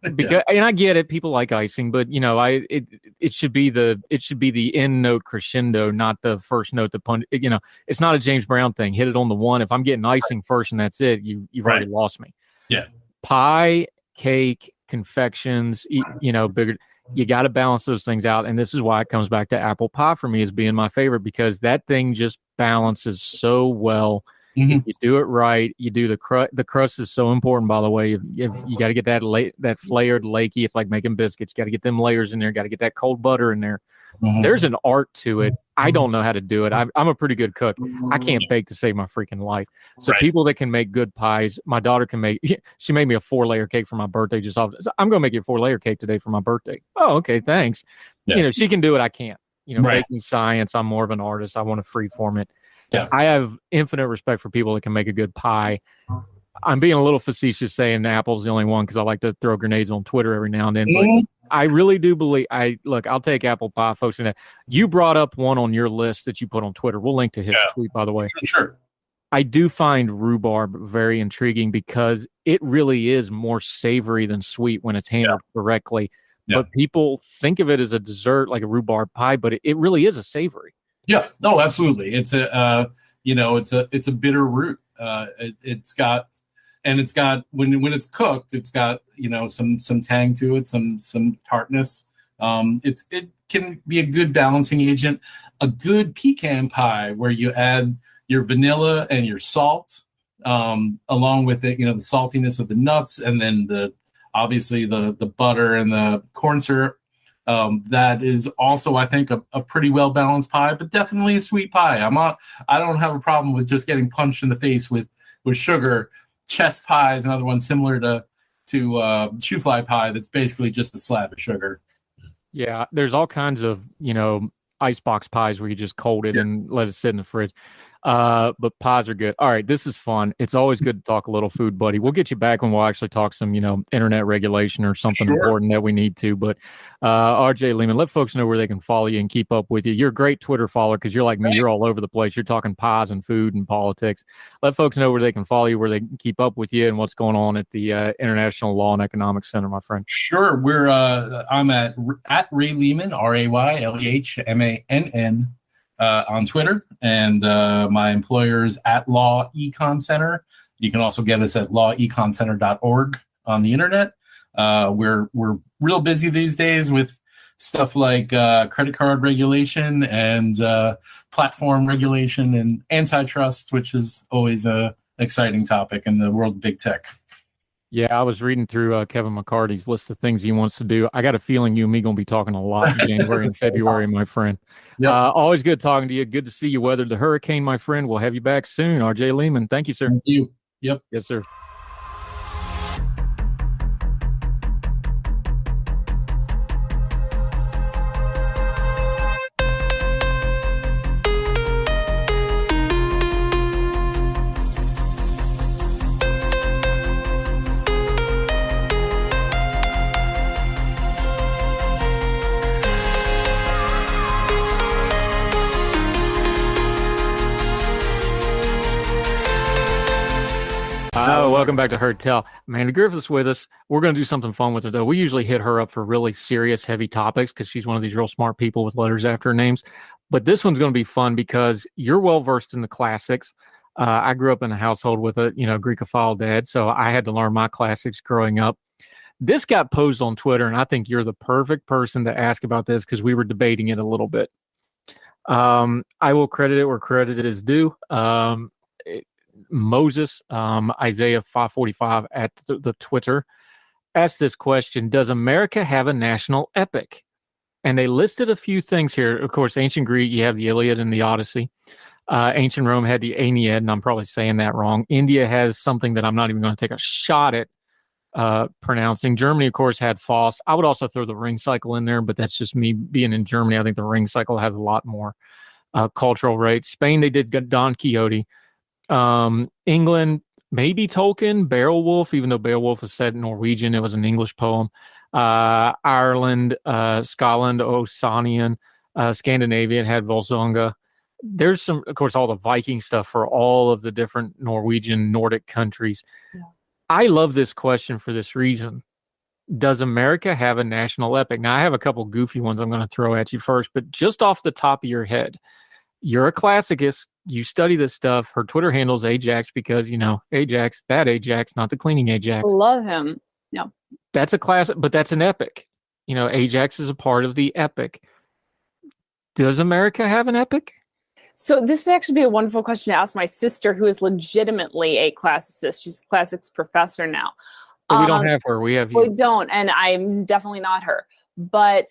And I get it, people like icing, but it should be the end note crescendo, not the first note that punch. It's not a James Brown thing. Hit it on the one. If I'm getting icing first and that's it, you've already lost me. Yeah. Pie, cake, confections, bigger. You got to balance those things out. And this is why it comes back to apple pie for me as being my favorite, because that thing just balances so well. If you do it right, you do the crust. The crust is so important, by the way. You got to get that flared lakey. It's like making biscuits. You got to get them layers in there. Got to get that cold butter in there. There's an art to it. I don't know how to do it. I'm a pretty good cook. I can't bake to save my freaking life. So people that can make good pies, my daughter can make. She made me a 4-layer cake for my birthday. I'm going to make you a 4-layer cake today for my birthday. Oh, okay, thanks. Yeah. She can do it. I can't. Baking science. I'm more of an artist. I want to freeform it. Yeah. I have infinite respect for people that can make a good pie. I'm being a little facetious saying apple's the only one because I like to throw grenades on Twitter every now and then. But I really do believe I'll take apple pie, folks. And you brought up one on your list that you put on Twitter. We'll link to his tweet, by the way. Sure. I do find rhubarb very intriguing because it really is more savory than sweet when it's handled correctly. Yeah. But people think of it as a dessert, like a rhubarb pie, but it really is a savory. Yeah, no, absolutely. It's it's a bitter root. It's got when it's cooked, it's got some tang to it, some tartness. It can be a good balancing agent. A good pecan pie where you add your vanilla and your salt, along with it, the saltiness of the nuts, and then obviously the butter and the corn syrup. That is also, I think, a pretty well balanced pie, but definitely a sweet pie. I don't have a problem with just getting punched in the face with sugar. Chess pie is another one similar to shoe fly pie. That's basically just a slab of sugar. Yeah, there's all kinds of icebox pies where you just cold it and let it sit in the fridge. But pies are good. All right, this is fun. It's always good to talk a little food, buddy. We'll get you back when we'll actually talk some, internet regulation or something important that we need to. But RJ Lehman, let folks know where they can follow you and keep up with you. You're a great Twitter follower because you're like me. You're all over the place. You're talking pies and food and politics. Let folks know where they can follow you, where they can keep up with you, and what's going on at the International Law and Economics Center, my friend. Sure. I'm at Ray Lehman, RayLehmann. On Twitter, and my employer is at Law Econ Center. You can also get us at laweconcenter.org on the internet. We're real busy these days with stuff like credit card regulation and platform regulation and antitrust, which is always a exciting topic in the world of big tech. Yeah, I was reading through Kevin McCarty's list of things he wants to do. I got a feeling you and me going to be talking a lot in January and February, my friend. Yep. Always good talking to you. Good to see you weathered the hurricane, my friend. We'll have you back soon. RJ Lehman, thank you, sir. Thank you. Yep. Yes, sir. Oh, welcome back to Heard Tell. Amanda Griffith's with us. We're going to do something fun with her, though. We usually hit her up for really serious, heavy topics because she's one of these real smart people with letters after her names. But this one's going to be fun because you're well-versed in the classics. I grew up in a household with a, Greekophile dad, so I had to learn my classics growing up. This got posed on Twitter, and I think you're the perfect person to ask about this because we were debating it a little bit. I will credit it where credit is due. Moses, Isaiah 545 at the Twitter, asked this question: does America have a national epic? And they listed a few things here. Of course, ancient Greek, you have the Iliad and the Odyssey. Ancient Rome had the Aeneid, and I'm probably saying that wrong. India has something that I'm not even going to take a shot at pronouncing. Germany, of course, had Faust. I would also throw the Ring Cycle in there, but that's just me being in Germany. I think the Ring Cycle has a lot more cultural weight. Spain, they did Don Quixote. England, maybe Tolkien, Beowulf, even though Beowulf was set in Norwegian, it was an English poem. Ireland, Scotland, Ossanian, Scandinavia had Volsunga. There's some, of course, all the Viking stuff for all of the different Norwegian, Nordic countries. Yeah. I love this question for this reason. Does America have a national epic? Now, I have a couple goofy ones I'm going to throw at you first, but just off the top of your head, you're a classicist. You study this stuff. Her Twitter handle's Ajax because, Ajax, not the cleaning Ajax. Love him. Yeah. That's a classic, but that's an epic. Ajax is a part of the epic. Does America have an epic? So this would actually be a wonderful question to ask my sister, who is legitimately a classicist. She's a classics professor now. But we don't have her. We have you. We don't, and I'm definitely not her. But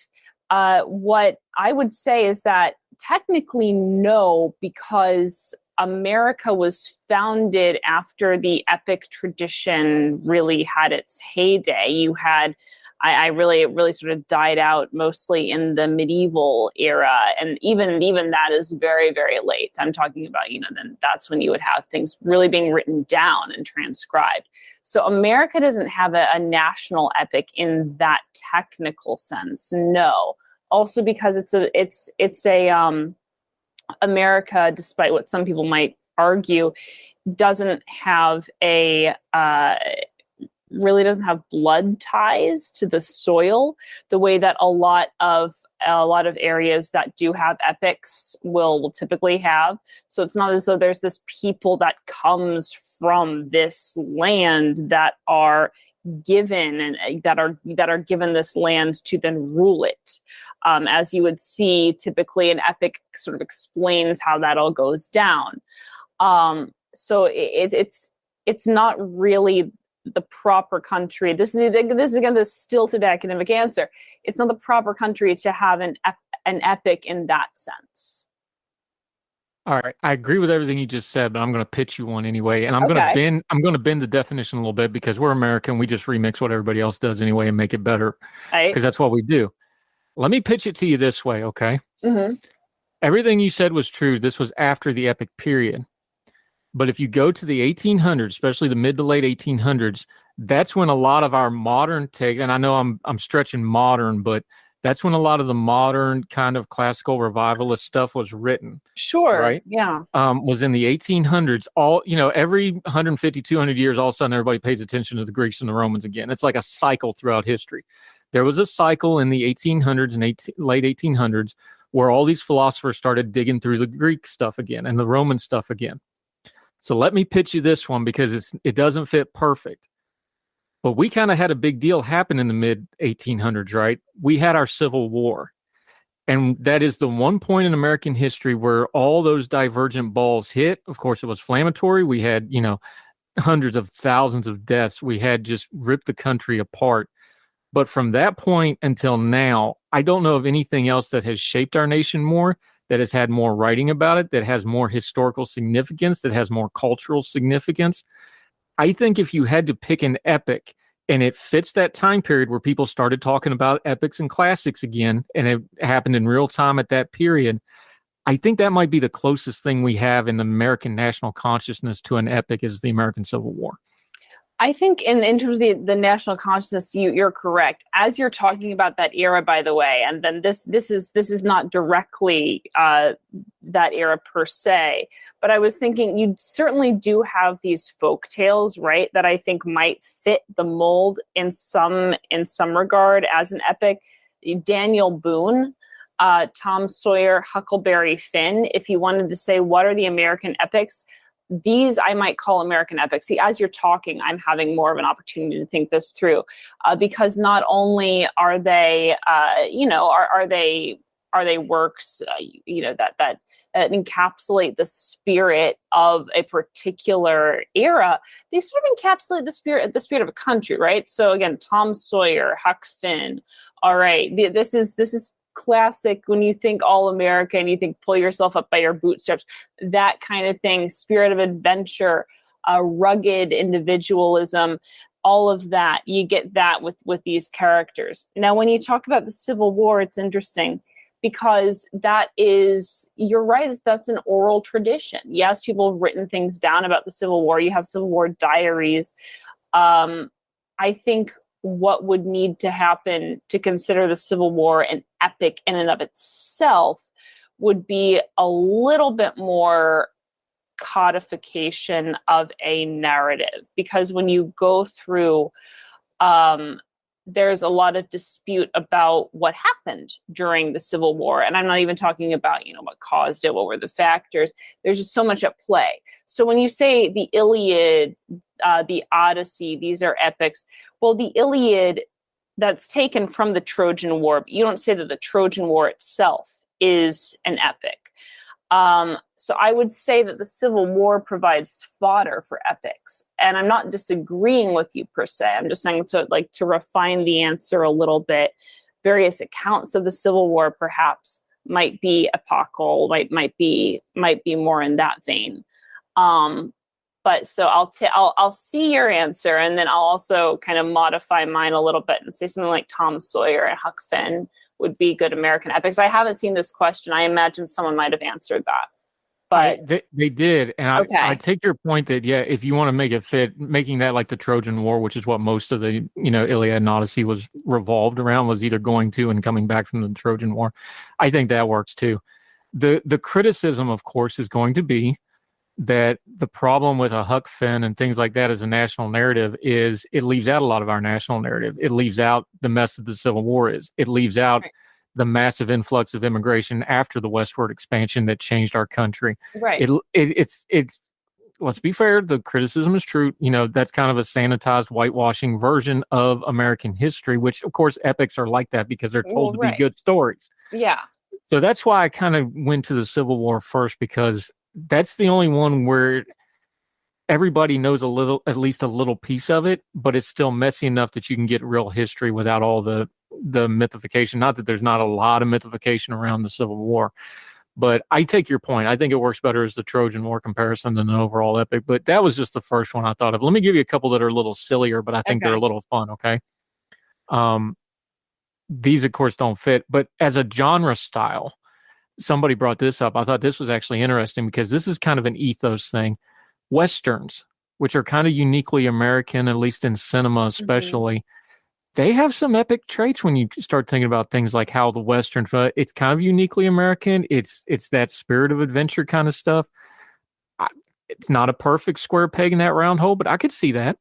what I would say is that technically no, because America was founded after the epic tradition really had its heyday. You had, it really sort of died out mostly in the medieval era, and even that is very, very late. I'm talking about, then that's when you would have things really being written down and transcribed. So America doesn't have a national epic in that technical sense, no. Also because it's a America, despite what some people might argue, doesn't have really doesn't have blood ties to the soil the way that a lot of areas that do have epics will typically have. So it's not as though there's this people that comes from this land that are given and that are given this land to then rule it. As you would see, typically an epic sort of explains how that all goes down. So it's not really the proper country. This is again the stilted academic answer. It's not the proper country to have an epic in that sense. All right, I agree with everything you just said, but I'm going to pitch you one anyway, and I'm going to bend the definition a little bit because we're American. We just remix what everybody else does anyway and make it better because that's what we do. Let me pitch it to you this way, okay? Mm-hmm. Everything you said was true. This was after the epic period. But if you go to the 1800s, especially the mid to late 1800s, that's when a lot of our modern take, and I know I'm stretching modern, but that's when a lot of the modern kind of classical revivalist stuff was written. Sure. Right? Yeah. Was in the 1800s. Every 150, 200 years, all of a sudden everybody pays attention to the Greeks and the Romans again. It's like a cycle throughout history. There was a cycle in the 1800s and late 1800s where all these philosophers started digging through the Greek stuff again and the Roman stuff again. So let me pitch you this one because it doesn't fit perfect. But we kind of had a big deal happen in the mid 1800s, right? We had our Civil War. And that is the one point in American history where all those divergent balls hit. Of course, it was inflammatory. We had, hundreds of thousands of deaths. We had just ripped the country apart. But from that point until now, I don't know of anything else that has shaped our nation more, that has had more writing about it, that has more historical significance, that has more cultural significance. I think if you had to pick an epic and it fits that time period where people started talking about epics and classics again, and it happened in real time at that period, I think that might be the closest thing we have in the American national consciousness to an epic is the American Civil War. I think in terms of the national consciousness, you're correct. As you're talking about that era, by the way, and then this is not directly that era per se, but I was thinking you certainly do have these folk tales, right? That I think might fit the mold in some regard as an epic. Daniel Boone, Tom Sawyer, Huckleberry Finn. If you wanted to say what are the American epics, these I might call American epics. See, as you're talking, I'm having more of an opportunity to think this through, because not only are they, are they works, that encapsulate the spirit of a particular era. They sort of encapsulate the spirit of a country, right? So again, Tom Sawyer, Huck Finn. All right, this is classic when you think all America and you think pull yourself up by your bootstraps, that kind of thing, spirit of adventure, rugged individualism, all of that. You get that with these characters. Now, when you talk about the Civil War, it's interesting because that is, you're right, that's an oral tradition. Yes, people have written things down about the Civil War. You have Civil War diaries. I think what would need to happen to consider the Civil War an epic in and of itself would be a little bit more codification of a narrative. Because when you go through, there's a lot of dispute about what happened during the Civil War. And I'm not even talking about, what caused it, what were the factors. There's just so much at play. So when you say the Iliad, the Odyssey, these are epics. Well, the Iliad, that's taken from the Trojan War, but you don't say that the Trojan War itself is an epic. So I would say that the Civil War provides fodder for epics. And I'm not disagreeing with you per se. I'm just saying to refine the answer a little bit. Various accounts of the Civil War perhaps might be epochal, might be more in that vein. But so I'll see your answer, and then I'll also kind of modify mine a little bit and say something like Tom Sawyer and Huck Finn would be good American epics. I haven't seen this question. I imagine someone might have answered that. But they did, and okay. I take your point that if you want to make it fit, making that like the Trojan War, which is what most of the Iliad and Odyssey was revolved around, was either going to and coming back from the Trojan War. I think that works too. The criticism, of course, is going to be that the problem with a Huck Finn and things like that as a national narrative is it leaves out a lot of our national narrative. It leaves out the mess that the Civil War is. It leaves out the massive influx of immigration after the westward expansion that changed our country. Right. It's let's be fair, the criticism is true. That's kind of a sanitized whitewashing version of American history, which of course epics are like that because they're told to be good stories. Yeah. So that's why I kind of went to the Civil War first, because that's the only one where everybody knows at least a little piece of it, but it's still messy enough that you can get real history without all the mythification. Not that there's not a lot of mythification around the Civil War, but I take your point. I think it works better as the Trojan War comparison than an overall epic, but that was just the first one I thought of. Let me give you a couple that are a little sillier, but I think they're a little fun. Okay. These of course don't fit, but as a genre style, somebody brought this up. I thought this was actually interesting because this is kind of an ethos thing. Westerns, which are kind of uniquely American, at least in cinema especially, they have some epic traits when you start thinking about things like how the Western, it's kind of uniquely American. It's that spirit of adventure kind of stuff. It's not a perfect square peg in that round hole, but I could see that.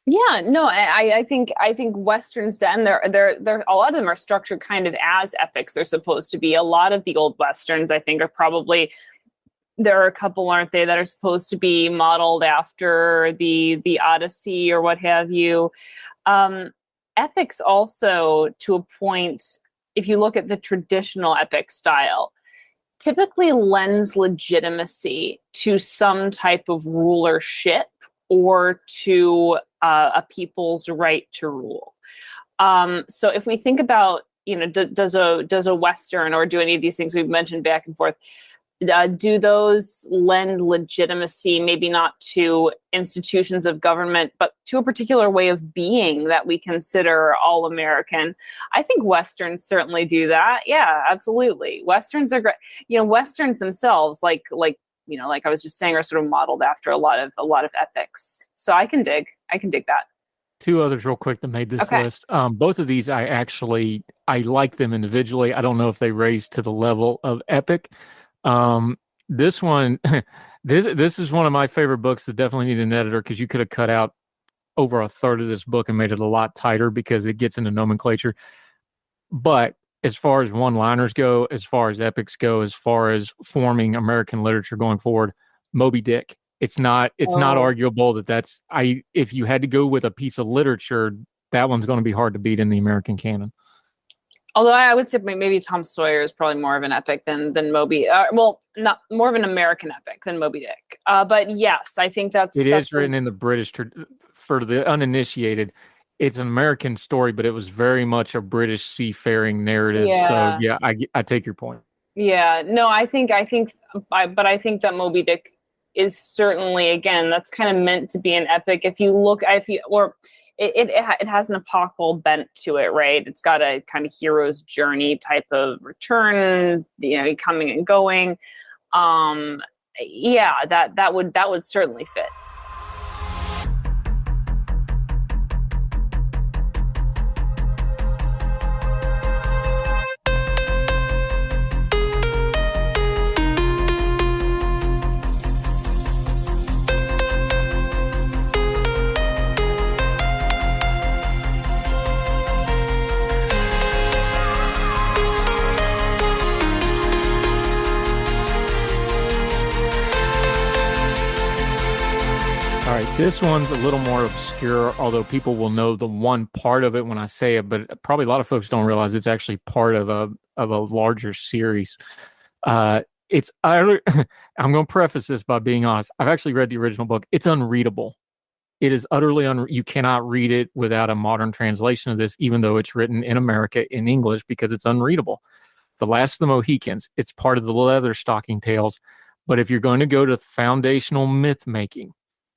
Yeah, no, I think Westerns, and they're a lot of them are structured kind of as epics. They're supposed to be. A lot of the old Westerns, I think, are probably, there are a couple, aren't they, that are supposed to be modeled after the Odyssey or what have you. Epics also, to a point, if you look at the traditional epic style, typically lends legitimacy to some type of rulership or to a people's right to rule. So if we think about, does a Western or do any of these things we've mentioned back and forth, do those lend legitimacy, maybe not to institutions of government, but to a particular way of being that we consider all American? I think Westerns certainly do that. Yeah, absolutely. Westerns are great. Westerns themselves, like like I was just saying, are sort of modeled after a lot of epics. So I can dig that. Two others real quick that made this Okay. list. Both of these I like them individually. I don't know if they raise to the level of epic. This one, this is one of my favorite books that definitely need an editor, because you could have cut out over a third of this book and made it a lot tighter because it gets into nomenclature. But as far as one-liners go, as far as epics go, as far as forming American literature going forward, Moby Dick. It's not arguable that's if you had to go with a piece of literature, that one's going to be hard to beat in the American canon. Although I would say maybe Tom Sawyer is probably more of an epic than Moby. Not more of an American epic than Moby Dick. But yes, I think that's written in the British. For the uninitiated, it's an American story, but it was very much a British seafaring narrative. Yeah. So yeah, I take your point. Yeah, no, I think that Moby Dick is certainly, again, that's kind of meant to be an epic. It has an apocalypal bent to it, right? It's got a kind of hero's journey type of return, coming and going. Yeah, that would certainly fit. All right, this one's a little more obscure, although people will know the one part of it when I say it, but probably a lot of folks don't realize it's actually part of a larger series. I'm going to preface this by being honest. I've actually read the original book. It's unreadable. It is utterly you cannot read it without a modern translation of this, even though it's written in America in English, because it's unreadable. The Last of the Mohicans, it's part of the Leatherstocking Tales, but if you're going to go to foundational myth making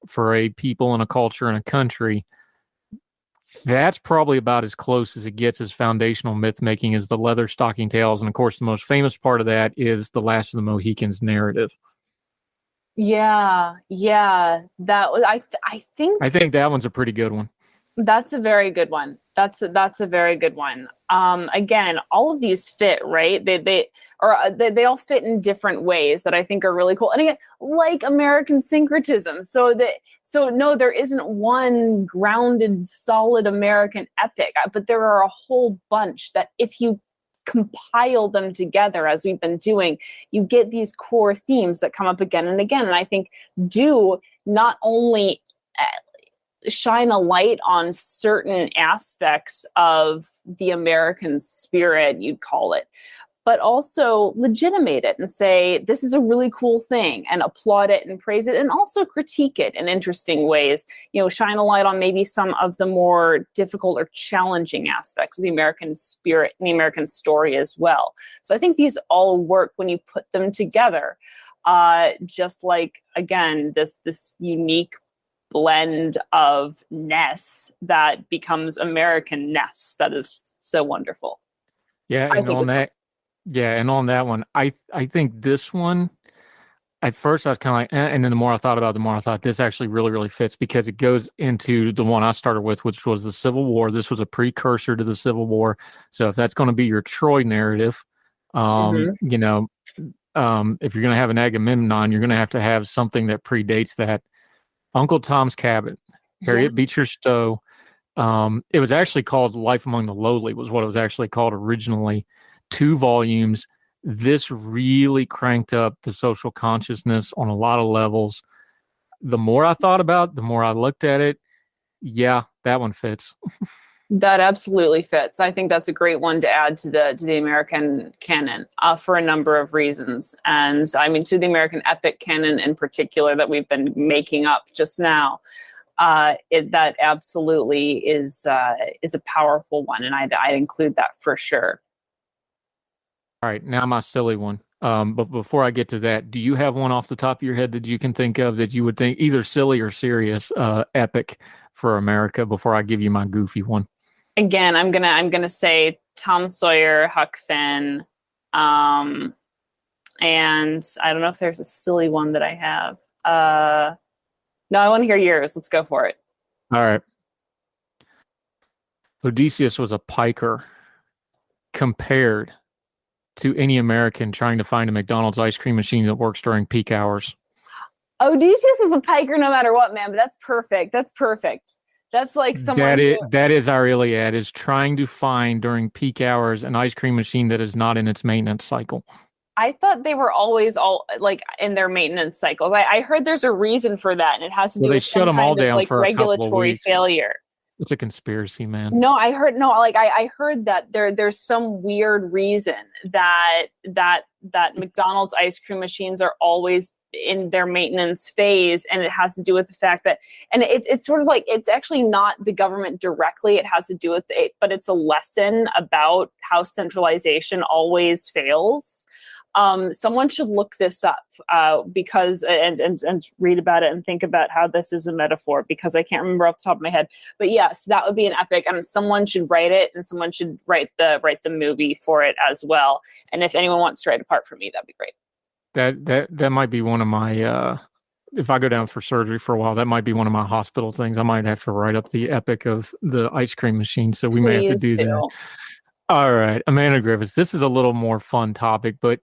for a people and a culture and a country, that's probably about as close as it gets as foundational myth making as the Leatherstocking Tales. And of course, the most famous part of that is the Last of the Mohicans narrative. Yeah. That was, I think that one's a pretty good one. That's a very good one. That's a very good one. Again, all of these fit, right? They all fit in different ways that I think are really cool. And again, like American syncretism. So no, there isn't one grounded, solid American epic, but there are a whole bunch that if you compile them together, as we've been doing, you get these core themes that come up again and again. And I think do not only shine a light on certain aspects of the American spirit, you'd call it, but also legitimate it and say, this is a really cool thing, and applaud it and praise it, and also critique it in interesting ways. Shine a light on maybe some of the more difficult or challenging aspects of the American spirit and the American story as well. So I think these all work when you put them together. Just like, again, this unique blend of ness that becomes American ness that is so wonderful. Yeah, and on that one, I think this one, at first I was kind of like, and then the more I thought about it, the more I thought this actually really, really fits, because it goes into the one I started with, which was the Civil War. This was a precursor to the Civil War. So if that's going to be your Troy narrative, if you're going to have an Agamemnon, you're going to have something that predates that. Uncle Tom's Cabin, Harriet Beecher Stowe. It was actually called Life Among the Lowly, was what it was actually called originally. 2 volumes. This really cranked up the social consciousness on a lot of levels. The more I thought about it, the more I looked at it. Yeah, that one fits. That absolutely fits. I think that's a great one to add to the American canon for a number of reasons. And I mean, to the American epic canon in particular that we've been making up just now, that absolutely is a powerful one. And I'd include that for sure. All right, now my silly one. But before I get to that, do you have one off the top of your head that you can think of that you would think either silly or serious epic for America before I give you my goofy one? Again, I'm gonna say Tom Sawyer, Huck Finn, And I don't know if there's a silly one that I have. No, I want to hear yours. Let's go for it. All right. Odysseus was a piker compared to any American trying to find a McDonald's ice cream machine that works during peak hours. Odysseus is a piker no matter what, man, but that's perfect. That's perfect. That's like someone that is our Iliad, is trying to find during peak hours an ice cream machine that is not in its maintenance cycle. I thought they were always all like in their maintenance cycles. I heard there's a reason for that, and it has to do with shut them all down like for a couple of regulatory weeks. failure. It's a conspiracy, man. No, I heard that there's some weird reason that McDonald's ice cream machines are always in their maintenance phase, and it has to do with the fact that, and it's sort of like, it's actually not the government directly, it has to do with it, but it's a lesson about how centralization always fails. Someone should look this up because and read about it and think about how this is a metaphor, because I can't remember off the top of my head. But yes, that would be an epic, and someone should write it, and someone should write the movie for it as well. And if anyone wants to write a part for me, that'd be great. That might be one of my if I go down for surgery for a while, that might be one of my hospital things. I might have to write up the epic of the ice cream machine. So we may have to do that. All right, Amanda Griffiths, this is a little more fun topic, but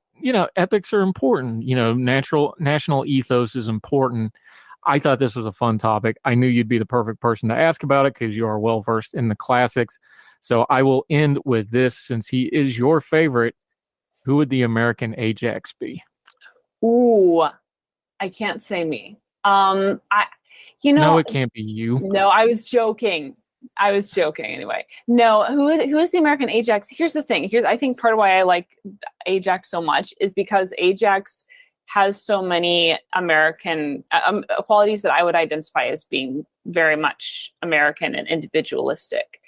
epics are important. National ethos is important. I thought this was a fun topic. I knew you'd be the perfect person to ask about it because you are well versed in the classics. So I will end with this, since he is your favorite. Who would the American Ajax be? Ooh, I can't say me. No, it can't be you. No, I was joking anyway. No, who is the American Ajax? Here's the thing. I think part of why I like Ajax so much is because Ajax has so many American qualities that I would identify as being very much American and individualistic.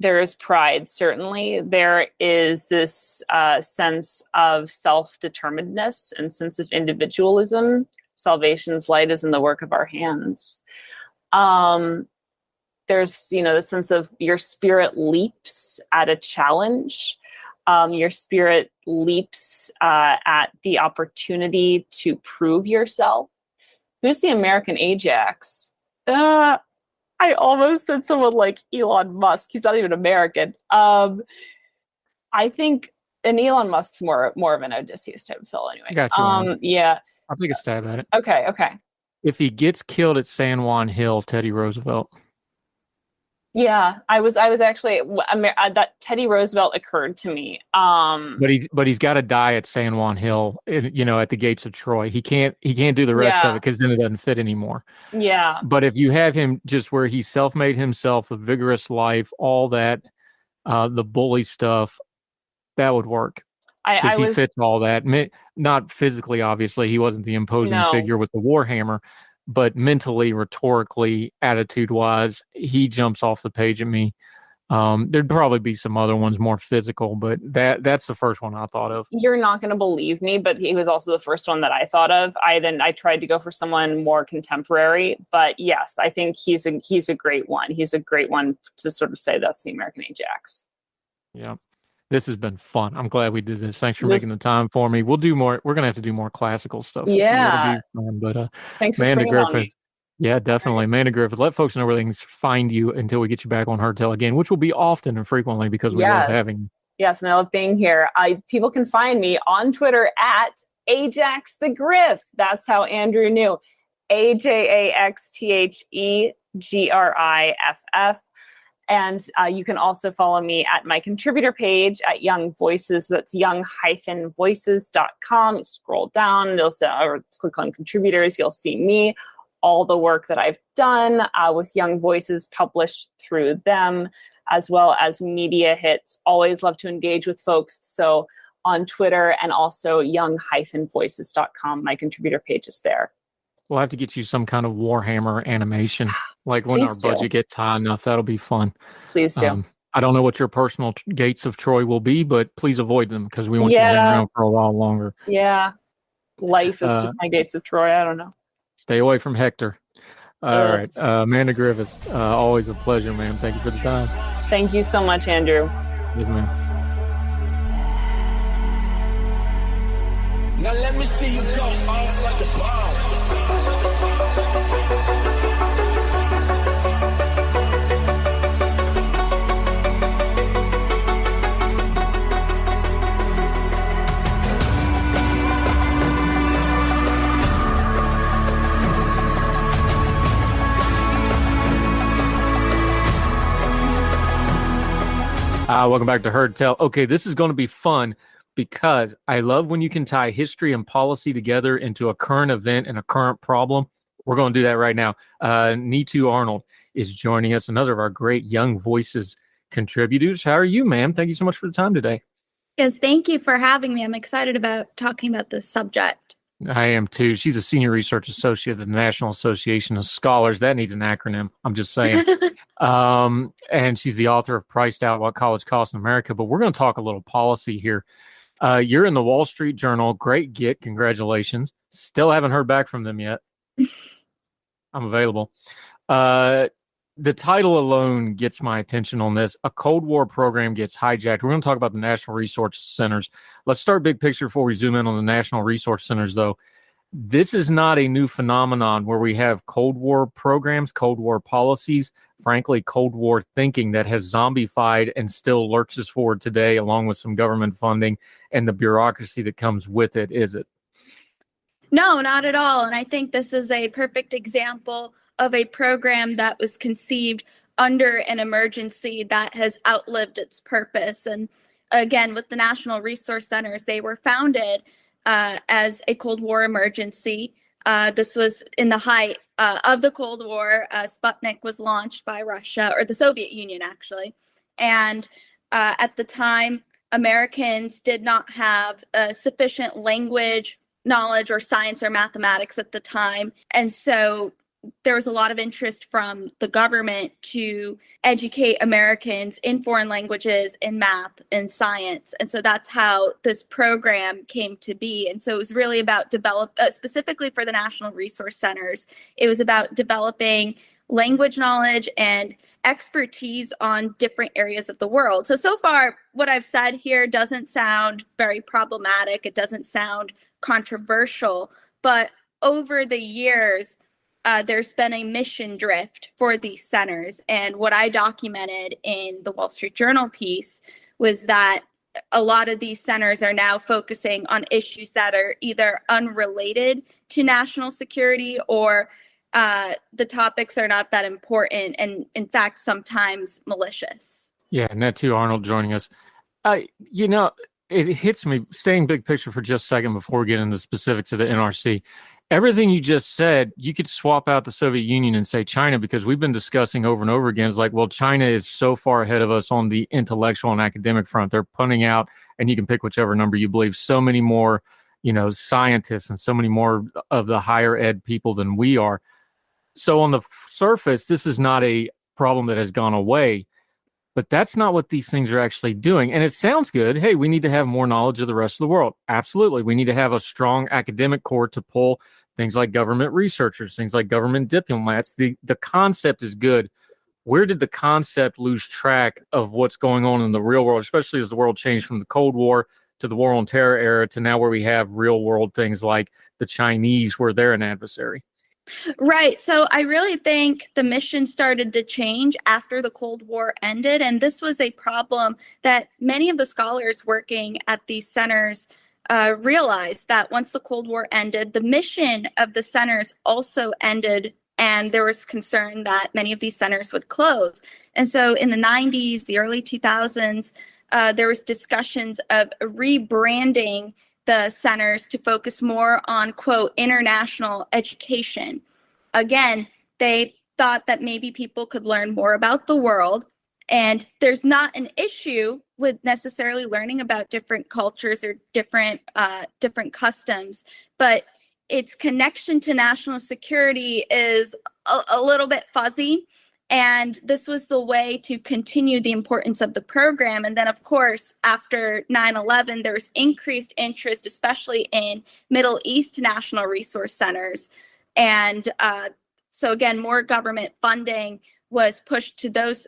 There is pride, certainly. There is this sense of self-determinedness and sense of individualism. Salvation's light is in the work of our hands. There's, the sense of your spirit leaps at a challenge. Your spirit leaps at the opportunity to prove yourself. Who's the American Ajax? I almost said someone like Elon Musk. He's not even American. I think, and Elon Musk's more of an Odysseus type of fellow anyway. Got you. Yeah. I'll take a stab at it. Okay. If he gets killed at San Juan Hill, Teddy Roosevelt. Yeah, I was actually that Teddy Roosevelt occurred to me. But he's got to die at San Juan Hill, at the gates of Troy. He can't do the rest of it because then it doesn't fit anymore. Yeah. But if you have him just where he self-made himself, a vigorous life, all that, the bully stuff, that would work. Because he fits all that. Not physically, obviously, he wasn't the imposing figure with the Warhammer. But mentally, rhetorically, attitude-wise, he jumps off the page at me. There'd probably be some other ones more physical, but that's the first one I thought of. You're not going to believe me, but he was also the first one that I thought of. I tried to go for someone more contemporary, but yes, I think he's a great one. He's a great one to sort of say that's the American Ajax. Yeah. This has been fun. I'm glad we did this. Thanks for making the time for me. We'll do more. We're going to have to do more classical stuff. Yeah. Fun, but thanks for Amanda Griffith. Me. Yeah, definitely. Amanda Griffith. Let folks know where they can find you until we get you back on Heard Tell again, which will be often and frequently because we love having you. Yes, and I love being here. People can find me on Twitter at Ajax the Griff. That's how Andrew knew. AJAXTHEGRIFF. And you can also follow me at my contributor page at Young Voices. That's young-voices.com. You scroll down, or click on contributors. You'll see me, all the work that I've done with Young Voices published through them, as well as media hits. Always love to engage with folks. So on Twitter and also young-voices.com, my contributor page is there. We'll have to get you some kind of Warhammer animation, like when our budget gets high enough. That'll be fun. Please do. I don't know what your personal gates of Troy will be, but please avoid them because we want you to hang around for a while longer. Yeah. Life is just my gates of Troy. I don't know. Stay away from Hector. All right. Amanda Griffiths, always a pleasure, man. Thank you for the time. Thank you so much, Andrew. Yes, ma'am. see you go off like a bomb. Welcome back to Heard Tell. Okay, this is going to be fun because I love when you can tie history and policy together into a current event and a current problem. We're going to do that right now. Neetu Arnold is joining us, another of our great Young Voices contributors. How are you, ma'am? Thank you so much for the time today. Yes, thank you for having me. I'm excited about talking about this subject. I am too. She's a senior research associate at the National Association of Scholars. That needs an acronym. I'm just saying. And she's the author of Priced Out: What College Costs in America. But we're going to talk a little policy here. You're in the Wall Street Journal. Great get. Congratulations. Still haven't heard back from them yet. I'm available. The title alone gets my attention on this. A Cold War program gets hijacked. We're going to talk about the National Resource Centers. Let's start big picture before we zoom in on the National Resource Centers, though. This is not a new phenomenon where we have Cold War programs, Cold War policies, frankly, Cold War thinking that has zombified and still lurches forward today, along with some government funding and the bureaucracy that comes with it, is it? No, not at all. And I think this is a perfect example of a program that was conceived under an emergency that has outlived its purpose. And again, with the National Resource Centers, they were founded as a Cold War emergency. This was in the height of the Cold War. Sputnik was launched by Russia, or the Soviet Union, actually. And at the time, Americans did not have sufficient language knowledge or science or mathematics at the time. And so there was a lot of interest from the government to educate Americans in foreign languages, in math, and science. And so that's how this program came to be. And so it was really about specifically for the National Resource Centers, it was about developing language knowledge and expertise on different areas of the world. So far, what I've said here doesn't sound very problematic. It doesn't sound controversial, but over the years, there's been a mission drift for these centers. And what I documented in the Wall Street Journal piece was that a lot of these centers are now focusing on issues that are either unrelated to national security or the topics are not that important and, in fact, sometimes malicious. Yeah, Neetu Arnold joining us. It hits me, staying big picture for just a second before we get into the specifics of the NRC. Everything you just said, you could swap out the Soviet Union and say China, because we've been discussing over and over again. It's like, well, China is so far ahead of us on the intellectual and academic front. They're punting out, and you can pick whichever number you believe, so many more, scientists and so many more of the higher ed people than we are. So on the surface, this is not a problem that has gone away, but that's not what these things are actually doing. And it sounds good. Hey, we need to have more knowledge of the rest of the world. Absolutely. We need to have a strong academic core to pull things like government researchers, things like government diplomats. The concept is good. Where did the concept lose track of what's going on in the real world, especially as the world changed from the Cold War to the War on Terror era to now where we have real world things like the Chinese, where they're an adversary? Right. So I really think the mission started to change after the Cold War ended. And this was a problem that many of the scholars working at these centers realized, that once the Cold War ended, the mission of the centers also ended, and there was concern that many of these centers would close. And so in the 90s, the early 2000s, there was discussions of rebranding the centers to focus more on, quote, international education. Again, they thought that maybe people could learn more about the world. And there's not an issue with necessarily learning about different cultures or different customs, but its connection to national security is a little bit fuzzy. And this was the way to continue the importance of the program. And then, of course, after 9/11, there was increased interest, especially in Middle East National Resource Centers. And so, again, more government funding was pushed to those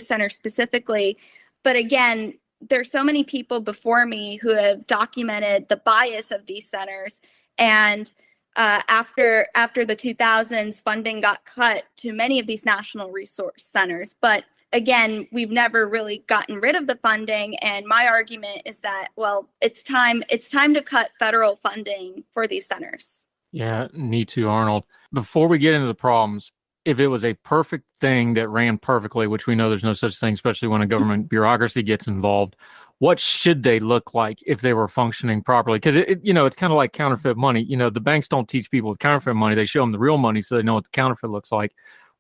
centers specifically. But again, there's so many people before me who have documented the bias of these centers. And after the 2000s, funding got cut to many of these national resource centers. But again, we've never really gotten rid of the funding. And my argument is that, well, it's time to cut federal funding for these centers. Yeah, me too, Arnold. Before we get into the problems, if it was a perfect thing that ran perfectly, which we know there's no such thing, especially when a government bureaucracy gets involved, what should they look like if they were functioning properly? Because it's kind of like counterfeit money. The banks don't teach people with counterfeit money; they show them the real money so they know what the counterfeit looks like.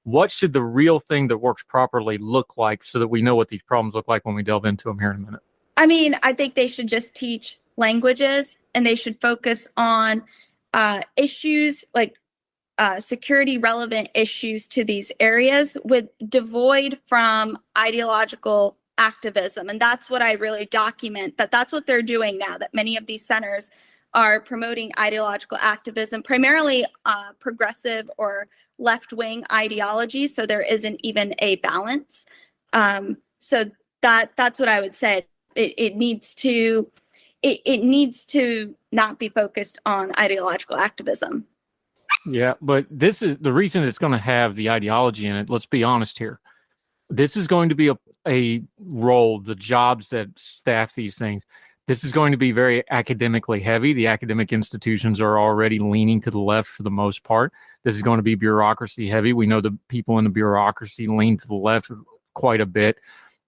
What should the real thing that works properly look like so that we know what these problems look like when we delve into them here in a minute? I mean, I think they should just teach languages, and they should focus on issues like security relevant issues to these areas with devoid from ideological activism. And that's what I really document, that's what they're doing now, that many of these centers are promoting ideological activism, primarily progressive or left-wing ideologies. So there isn't even a balance. So that's what I would say. It needs to not be focused on ideological activism. Yeah, but this is the reason it's going to have the ideology in it. Let's be honest here. This is going to be a role, the jobs that staff these things. This is going to be very academically heavy. The academic institutions are already leaning to the left for the most part. This is going to be bureaucracy heavy. We know the people in the bureaucracy lean to the left quite a bit.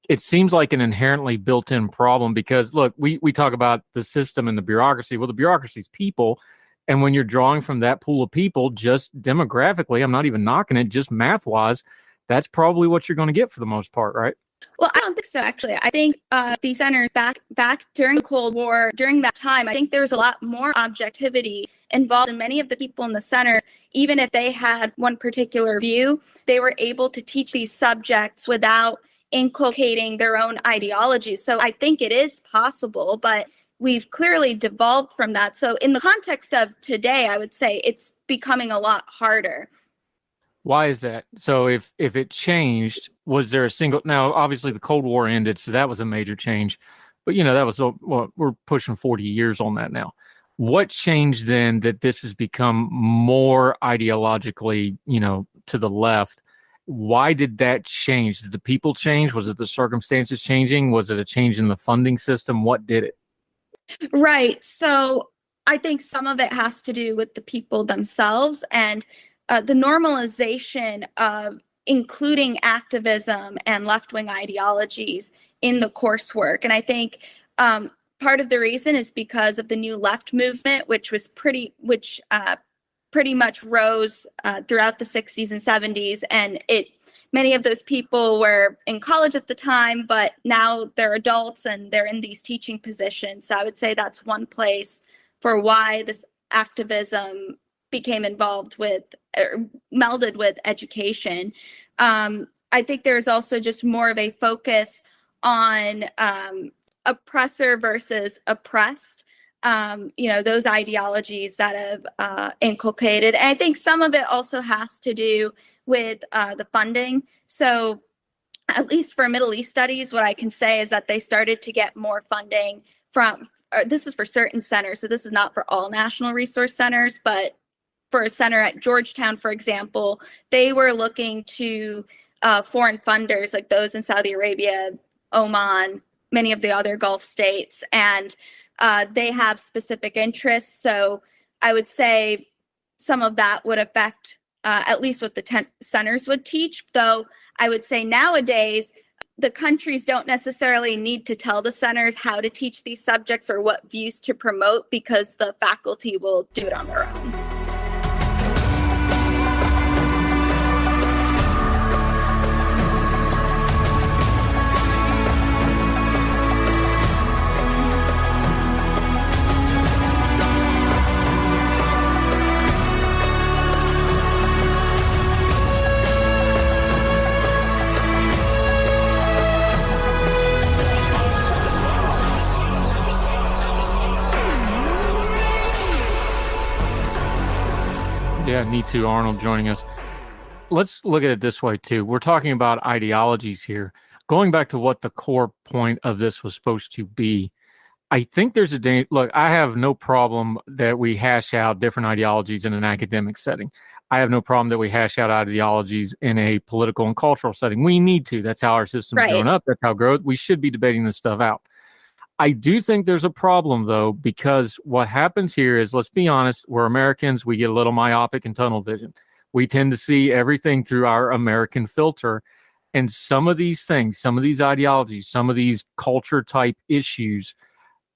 It seems like an inherently built-in problem because, look, we talk about the system and the bureaucracy. Well, the bureaucracy is people. And when you're drawing from that pool of people, just demographically, I'm not even knocking it, just math-wise, that's probably what you're going to get for the most part, right? Well, I don't think so, actually. I think these centers back during the Cold War, during that time, I think there was a lot more objectivity involved in many of the people in the centers. Even if they had one particular view, they were able to teach these subjects without inculcating their own ideologies. So I think it is possible, but we've clearly devolved from that. So in the context of today, I would say it's becoming a lot harder. Why is that? So if it changed, was there a single, now obviously the Cold War ended, so that was a major change, but that was, we're pushing 40 years on that now. What changed then that this has become more ideologically, to the left? Why did that change? Did the people change? Was it the circumstances changing? Was it a change in the funding system? What did it? Right. So I think some of it has to do with the people themselves and the normalization of including activism and left-wing ideologies in the coursework. And I think part of the reason is because of the New Left movement, which pretty much rose throughout the 60s and 70s. And many of those people were in college at the time, but now they're adults and they're in these teaching positions. So I would say that's one place for why this activism became involved with, or melded with education. I think there's also just more of a focus on oppressor versus oppressed. Those ideologies that have inculcated. And I think some of it also has to do with the funding. So at least for Middle East studies, what I can say is that they started to get more funding from, this is for certain centers, so this is not for all national resource centers, but for a center at Georgetown, for example, they were looking to foreign funders like those in Saudi Arabia, Oman, many of the other Gulf states, and they have specific interests. So I would say some of that would affect at least what the centers would teach, though I would say nowadays the countries don't necessarily need to tell the centers how to teach these subjects or what views to promote because the faculty will do it on their own. Yeah, me too, Arnold joining us. Let's look at it this way, too. We're talking about ideologies here. going back to what the core point of this was supposed to be, I think there's a danger. Look, I have no problem that we hash out different ideologies in an academic setting. I have no problem that we hash out ideologies in a political and cultural setting. We need to. That's how our system's Right. grown up. That's how growth. We should be debating this stuff out. I do think there's a problem, though, because what happens here is, let's be honest, we're Americans. We get a little myopic and tunnel vision. We tend to see everything through our American filter. And some of these things, some of these ideologies, some of these culture type issues,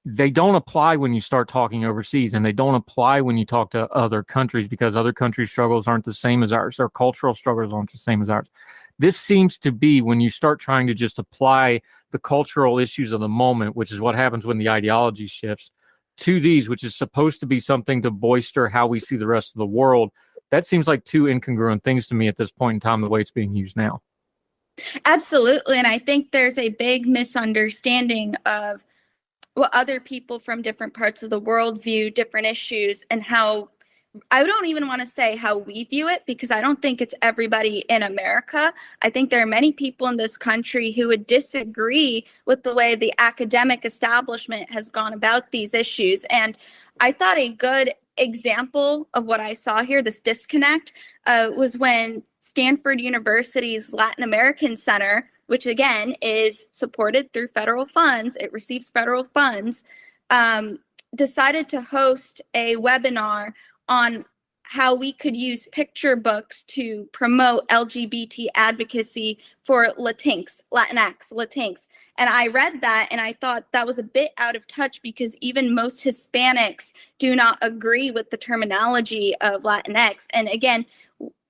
they don't apply when you start talking overseas, and they don't apply when you talk to other countries, because other countries' struggles aren't the same as ours. Their cultural struggles aren't the same as ours. This seems to be when you start trying to just apply the cultural issues of the moment, which is what happens when the ideology shifts, to these, which is supposed to be something to bolster how we see the rest of the world. That seems like two incongruent things to me at this point in time, the way it's being used now. Absolutely. And I think there's a big misunderstanding of what other people from different parts of the world view different issues, and how, I don't even want to say how we view it, because I don't think it's everybody in America. I think there are many people in this country who would disagree with the way the academic establishment has gone about these issues. And I thought a good example of what I saw here, this disconnect, was when Stanford University's Latin American Center, which again is supported through federal funds, it receives federal funds, decided to host a webinar on how we could use picture books to promote LGBT advocacy for Latinx. And I read that and I thought that was a bit out of touch, because even most Hispanics do not agree with the terminology of Latinx. And again,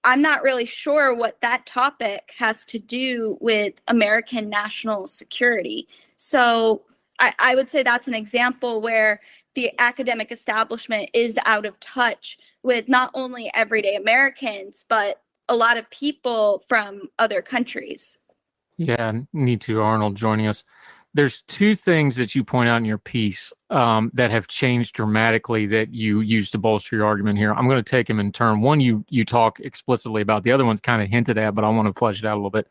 I'm not really sure what that topic has to do with American national security. So I would say that's an example where the academic establishment is out of touch with not only everyday Americans, but a lot of people from other countries. Yeah, need to, Arnold, joining us. There's two things that you point out in your piece that have changed dramatically that you use to bolster your argument here. I'm going to take them in turn. One, you talk explicitly about. The other one's kind of hinted at, but I want to flesh it out a little bit.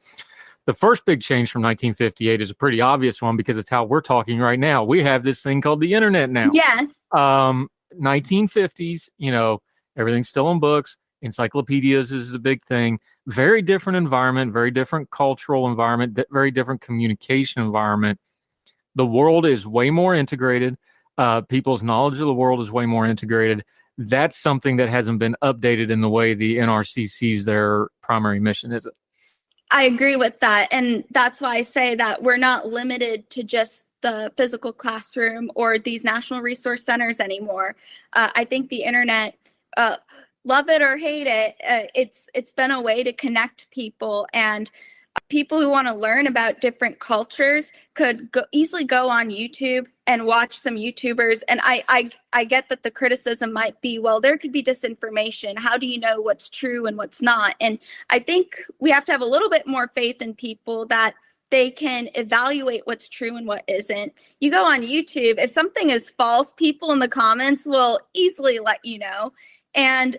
The first big change from 1958 is a pretty obvious one, because it's how we're talking right now. We have this thing called the internet now. Yes. 1950s, everything's still in books. Encyclopedias is the big thing. Very different environment, very different cultural environment, very different communication environment. The world is way more integrated. People's knowledge of the world is way more integrated. That's something that hasn't been updated in the way the NRC sees their primary mission, is it? I agree with that. And that's why I say that we're not limited to just the physical classroom or these national resource centers anymore. I think the internet, love it or hate it, it's been a way to connect people, and people who want to learn about different cultures could easily go on YouTube and watch some YouTubers. And I get that the criticism might be, well, there could be disinformation. How do you know what's true and what's not? And I think we have to have a little bit more faith in people that they can evaluate what's true and what isn't. You go on YouTube, if something is false, people in the comments will easily let you know. And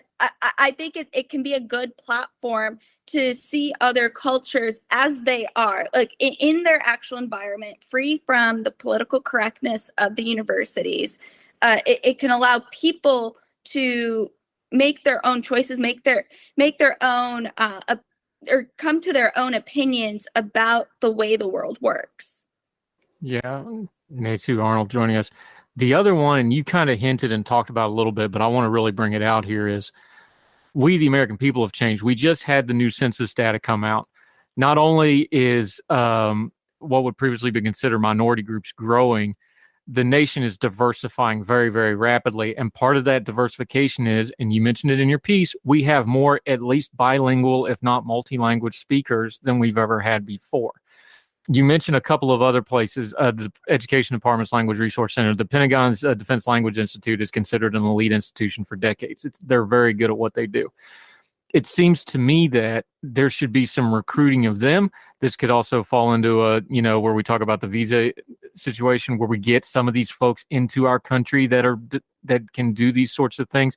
I think it can be a good platform to see other cultures as they are, like in their actual environment, free from the political correctness of the universities. It can allow people to make their own choices, make their own, or come to their own opinions about the way the world works. Yeah, Natsu Arnold joining us. The other one, and you kind of hinted and talked about a little bit, but I want to really bring it out here, is we, the American people, have changed. We just had the new census data come out. Not only is what would previously be considered minority groups growing, the nation is diversifying very, very rapidly. And part of that diversification is, and you mentioned it in your piece, we have more at least bilingual, if not multi-language speakers than we've ever had before. You mentioned a couple of other places, the Education Department's Language Resource Center. The Pentagon's Defense Language Institute is considered an elite institution for decades. They're very good at what they do. It seems to me that there should be some recruiting of them. This could also fall into where we talk about the visa situation, where we get some of these folks into our country that can do these sorts of things.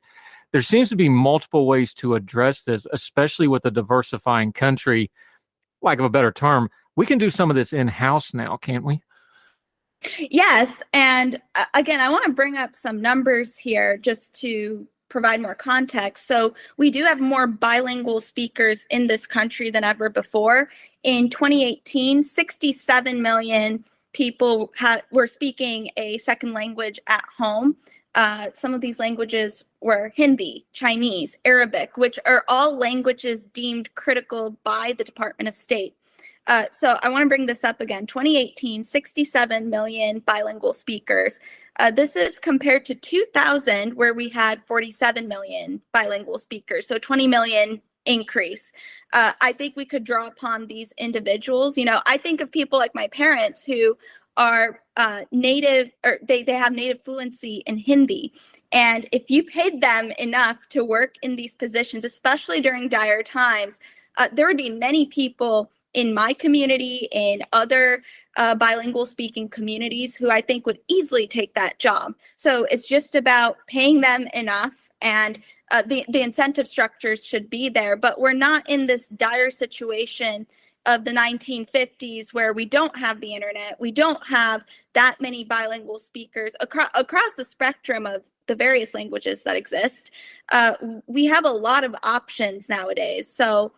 There seems to be multiple ways to address this, especially with a diversifying country, lack of a better term. we can do some of this in-house now, can't we? Yes. And again, I want to bring up some numbers here just to provide more context. So we do have more bilingual speakers in this country than ever before. In 2018, 67 million people were speaking a second language at home. Some of these languages were Hindi, Chinese, Arabic, which are all languages deemed critical by the Department of State. So I want to bring this up again. 2018, 67 million bilingual speakers. This is compared to 2000, where we had 47 million bilingual speakers. So 20 million increase. I think we could draw upon these individuals. You know, I think of people like my parents who are native, or they have native fluency in Hindi. And if you paid them enough to work in these positions, especially during dire times, there would be many people in my community, in other bilingual speaking communities who I think would easily take that job. So it's just about paying them enough, and the incentive structures should be there. But we're not in this dire situation of the 1950s where we don't have the internet, we don't have that many bilingual speakers across the spectrum of the various languages that exist. We have a lot of options nowadays. So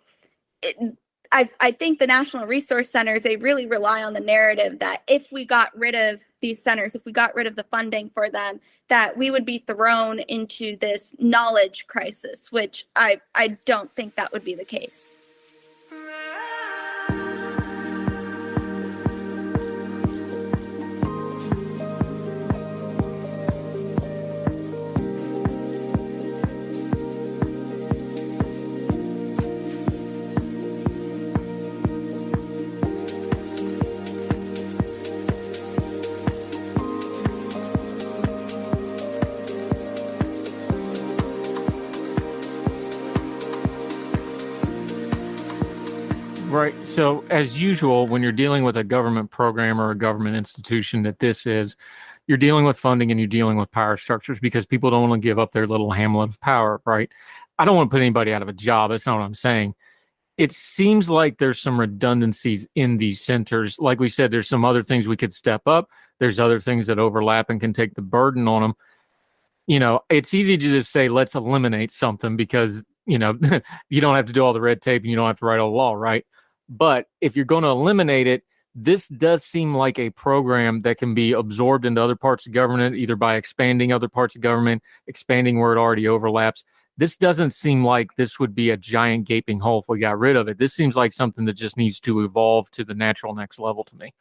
I think the National Resource Centers, they really rely on the narrative that if we got rid of these centers, if we got rid of the funding for them, that we would be thrown into this knowledge crisis, which I don't think that would be the case. Right. So as usual, when you're dealing with a government program or a government institution that this is, you're dealing with funding and you're dealing with power structures because people don't want to give up their little hamlet of power, right? I don't want to put anybody out of a job. That's not what I'm saying. It seems like there's some redundancies in these centers. Like we said, there's some other things we could step up. There's other things that overlap and can take the burden on them. You know, it's easy to just say, let's eliminate something because, you know, you don't have to do all the red tape and you don't have to write all the law, right? But if you're going to eliminate it, this does seem like a program that can be absorbed into other parts of government, either by expanding other parts of government, expanding where it already overlaps. This doesn't seem like this would be a giant gaping hole if we got rid of it. This seems like something that just needs to evolve to the natural next level to me.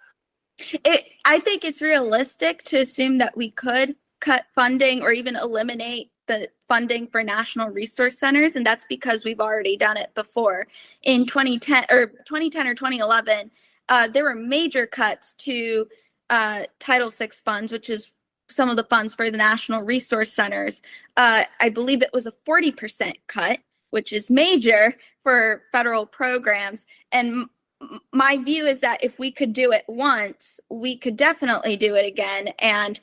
I think it's realistic to assume that we could cut funding or even eliminate the funding for national resource centers, and that's because we've already done it before. In 2010 or 2011, there were major cuts to Title VI funds, which is some of the funds for the national resource centers. I believe it was a 40% cut, which is major for federal programs. And my view is that if we could do it once, we could definitely do it again. And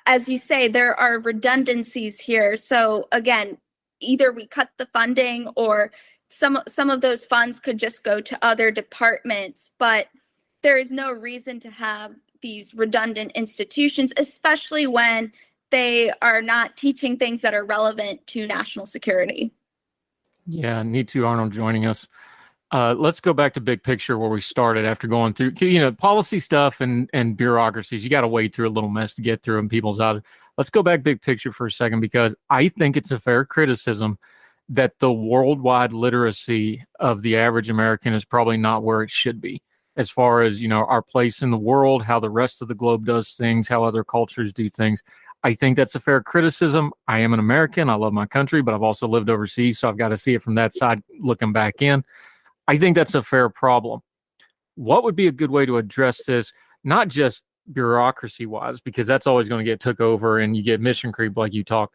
as you say, there are redundancies here. So again, either we cut the funding or some of those funds could just go to other departments, but there is no reason to have these redundant institutions, especially when they are not teaching things that are relevant to national security. Yeah, need to, Arnold, joining us. Let's go back to big picture where we started after going through, you know, policy stuff and bureaucracies. You got to wade through a little mess to get through and people's out. Let's go back big picture for a second, because I think it's a fair criticism that the worldwide literacy of the average American is probably not where it should be, as far as, you know, our place in the world, how the rest of the globe does things, how other cultures do things. I think that's a fair criticism. I am an American. I love my country, but I've also lived overseas, so I've got to see it from that side looking back in. I think that's a fair problem. What would be a good way to address this, not just bureaucracy-wise, because that's always going to get took over and you get mission creep like you talk,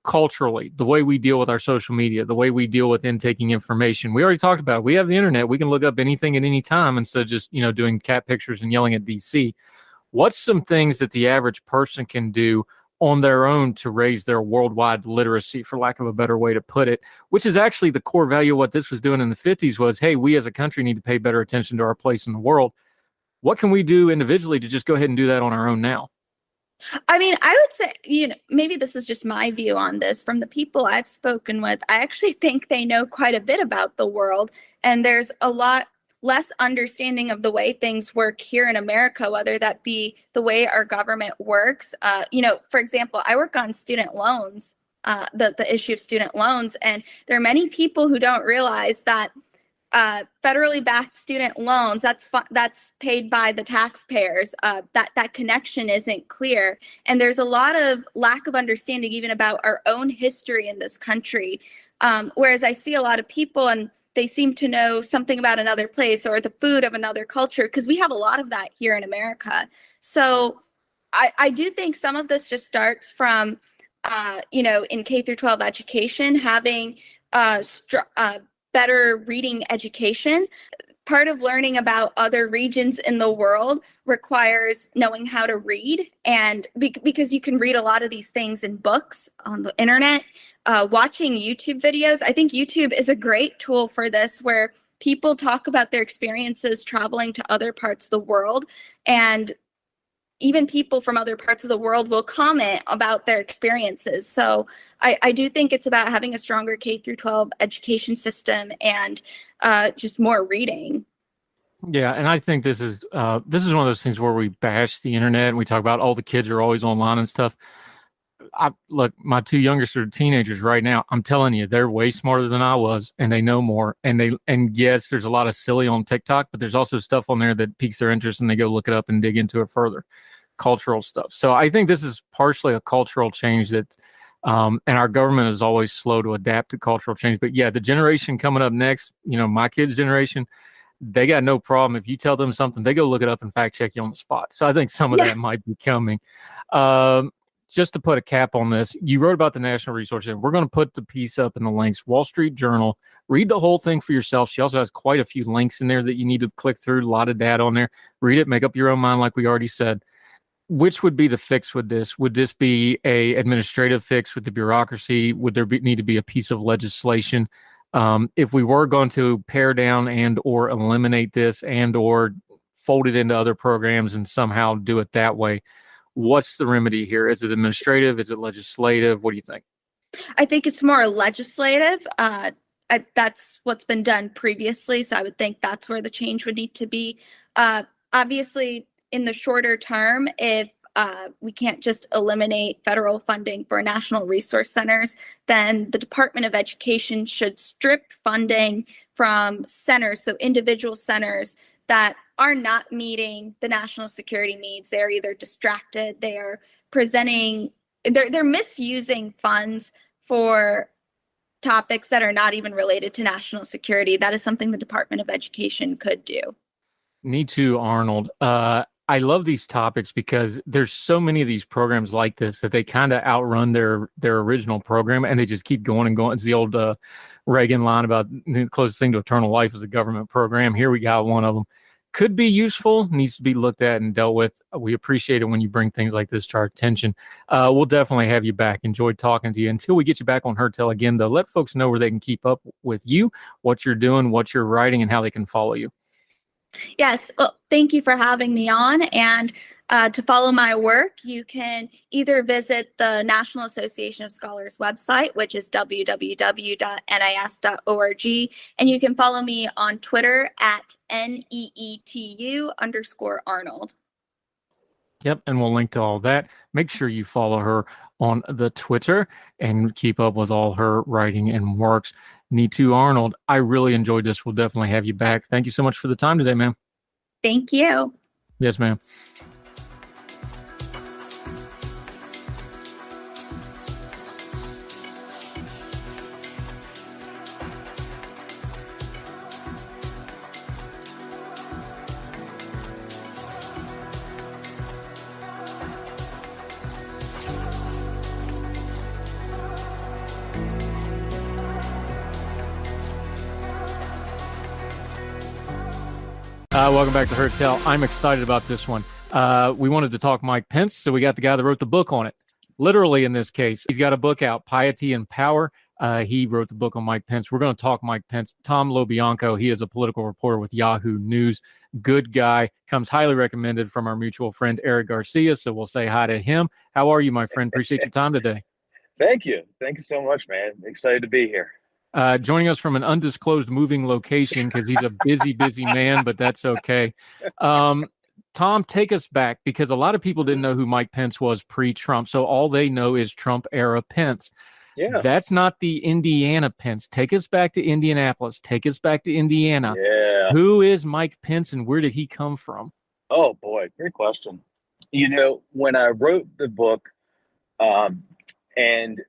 culturally, the way we deal with our social media, the way we deal with intaking information. We already talked about it. We have the internet. We can look up anything at any time instead of just, you know, doing cat pictures and yelling at DC. What's some things that the average person can do on their own to raise their worldwide literacy, for lack of a better way to put it, which is actually the core value of what this was doing in the 50s was, hey, we as a country need to pay better attention to our place in the world. What can we do individually to just go ahead and do that on our own now? I mean, I would say, maybe this is just my view on this. From the people I've spoken with, I actually think they know quite a bit about the world, and there's a lot less understanding of the way things work here in America, whether that be the way our government works. For example, I work on student loans, the issue of student loans, and there are many people who don't realize that federally backed student loans, that's paid by the taxpayers, that connection isn't clear, and there's a lot of lack of understanding even about our own history in this country, whereas I see a lot of people and they seem to know something about another place or the food of another culture, because we have a lot of that here in America. So I do think some of this just starts from in K through 12 education, having better reading education. Part of learning about other regions in the world requires knowing how to read, and because you can read a lot of these things in books, on the internet, watching YouTube videos. I think YouTube is a great tool for this, where people talk about their experiences traveling to other parts of the world, and even people from other parts of the world will comment about their experiences. So I do think it's about having a stronger K through 12 education system and just more reading. Yeah, and I think this is one of those things where we bash the internet and we talk about all the kids are always online and stuff. Look, my two youngest are teenagers right now. I'm telling you, they're way smarter than I was, and they know more. And yes, there's a lot of silly on TikTok, but there's also stuff on there that piques their interest, and they go look it up and dig into it further. Cultural stuff. So I think this is partially a cultural change that, and our government is always slow to adapt to cultural change. But yeah, the generation coming up next, my kids' generation, they got no problem. If you tell them something, they go look it up and fact check you on the spot. So I think some of that might be coming. Just to put a cap on this, you wrote about the National Resource Center. We're going to put the piece up in the links. Wall Street Journal. Read the whole thing for yourself. She also has quite a few links in there that you need to click through. A lot of data on there. Read it. Make up your own mind, like we already said. Which would be the fix with this? Would this be a administrative fix with the bureaucracy? Would there need to be a piece of legislation? If we were going to pare down and or eliminate this and or fold it into other programs and somehow do it that way, what's the remedy here? Is it administrative? Is it legislative? What do you think? I think it's more legislative. That's what's been done previously, so I would think that's where the change would need to be. Obviously, in the shorter term, if we can't just eliminate federal funding for national resource centers, then the Department of Education should strip funding from centers, so individual centers that are not meeting the national security needs. They're either distracted, they are they're misusing funds for topics that are not even related to national security. That is something the Department of Education could do. Me too, Arnold. I love these topics because there's so many of these programs like this that they kind of outrun their original program, and they just keep going and going. It's the old Reagan line about the closest thing to eternal life is a government program. Here we got one of them. Could be useful, needs to be looked at and dealt with. We appreciate it when you bring things like this to our attention. We'll definitely have you back. Enjoyed talking to you. Until we get you back on Heard Tell again, though, let folks know where they can keep up with you, what you're doing, what you're writing, and how they can follow you. Yes. Well, thank you for having me on. And to follow my work, you can either visit the National Association of Scholars website, which is www.nis.org. And you can follow me on Twitter at NEETU_Arnold. Yep. And we'll link to all that. Make sure you follow her on the Twitter and keep up with all her writing and works. NEETU Arnold, I really enjoyed this. We'll definitely have you back. Thank you so much for the time today, ma'am. Thank you. Yes, ma'am. Welcome back to Heard Tell. I'm excited about this one. We wanted to talk Mike Pence, so we got the guy that wrote the book on it. literally in this case. He's got a book out, Piety and Power. He wrote the book on Mike Pence. We're going to talk Mike Pence. Tom LoBianco, he is a political reporter with Yahoo News. Good guy. Comes highly recommended from our mutual friend, Eric Garcia. So we'll say hi to him. How are you, my friend? Appreciate your time today. Thank you. Thank you so much, man. Excited to be here. Joining us from an undisclosed moving location because he's a busy man, but that's okay. Tom, take us back, because a lot of people didn't know who Mike Pence was pre-Trump, so all they know is Trump-era Pence. Yeah. That's not the Indiana Pence. Take us back to Indianapolis. Take us back to Indiana. Yeah. Who is Mike Pence, and where did he come from? Oh, boy. Great question. You know, when I wrote the book, and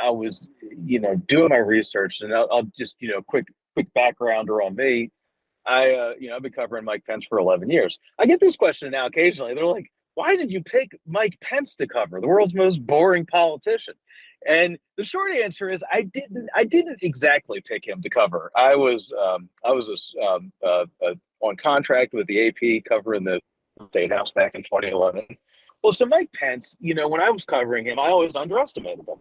I was, doing my research, and I'll just, quick backgrounder on me. I've been covering Mike Pence for 11 years. I get this question now occasionally. They're like, why did you pick Mike Pence to cover, the world's most boring politician? And the short answer is I didn't exactly pick him to cover. I was on contract with the AP covering the State House back in 2011. Well, so Mike Pence, when I was covering him, I always underestimated him.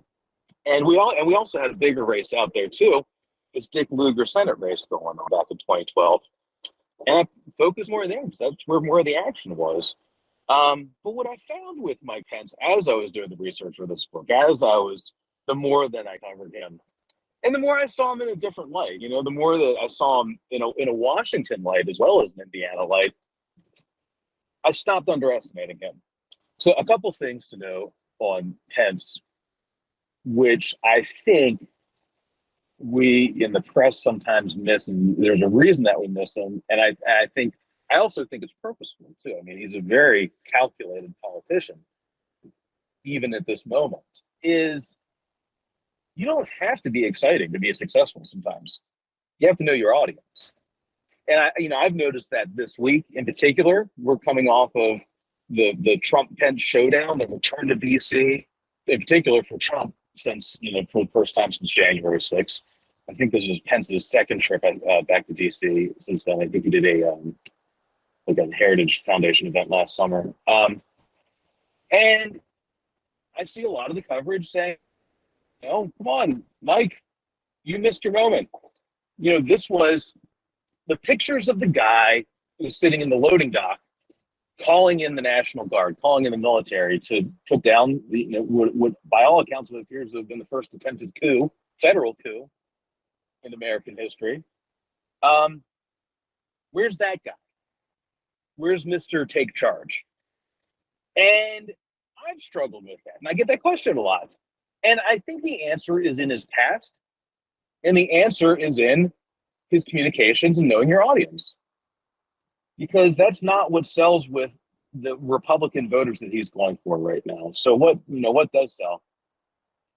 And we also had a bigger race out there too. This Dick Lugar Senate race going on back in 2012. And I focused more there because that's where more of the action was. But what I found with Mike Pence, as I was doing the research for this book, the more that I covered him, and the more I saw him in a different light, the more that I saw him in a Washington light as well as an Indiana light, I stopped underestimating him. So a couple things to know on Pence, which I think we in the press sometimes miss, and there's a reason that we miss him. And I also think it's purposeful too. I mean, he's a very calculated politician, even at this moment. Is you don't have to be exciting to be successful sometimes. You have to know your audience. And I've noticed that this week in particular, we're coming off of the Trump-Pence showdown, the return to DC, in particular for Trump, since, for the first time since January 6th. I think this was Pence's second trip back to DC since then. I think he did a Heritage Foundation event last summer. And I see a lot of the coverage saying, come on, Mike, you missed your moment. This was the pictures of the guy who was sitting in the loading dock, calling in the National Guard, calling in the military to put down what by all accounts it appears to have been the first attempted coup, federal coup in American history. Where's that guy? Where's Mr. Take Charge? And I've struggled with that. And I get that question a lot. And I think the answer is in his past. And the answer is in his communications and knowing your audience. Because that's not what sells with the Republican voters that he's going for right now. So what does sell?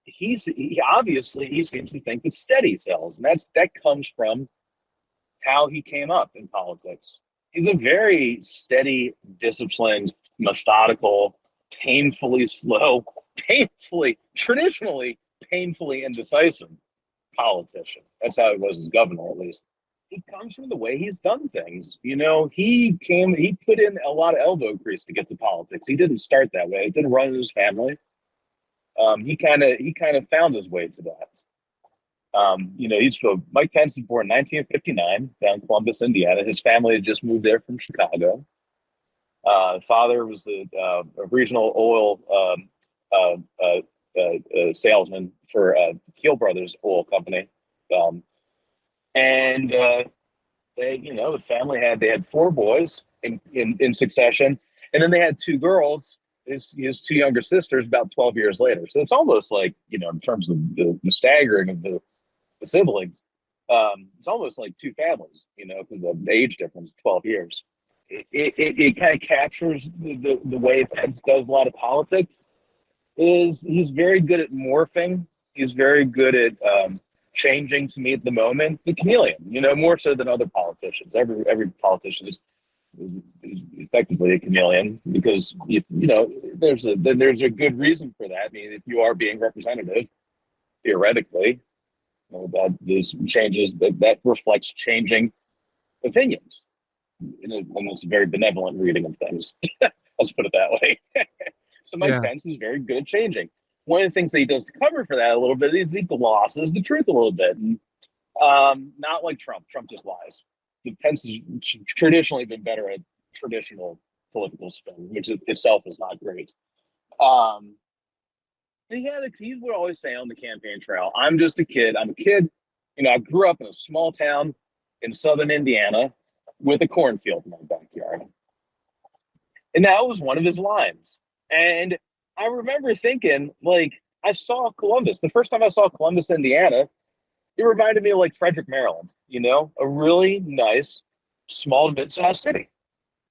He seems to think that steady sells. And that comes from how he came up in politics. He's a very steady, disciplined, methodical, painfully slow, traditionally painfully indecisive politician. That's how he was as governor, at least. He comes from the way he's done things. He put in a lot of elbow grease to get to politics. He didn't start that way. He didn't run in his family. He kind of found his way to that. Mike Pence was born in 1959 down in Columbus, Indiana. His family had just moved there from Chicago. Father was a regional oil salesman for Keel Brothers Oil Company. The family had 4 boys in succession, and then they had 2 girls. His 2 younger sisters about 12 years later. So it's almost like, in terms of the staggering of the siblings, it's almost like 2 families, because the age difference is 12 years. It kind of captures the way Pence does a lot of politics. He's very good at morphing. He's very good at changing to meet the moment. The chameleon, more so than other politicians. Every politician is effectively a chameleon because there's a good reason for that. I mean, if you are being representative, theoretically, that those changes that reflects changing opinions. And it's a very benevolent reading of things. Let's put it that way. So Mike Pence is very good at changing. one of the things that he does to cover for that a little bit is he glosses the truth a little bit. And, not like Trump. Trump just lies. Pence has traditionally been better at traditional political spin, which itself is not great. He would always say on the campaign trail, I'm just a kid. I'm a kid. I grew up in a small town in southern Indiana with a cornfield in my backyard. And that was one of his lines. And I remember thinking, like, I saw Columbus. The first time I saw Columbus, Indiana, it reminded me of like Frederick, Maryland, a really nice, small to mid-sized city.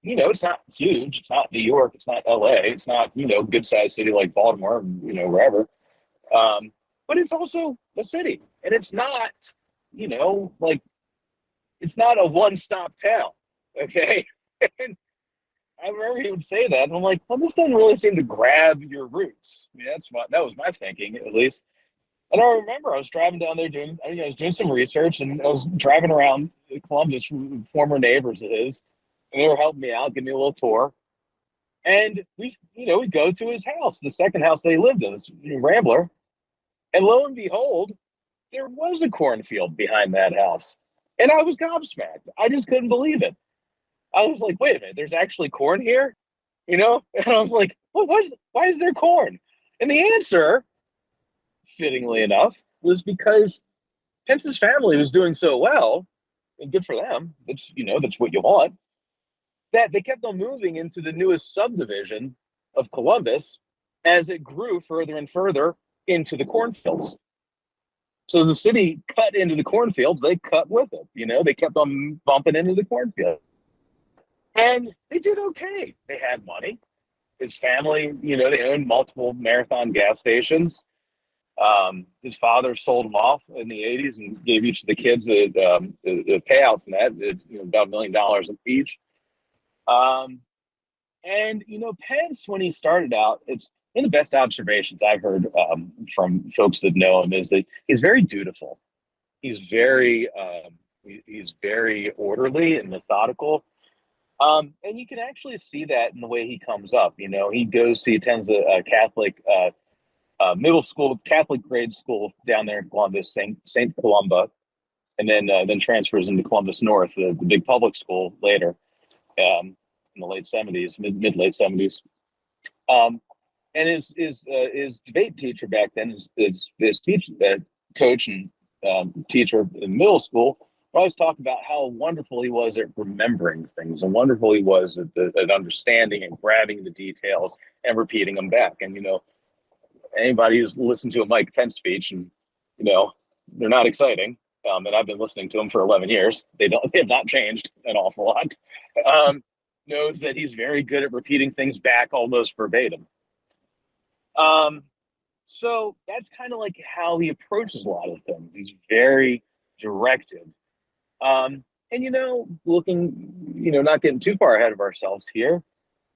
It's not huge. It's not New York. It's not LA. It's not, good-sized city like Baltimore, wherever. But it's also a city. And it's not, like, it's not a one-stop town, okay? And I remember he would say that, and I'm like, well, this doesn't really seem to grab your roots. I mean, that was my thinking, at least. And I remember I was driving down there I was doing some research, and I was driving around Columbus with former neighbors of his, and they were helping me out, giving me a little tour. And we go to his house, the second house they lived in, this Rambler. And lo and behold, there was a cornfield behind that house. And I was gobsmacked. I just couldn't believe it. I was like, wait a minute, there's actually corn here? And I was like, well, why is there corn? And the answer, fittingly enough, was because Pence's family was doing so well, and good for them, that's what you want, that they kept on moving into the newest subdivision of Columbus as it grew further and further into the cornfields. So the city cut into the cornfields, they cut with it. They kept on bumping into the cornfield. And they did okay. They had money. His family, they owned multiple Marathon gas stations. His father sold them off in the 80s and gave each of the kids a payout from that, about $1 million each. And Pence, when he started out, it's one of the best observations I've heard from folks that know him is that he's very dutiful. He's very orderly and methodical. And you can actually see that in the way he comes up. He attends a Catholic middle school, Catholic grade school down there in Columbus, Saint Columba, and then transfers into Columbus North, the big public school later, in the late 70s, mid late 70s. And his debate teacher back then, his coach and teacher in middle school, I always talk about how wonderful he was at remembering things and wonderful he was at understanding and grabbing the details and repeating them back. And, anybody who's listened to a Mike Pence speech and, they're not exciting. And I've been listening to them for 11 years. They have not changed an awful lot. Knows that he's very good at repeating things back almost verbatim. So that's kind of like how he approaches a lot of things. He's very directed. And, looking, not getting too far ahead of ourselves here,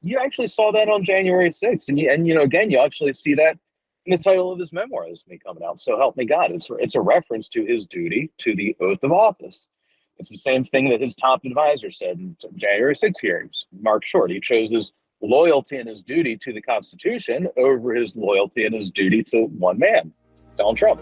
you actually saw that on January 6th. And again, you actually see that in the title of his memoir that's coming out. So help me God. It's a reference to his duty to the oath of office. It's the same thing that his top advisor said in January 6th hearings. Mark Short, he chose his loyalty and his duty to the Constitution over his loyalty and his duty to one man, Donald Trump.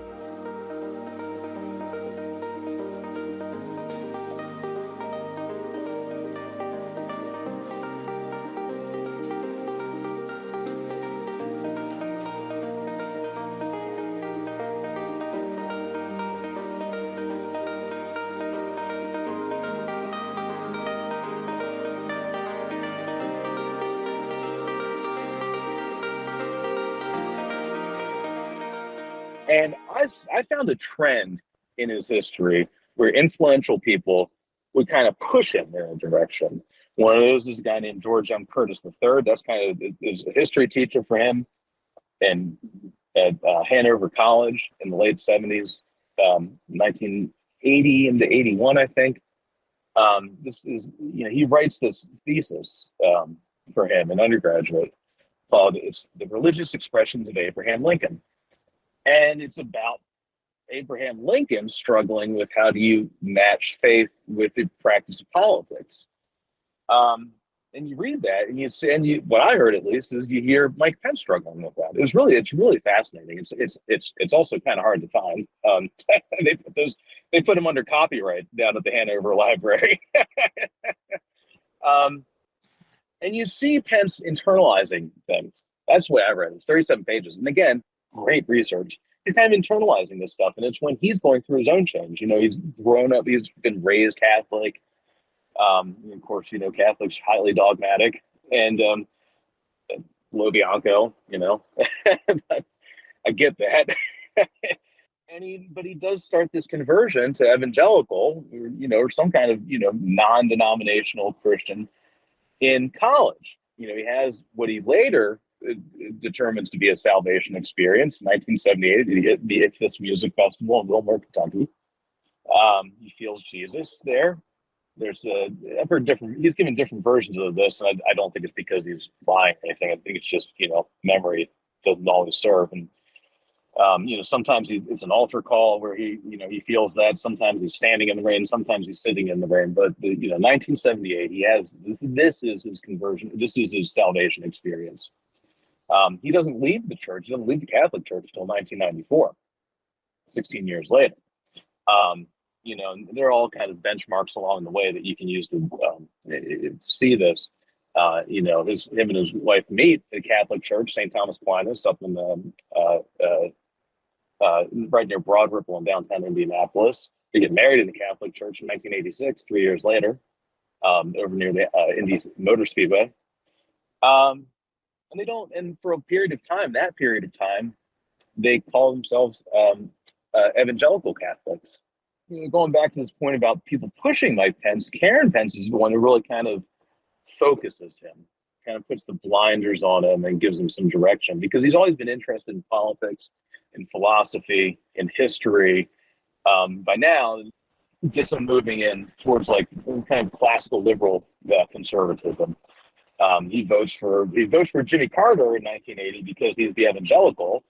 And I found a trend in his history where influential people would kind of push him in a direction. One of those is a guy named George M. Curtis III. That's kind of is a history teacher for him, and at Hanover College in the late 70s, 1980 into 81, I think. This is, he writes this thesis for him, an undergraduate, called "It's the Religious Expressions of Abraham Lincoln." And it's about Abraham Lincoln struggling with how do you match faith with the practice of politics. And And you read that, and you see, what I heard at least is you hear Mike Pence struggling with that. It's really fascinating. It's also kind of hard to find. They put them under copyright down at the Hanover Library. And you see Pence internalizing things. That's the way I read it. It's 37 pages, and again, great research. He's kind of internalizing this stuff, and it's when he's going through his own change. He's grown up, he's been raised Catholic. Of course, Catholics highly dogmatic, and Lo Bianco, I get that. But he does start this conversion to evangelical, or some kind of, non-denominational Christian in college. He has what he later determines to be a salvation experience. In 1978, he hit the Ichthus Music Festival in Wilmore, Kentucky. He feels Jesus there. I've heard he's given different versions of this, and I don't think it's because he's lying or anything. I think it's just, memory doesn't always serve. And, sometimes it's an altar call where he feels that. Sometimes he's standing in the rain. Sometimes he's sitting in the rain. But, 1978, this is his conversion. This is his salvation experience. He doesn't leave the church. He doesn't leave the Catholic Church until 1994, 16 years later. They're all kind of benchmarks along the way that you can use to see this. Him and his wife meet at the Catholic Church, St. Thomas Aquinas, up in right near Broad Ripple in downtown Indianapolis. They get married in the Catholic Church in 1986, 3 years later, over near the Indy Motor Speedway. And for a period of time, they call themselves evangelical Catholics. Going back to this point about people pushing Mike Pence, Karen Pence is the one who really kind of focuses him, kind of puts the blinders on him and gives him some direction, because he's always been interested in politics, in philosophy, in history. By now, gets him moving in towards like kind of classical liberal conservatism. He votes for Jimmy Carter in 1980 because he's the evangelical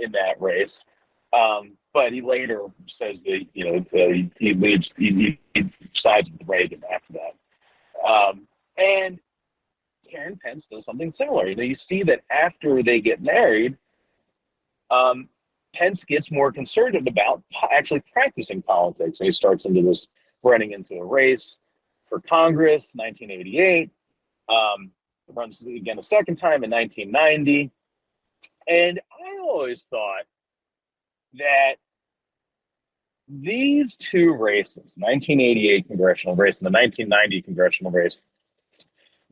in that race. But he later says that he sides with Reagan after that. And Karen Pence does something similar. You see that after they get married, Pence gets more conservative about actually practicing politics. And he starts into this, running into a race for Congress, 1988. Runs again a second time in 1990. And I always thought that these two races, 1988 congressional race and the 1990 congressional race,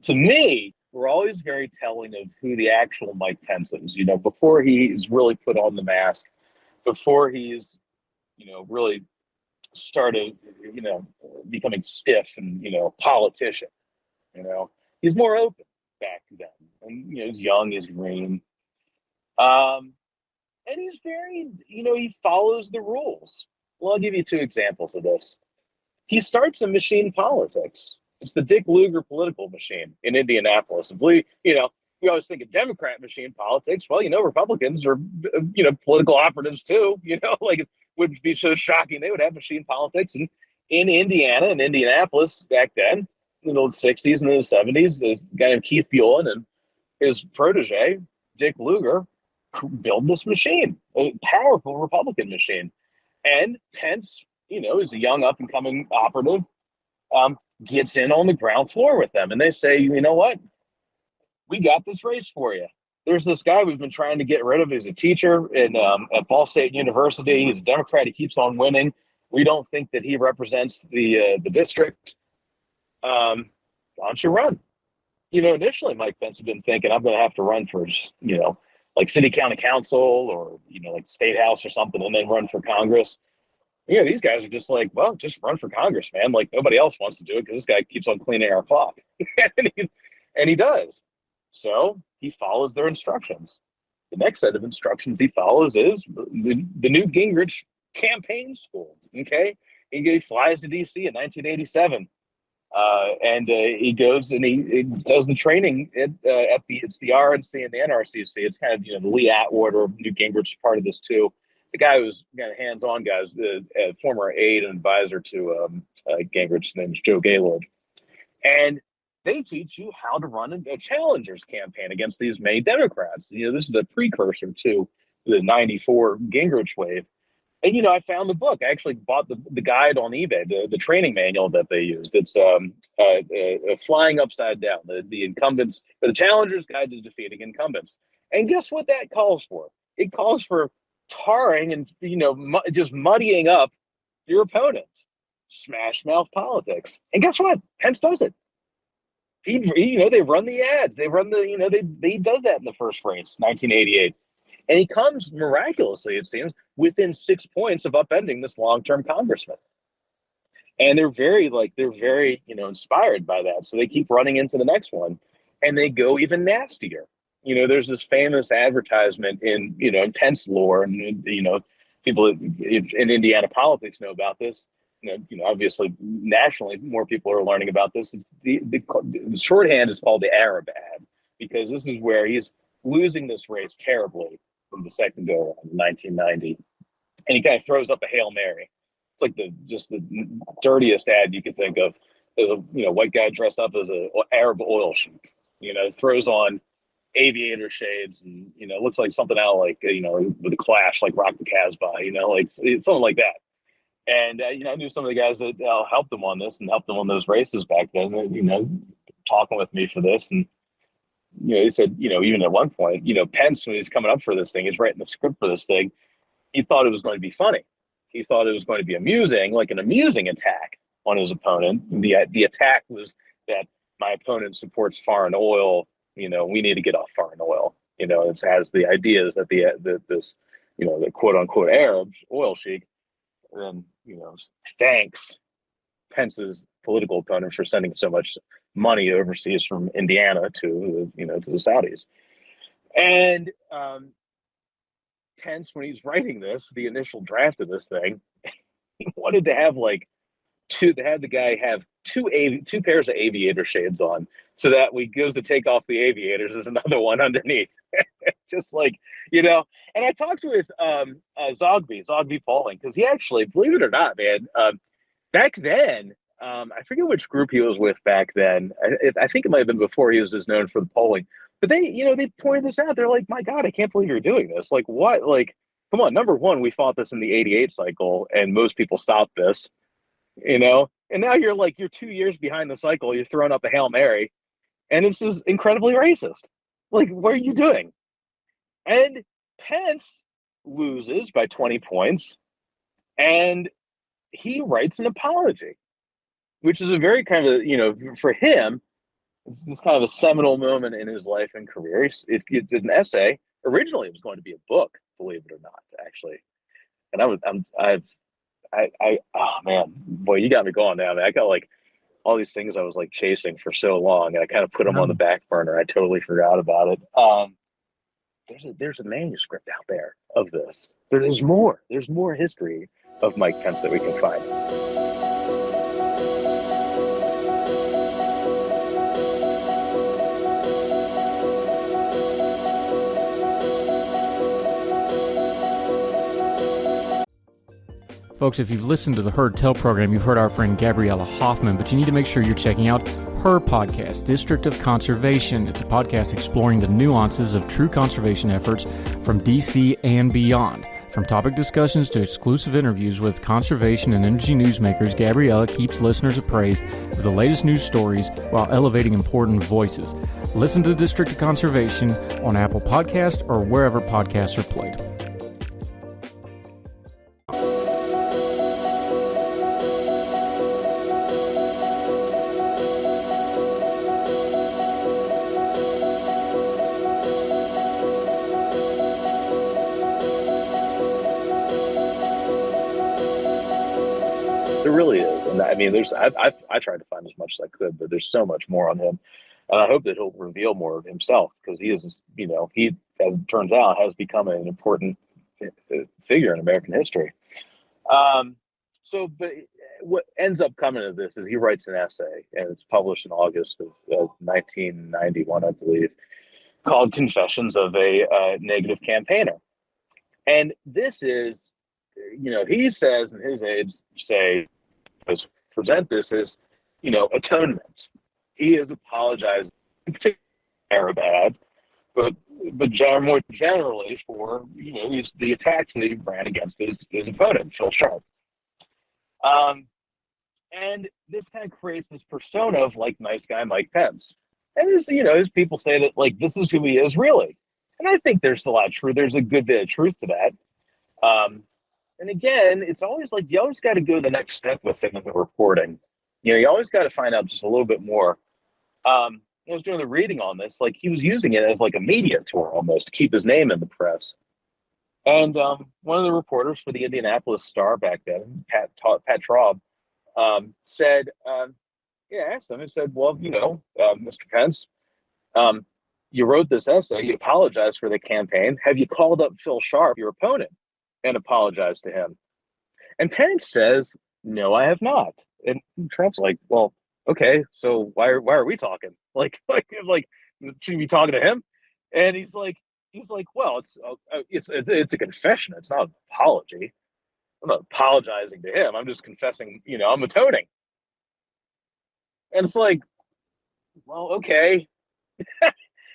to me, were always very telling of who the actual Mike Pence is. Before he's really put on the mask, before he's, really started, becoming stiff and, politician. He's more open back then, and he's young, he's green. And he's very, he follows the rules. Well, I'll give you two examples of this. He starts a machine politics. It's the Dick Lugar political machine in Indianapolis. And we always think of Democrat machine politics. Well, Republicans are, political operatives too. Like it wouldn't be so shocking they would have machine politics. And in Indiana and Indianapolis back then, in the 60s and the 70s, the guy named Keith Buellin and his protege, Dick Lugar, build this machine, a powerful Republican machine. And Pence, is a young up-and-coming operative, gets in on the ground floor with them. And they say, you know what? We got this race for you. There's this guy we've been trying to get rid of. He's a teacher at Ball State University. He's a Democrat. He keeps on winning. We don't think that he represents the district. Why don't you run? Initially Mike Pence had been thinking, I'm going to have to run for, like city county council or, like state house or something, and then run for Congress. These guys are just like, well, just run for Congress, man. Like nobody else wants to do it because this guy keeps on cleaning our clock. and he does. So he follows their instructions. The next set of instructions he follows is the Newt Gingrich campaign school. Okay. He flies to DC in 1987. And he goes and he does the training it's the RNC and the NRCC. It's kind of, the Lee Atwater, Newt Gingrich part of this too. The guy who's kind of hands-on guy is the former aide and advisor to Gingrich. His name is Joe Gaylord. And They teach you how to run a challenger's campaign against these many Democrats. This is the precursor to the '94 Gingrich wave. And I found the book. I actually bought the guide on eBay, the training manual that they used. It's Flying Upside Down, the incumbents, the challenger's guide to defeating incumbents. And guess what that calls for? It calls for tarring and just muddying up your opponents, smash mouth politics. And guess what? Pence does it. They run the ads. They run they does that in the first race, 1988. And he comes miraculously, it seems, within 6 points of upending this long-term congressman. And they're very inspired by that. So they keep running into the next one, and they go even nastier. There's this famous advertisement in Pence lore, and people in Indiana politics know about this. Obviously nationally, more people are learning about this. The shorthand is called the Arab ad, because this is where he's losing this race terribly from the second go around in 1990, and he kind of throws up a Hail Mary. It's like the dirtiest ad you could think of. There's a white guy dressed up as a Arab oil sheik. Throws on aviator shades and looks like something out like with a Clash, like Rock the Casbah. Like something like that. And I knew some of the guys that helped him on this and helped him on those races back then. Talking with me for this, and he said, even at one point, Pence, when he's coming up for this thing, he's writing the script for this thing. He thought it was going to be funny. He thought it was going to be amusing, like an amusing attack on his opponent. The attack was that my opponent supports foreign oil. We need to get off foreign oil. It has the ideas that this the quote unquote Arab oil sheik, then thanks Pence's political opponent for sending so much money overseas from Indiana to the Saudis. And Pence, when he's writing this, the initial draft of this thing, he wanted to have the guy have two pairs of aviator shades on, so that when he goes to take off the aviators, there's another one underneath. Just and I talked with Zogby Pauling, because he actually, believe it or not, man, back then, I forget which group he was with back then. I think it might have been before he was as known for the polling. But they pointed this out. They're like, my God, I can't believe you're doing this. Like, what? Like, come on. Number one, we fought this in the '88 cycle, and most people stopped this, And now you're 2 years behind the cycle. You're throwing up a Hail Mary, and this is incredibly racist. Like, what are you doing? And Pence loses by 20 points, and he writes an apology, which is a very kind of, for him, it's kind of a seminal moment in his life and career. It's an essay. Originally, it was going to be a book, believe it or not, actually. And oh man, boy, you got me going now, man. I got all these things I was chasing for so long, and I kind of put them on the back burner. I totally forgot about it. There's a manuscript out there of this. There's more history of Mike Pence that we can find. Folks, if you've listened to the Heard Tell program, you've heard our friend Gabriella Hoffman, but you need to make sure you're checking out her podcast, District of Conservation. It's a podcast exploring the nuances of true conservation efforts from DC and beyond. From topic discussions to exclusive interviews with conservation and energy newsmakers, Gabriella keeps listeners appraised of the latest news stories while elevating important voices. Listen to District of Conservation on Apple Podcasts or wherever podcasts are played. There really is, and I mean, I tried to find as much as I could, but there's so much more on him, and I hope that he'll reveal more of himself, because he is, he, as it turns out, has become an important figure in American history. But what ends up coming of this is he writes an essay, and it's published in August of 1991, I believe, called "Confessions of a Negative Campaigner," and this is, he says, and his aides say, present this as, atonement. he has apologized, in particular, Arabad, but more generally for the attacks that he ran against his opponent, Phil Sharp. And this kind of creates this persona of like nice guy Mike Pence. And as people say that like this is who he is really. And I think there's a lot of truth. There's a good bit of truth to that. And again, it's always like you always got to go the next step with him in the reporting. You always got to find out just a little bit more. I was doing the reading on this, like he was using it as like a media tour almost to keep his name in the press. And one of the reporters for the Indianapolis Star back then, Pat Traub, said, asked him and said, well, Mr. Pence, you wrote this essay, you apologized for the campaign. Have you called up Phil Sharp, your opponent, and apologized to him? And Pence says, no, I have not. And Trump's like, well, okay, so why are we talking? Like, should we be talking to him? And he's like, well, it's a confession. It's not an apology. I'm not apologizing to him. I'm just confessing, I'm atoning. And it's like, well, okay.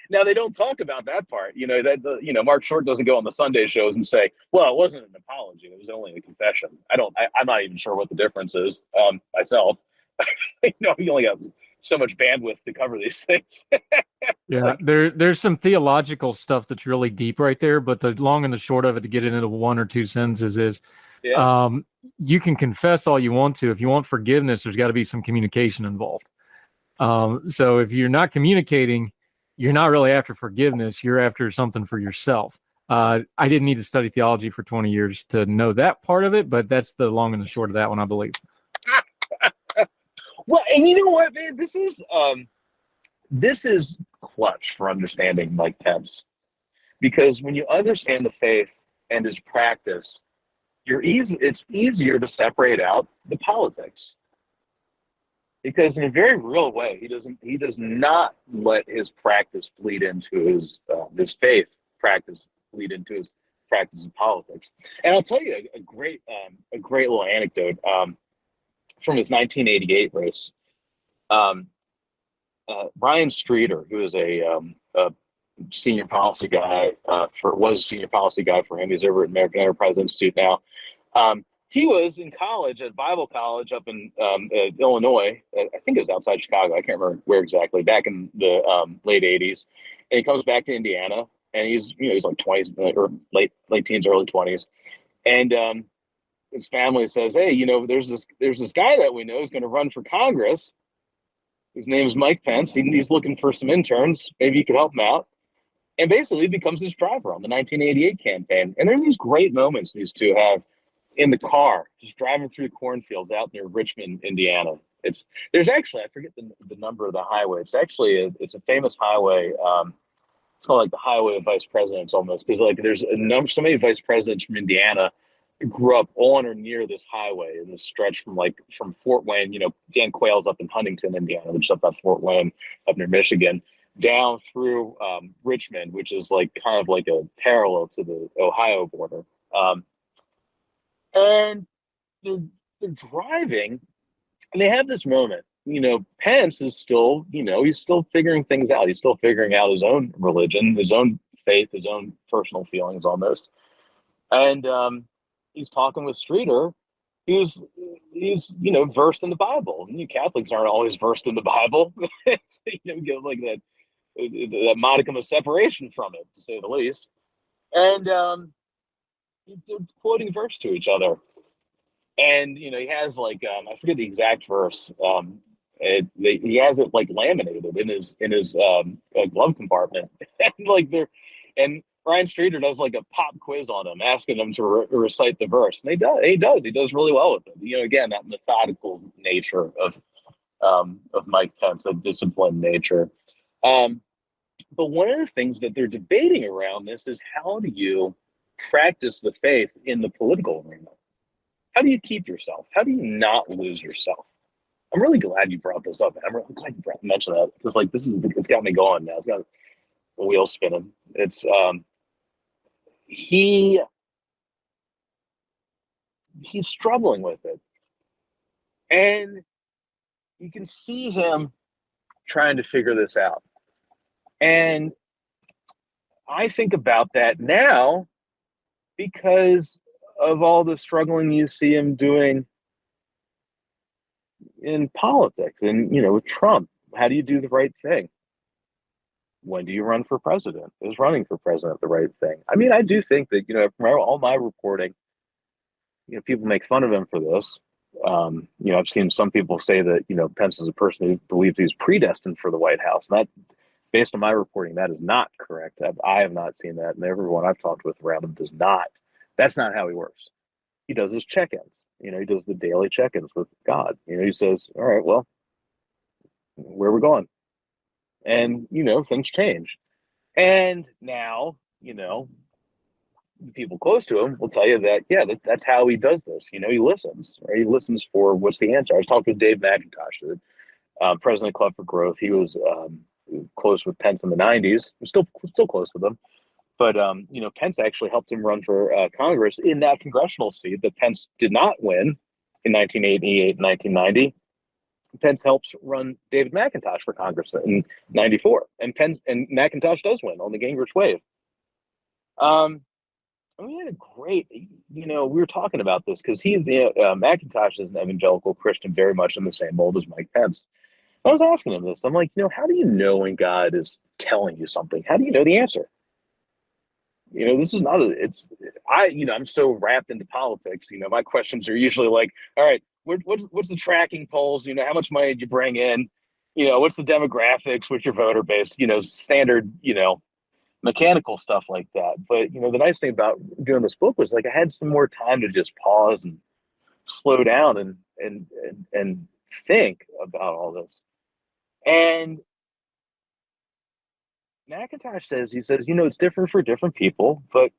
Now they don't talk about that part, Mark Short doesn't go on the Sunday shows and say, well, it wasn't an apology. It was only a confession. I'm not even sure what the difference is myself. You only got so much bandwidth to cover these things. Yeah, there's some theological stuff that's really deep right there, but the long and the short of it, to get it into one or two sentences, is you can confess all you want to. If you want forgiveness, there's got to be some communication involved. So if you're not communicating, you're not really after forgiveness. You're after something for yourself. I didn't need to study theology for 20 years to know that part of it, but that's the long and the short of that one, I believe. Well, and you know what, man? This is clutch for understanding Mike Pence, because when you understand the faith and his practice, it's easier to separate out the politics, because in a very real way, he does not let his practice bleed into his faith practice bleed into his practice of politics. And I'll tell you a great little anecdote from his 1988 race. Brian Streeter, who is a senior policy guy was a senior policy guy for him. He's over at American Enterprise Institute now. He was in college at Bible College up in Illinois. I think it was outside Chicago. I can't remember where exactly. Back in the late '80s, and he comes back to Indiana, and he's like 20s or late teens, early 20s, and his family says, "Hey, there's this guy that we know is going to run for Congress. His name is Mike Pence. He's looking for some interns. Maybe you could help him out." And basically, he becomes his driver on the 1988 campaign. And there are these great moments these two have in the car, just driving through cornfields out near Richmond, Indiana. There's actually, I forget the number of the highway. It's actually it's a famous highway. It's called like the Highway of Vice Presidents almost, because like there's so many vice presidents from Indiana grew up on or near this highway in this stretch from Fort Wayne. Dan Quayle's up in Huntington, Indiana, which is up at Fort Wayne, up near Michigan, down through Richmond, which is like kind of like a parallel to the Ohio border. And they're driving, and they have this moment. Pence is still, he's still figuring things out. He's still figuring out his own religion, his own faith, his own personal feelings on this. And he's talking with Streeter. He's versed in the Bible. And you Catholics aren't always versed in the Bible. Get like that modicum of separation from it, to say the least. And they're quoting verse to each other. And he has like I forget the exact verse. He has it like laminated in his glove compartment, and Brian Streeter does like a pop quiz on him, asking him to recite the verse, and he does really well with it. Again, that methodical nature of Mike Pence, the disciplined nature. But one of the things that they're debating around this is, how do you practice the faith in the political arena? How do you keep yourself? How do you not lose yourself? I'm really glad you brought this up. I'm really glad you mentioned that, because like it's got me going now. It's got the wheels spinning. It's he's struggling with it, and you can see him trying to figure this out. And I think about that now because of all the struggling you see him doing in politics and, with Trump. How do you do the right thing? When do you run for president? Is running for president the right thing? I mean, I do think that, from all my reporting, people make fun of him for this. I've seen some people say that, Pence is a person who believes he's predestined for the White House. And that, based on my reporting, that is not correct. I have not seen that. And everyone I've talked with around him does not. That's not how he works. He does his check-ins. He does the daily check-ins with God. He says, all right, well, where are we going? And, things change. And now, the people close to him will tell you that, yeah, that's how he does this. He listens, right? He listens for what's the answer. I was talking with Dave McIntosh, president of Club for Growth. He was close with Pence in the 90s. I'm still close with him. But, Pence actually helped him run for Congress in that congressional seat that Pence did not win in 1988 and 1990. Pence helps run David McIntosh for Congress in 94. And McIntosh does win on the Gingrich wave. We had a great, we were talking about this because McIntosh is an evangelical Christian, very much in the same mold as Mike Pence. I was asking him this. I'm like, how do you know when God is telling you something? How do you know the answer? This is not I'm so wrapped into politics. My questions are usually like, all right, what's the tracking polls? How much money did you bring in? What's the demographics? What's your voter base? Standard, mechanical stuff like that. But, the nice thing about doing this book was like, I had some more time to just pause and slow down and think about all this. And McIntosh says, it's different for different people, but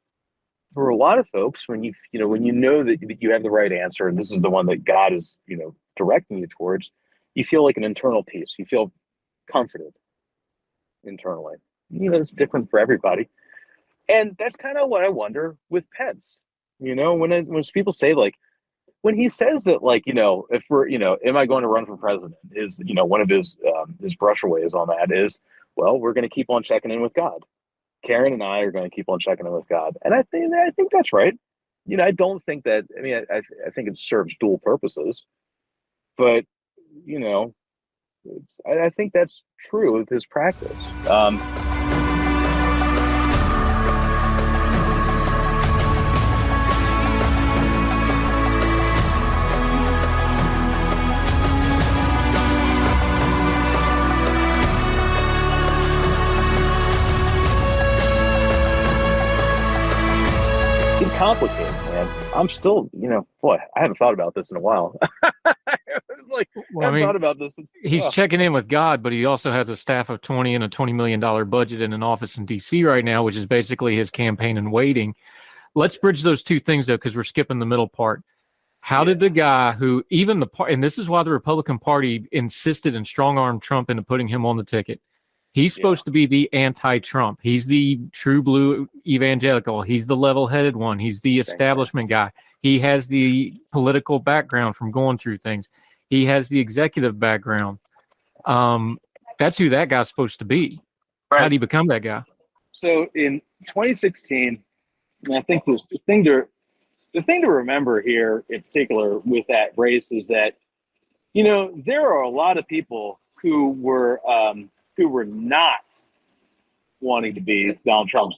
for a lot of folks, when you know that you have the right answer, and this is the one that God is, directing you towards, you feel like an internal peace. You feel comforted internally. It's different for everybody. And that's kind of what I wonder with Pence. When people say, like, when he says that, like, if we're, am I going to run for president, is, one of his brushaways on that is, well, we're going to keep on checking in with God. Karen and I are going to keep on checking in with God. And I think that's right. I don't think that, I think it serves dual purposes, but, I think that's true with his practice. Complicated, man. I'm still, I haven't thought about this in a while. I haven't thought about this. He's checking in with God, but he also has a staff of 20 and a $20 million budget in an office in DC right now, which is basically his campaign in waiting. Let's bridge those two things, though, because we're skipping the middle part. How did the guy who and this is why the Republican Party insisted and strong-armed Trump into putting him on the ticket. He's supposed to be the anti-Trump. He's the true blue evangelical. He's the level-headed one. He's the establishment guy. He has the political background from going through things. He has the executive background. That's who that guy's supposed to be. Right. How do you become that guy? So in 2016, I think the thing to remember here in particular with that race is that, there are a lot of people who were not wanting to be Donald Trump's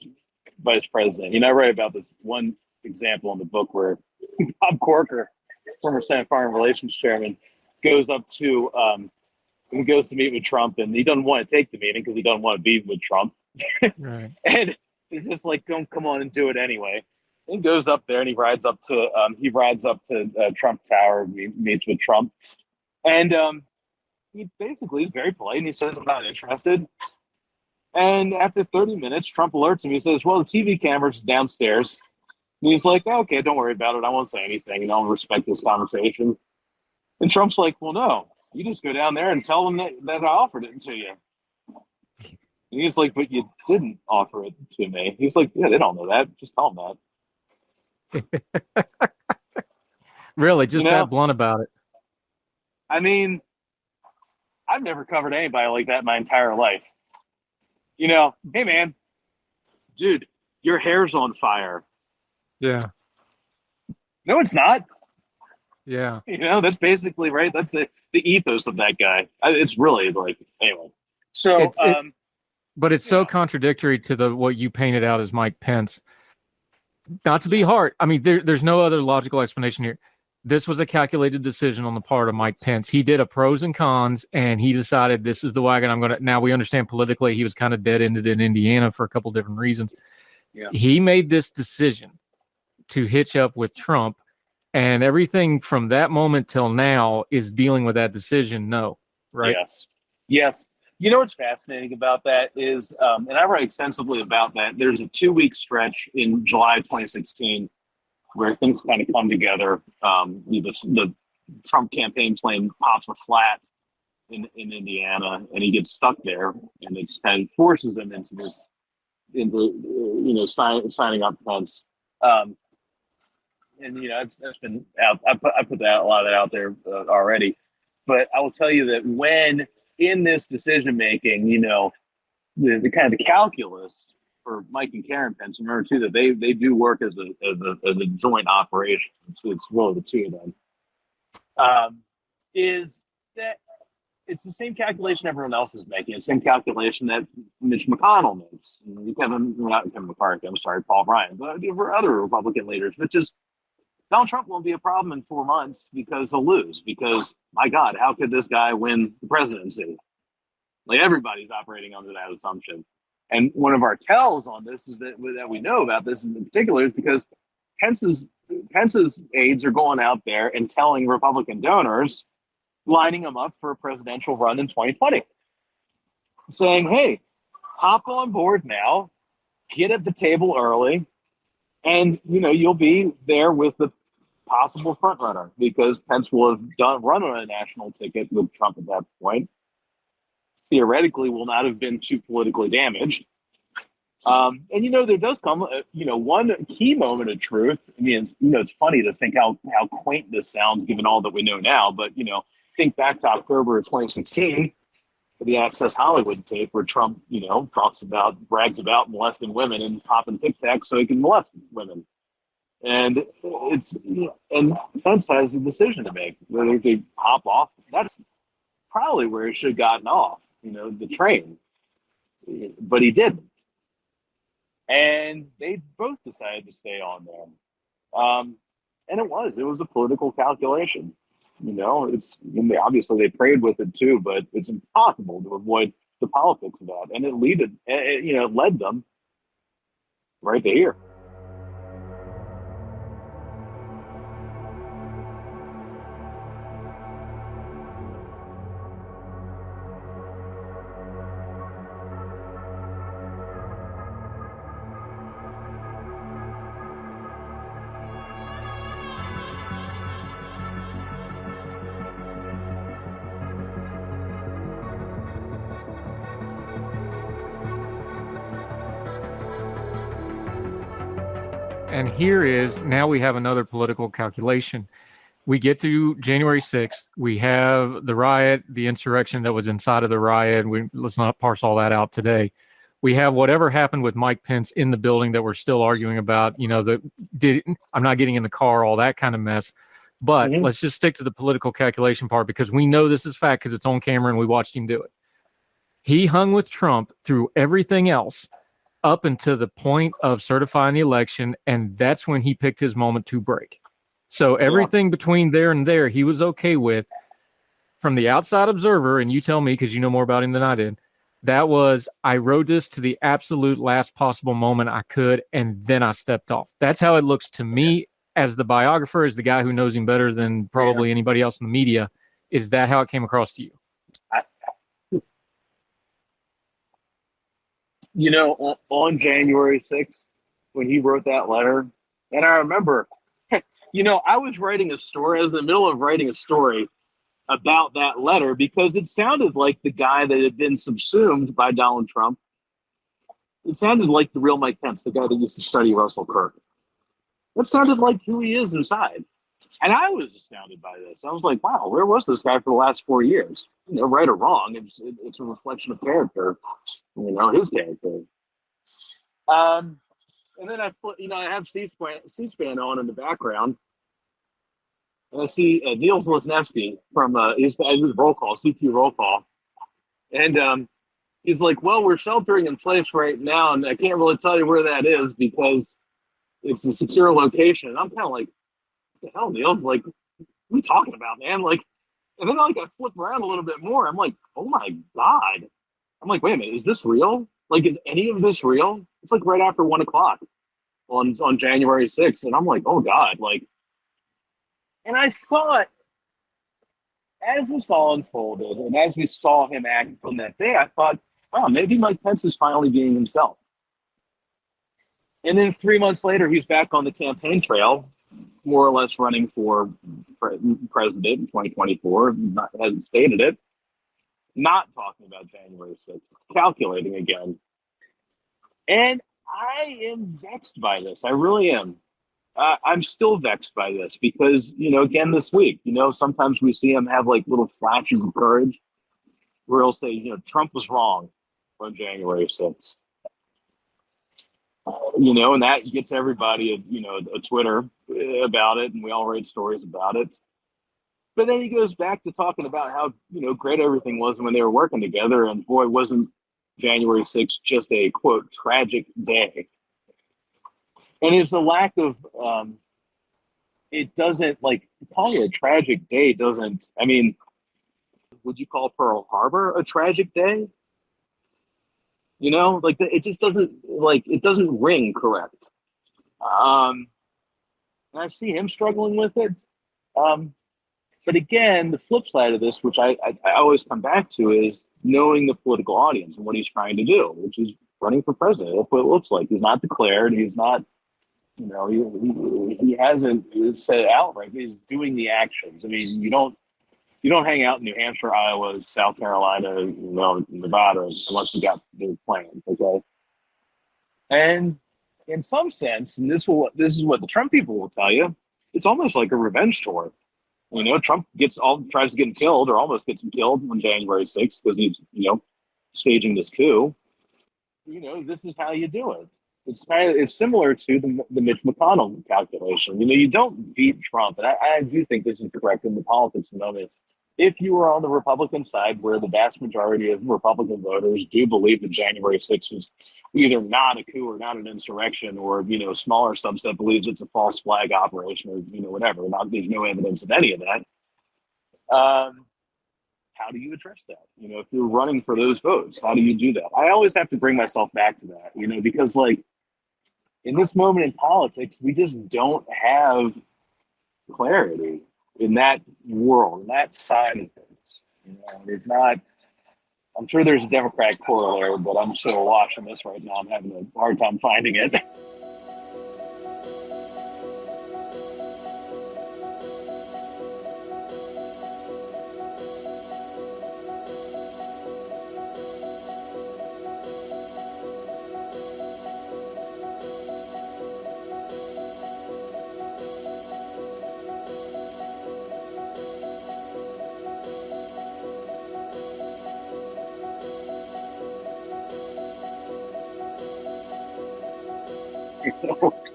vice president. I write about this one example in the book where Bob Corker, former Senate Foreign Relations chairman, goes to meet with Trump, and he doesn't want to take the meeting because he doesn't want to be with Trump. Right. And he's just like, come on and do it anyway. He goes up there and he rides up to Trump Tower. He meets with Trump, and he basically is very polite and he says, I'm not interested. And after 30 minutes, Trump alerts him. He says, well, the TV camera's downstairs. And he's like, oh, okay, don't worry about it. I won't say anything. I'll respect this conversation. And Trump's like, well, no, you just go down there and tell them that I offered it to you. And he's like, but you didn't offer it to me. He's like, yeah, they don't know that. Just tell them that. Really? Just that blunt about it? I mean, I've never covered anybody like that in my entire life. You know, hey man, dude, your hair's on fire. Yeah. No, it's not. Yeah. You know, that's basically right. That's the ethos of that guy. It's really like, anyway. So, but it's so contradictory to what you painted out as Mike Pence. Not to be hard. I mean, there's no other logical explanation here. This was a calculated decision on the part of Mike Pence. He did a pros and cons, and he decided this is the wagon I'm going to. Now we understand politically he was kind of dead-ended in Indiana for a couple different reasons. Yeah. He made this decision to hitch up with Trump, and everything from that moment till now is dealing with that decision. No, right? Yes. You know what's fascinating about that is, and I write extensively about that, there's a 2-week stretch in July 2016 where things kind of come together. The Trump campaign plane pops a flat in Indiana, and he gets stuck there, and it kind of forces him into signing up Pence. And it's been out. I put a lot of that out there already, but I will tell you that when in this decision making, the kind of the calculus for Mike and Karen Pence, remember too that they do work as a joint operation. So it's really the two of them. Is that it's the same calculation everyone else is making. It's the same calculation that Mitch McConnell makes. Not Kevin McCarthy. I'm sorry, Paul Ryan, but for other Republican leaders, which is Donald Trump won't be a problem in 4 months because he'll lose. Because my God, how could this guy win the presidency? Like everybody's operating under that assumption. And one of our tells on this is that we know about this in particular is because Pence's aides are going out there and telling Republican donors, lining them up for a presidential run in 2020, saying, "Hey, hop on board now, get at the table early, and you'll be there with the possible front runner because Pence will have run on a national ticket with Trump at that point. Theoretically, will not have been too politically damaged." And there does come one key moment of truth. I mean, it's funny to think how quaint this sounds given all that we know now. But think back to October of 2016, the Access Hollywood tape where Trump brags about molesting women and popping Tic Tacs so he can molest women. And and Pence has a decision to make whether they hop off. That's probably where he should have gotten off, the train, but he didn't. And they both decided to stay on there. And it was a political calculation. Obviously they prayed with it too, but it's impossible to avoid the politics of that. And it led them right to here. And now we have another political calculation. We get to January 6th. We have the riot, the insurrection that was inside of the riot. Let's not parse all that out today. We have whatever happened with Mike Pence in the building that we're still arguing about. I'm not getting in the car, all that kind of mess. But let's just stick to the political calculation part because we know this is fact because it's on camera and we watched him do it. He hung with Trump through everything else up until the point of certifying the election, and that's when he picked his moment to break. So everything between there and there, he was okay with. From the outside observer, and you tell me because you know more about him than I did, that was, I rode this to the absolute last possible moment I could, and then I stepped off. That's how it looks to me as the biographer, as the guy who knows him better than probably anybody else in the media. Is that how it came across to you? On January 6th, when he wrote that letter, and I remember, I was writing a story. I was in the middle of writing a story about that letter because it sounded like the guy that had been subsumed by Donald Trump. It sounded like the real Mike Pence, the guy that used to study Russell Kirk. That sounded like who he is inside. And I was astounded by this. I was like, wow, where was this guy for the last 4 years? Right or wrong, it's a reflection of character, his character. And then I have C-SPAN on in the background, and I see Niels Lesnevsky from his roll call, CQ roll call, and he's like, well, we're sheltering in place right now, and I can't really tell you where that is because it's a secure location. And I'm kind of like, what the hell, Niels? Like, what are you talking about, man? Like, and then I flip around a little bit more. I'm like, oh my God. I'm like, wait a minute, is this real? Like, is any of this real? It's like right after 1 o'clock on January 6th. And I'm like, oh God, like, and I thought, as this all unfolded and as we saw him act on that day, I thought, wow, maybe Mike Pence is finally being himself. And then 3 months later, he's back on the campaign trail, more or less running for president in 2024, hasn't stated it, not talking about January 6th, calculating again. And I am vexed by this. I really am. I'm still vexed by this because, again, this week, sometimes we see him have like little flashes of courage where he'll say, Trump was wrong on January 6th. And that gets everybody, a Twitter about it, and we all read stories about it. But then he goes back to talking about how, great everything was when they were working together, and boy, wasn't January 6th just a, quote, tragic day. And it's a lack of, it doesn't, calling it a tragic day doesn't, would you call Pearl Harbor a tragic day? It just doesn't, it doesn't ring correct. And I see him struggling with it. But again, the flip side of this, which I always come back to, is knowing the political audience and what he's trying to do, which is running for president. That's what it looks like. He's not declared. He's not, he hasn't said it outright. He's doing the actions. You don't hang out in New Hampshire, Iowa, South Carolina, Nevada, unless you got big plans, okay? And in some sense, and this is what the Trump people will tell you, it's almost like a revenge tour. Trump tries to get him killed or almost gets him killed on January 6th because he's, staging this coup. This is how you do it. It's similar to the Mitch McConnell calculation. You don't beat Trump, and I do think this is correct in the politics of it. If you were on the Republican side, where the vast majority of Republican voters do believe that January 6th was either not a coup or not an insurrection, or a smaller subset believes it's a false flag operation, or whatever. There's no evidence of any of that. How do you address that? If you're running for those votes, how do you do that? I always have to bring myself back to that, because in this moment in politics, we just don't have clarity in that world, in that side of things. It's not, I'm sure there's a Democratic corollary, but I'm still watching this right now. I'm having a hard time finding it.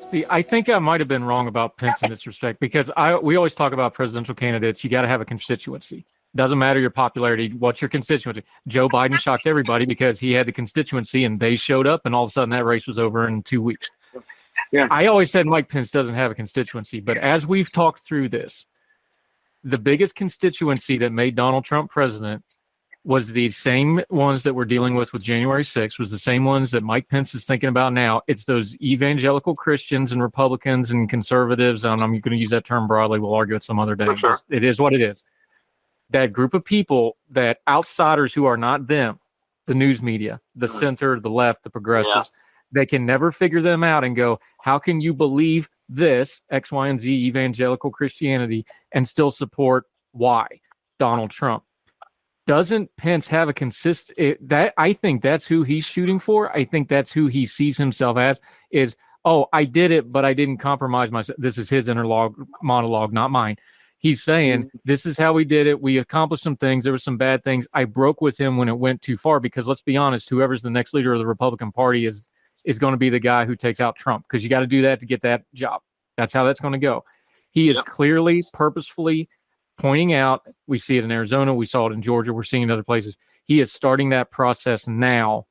See, I think I might have been wrong about Pence in this respect because we always talk about presidential candidates. You got to have a constituency. Doesn't matter your popularity. What's your constituency? Joe Biden shocked everybody because he had the constituency and they showed up, and all of a sudden that race was over in 2 weeks. Yeah. I always said Mike Pence doesn't have a constituency, but as we've talked through this, the biggest constituency that made Donald Trump president was the same ones that we're dealing with January 6th, was the same ones that Mike Pence is thinking about now. It's those evangelical Christians and Republicans and conservatives, and I'm going to use that term broadly. We'll argue it some other day. Sure. It is what it is. That group of people, that outsiders who are not them, the news media, the center, the left, the progressives, they can never figure them out and go, how can you believe this, X, Y, and Z evangelical Christianity, and still support Y, Donald Trump? Doesn't Pence have a consistent that I think that's who he's shooting for. I think that's who he sees himself as is, oh, I did it, but I didn't compromise myself. This is his monologue, not mine. He's saying, this is how we did it. We accomplished some things. There were some bad things. I broke with him when it went too far because let's be honest, whoever's the next leader of the Republican Party is going to be the guy who takes out Trump because you got to do that to get that job. That's how that's going to go. He is clearly, purposefully pointing out, we see it in Arizona, we saw it in Georgia, we're seeing it in other places. He is starting that process now.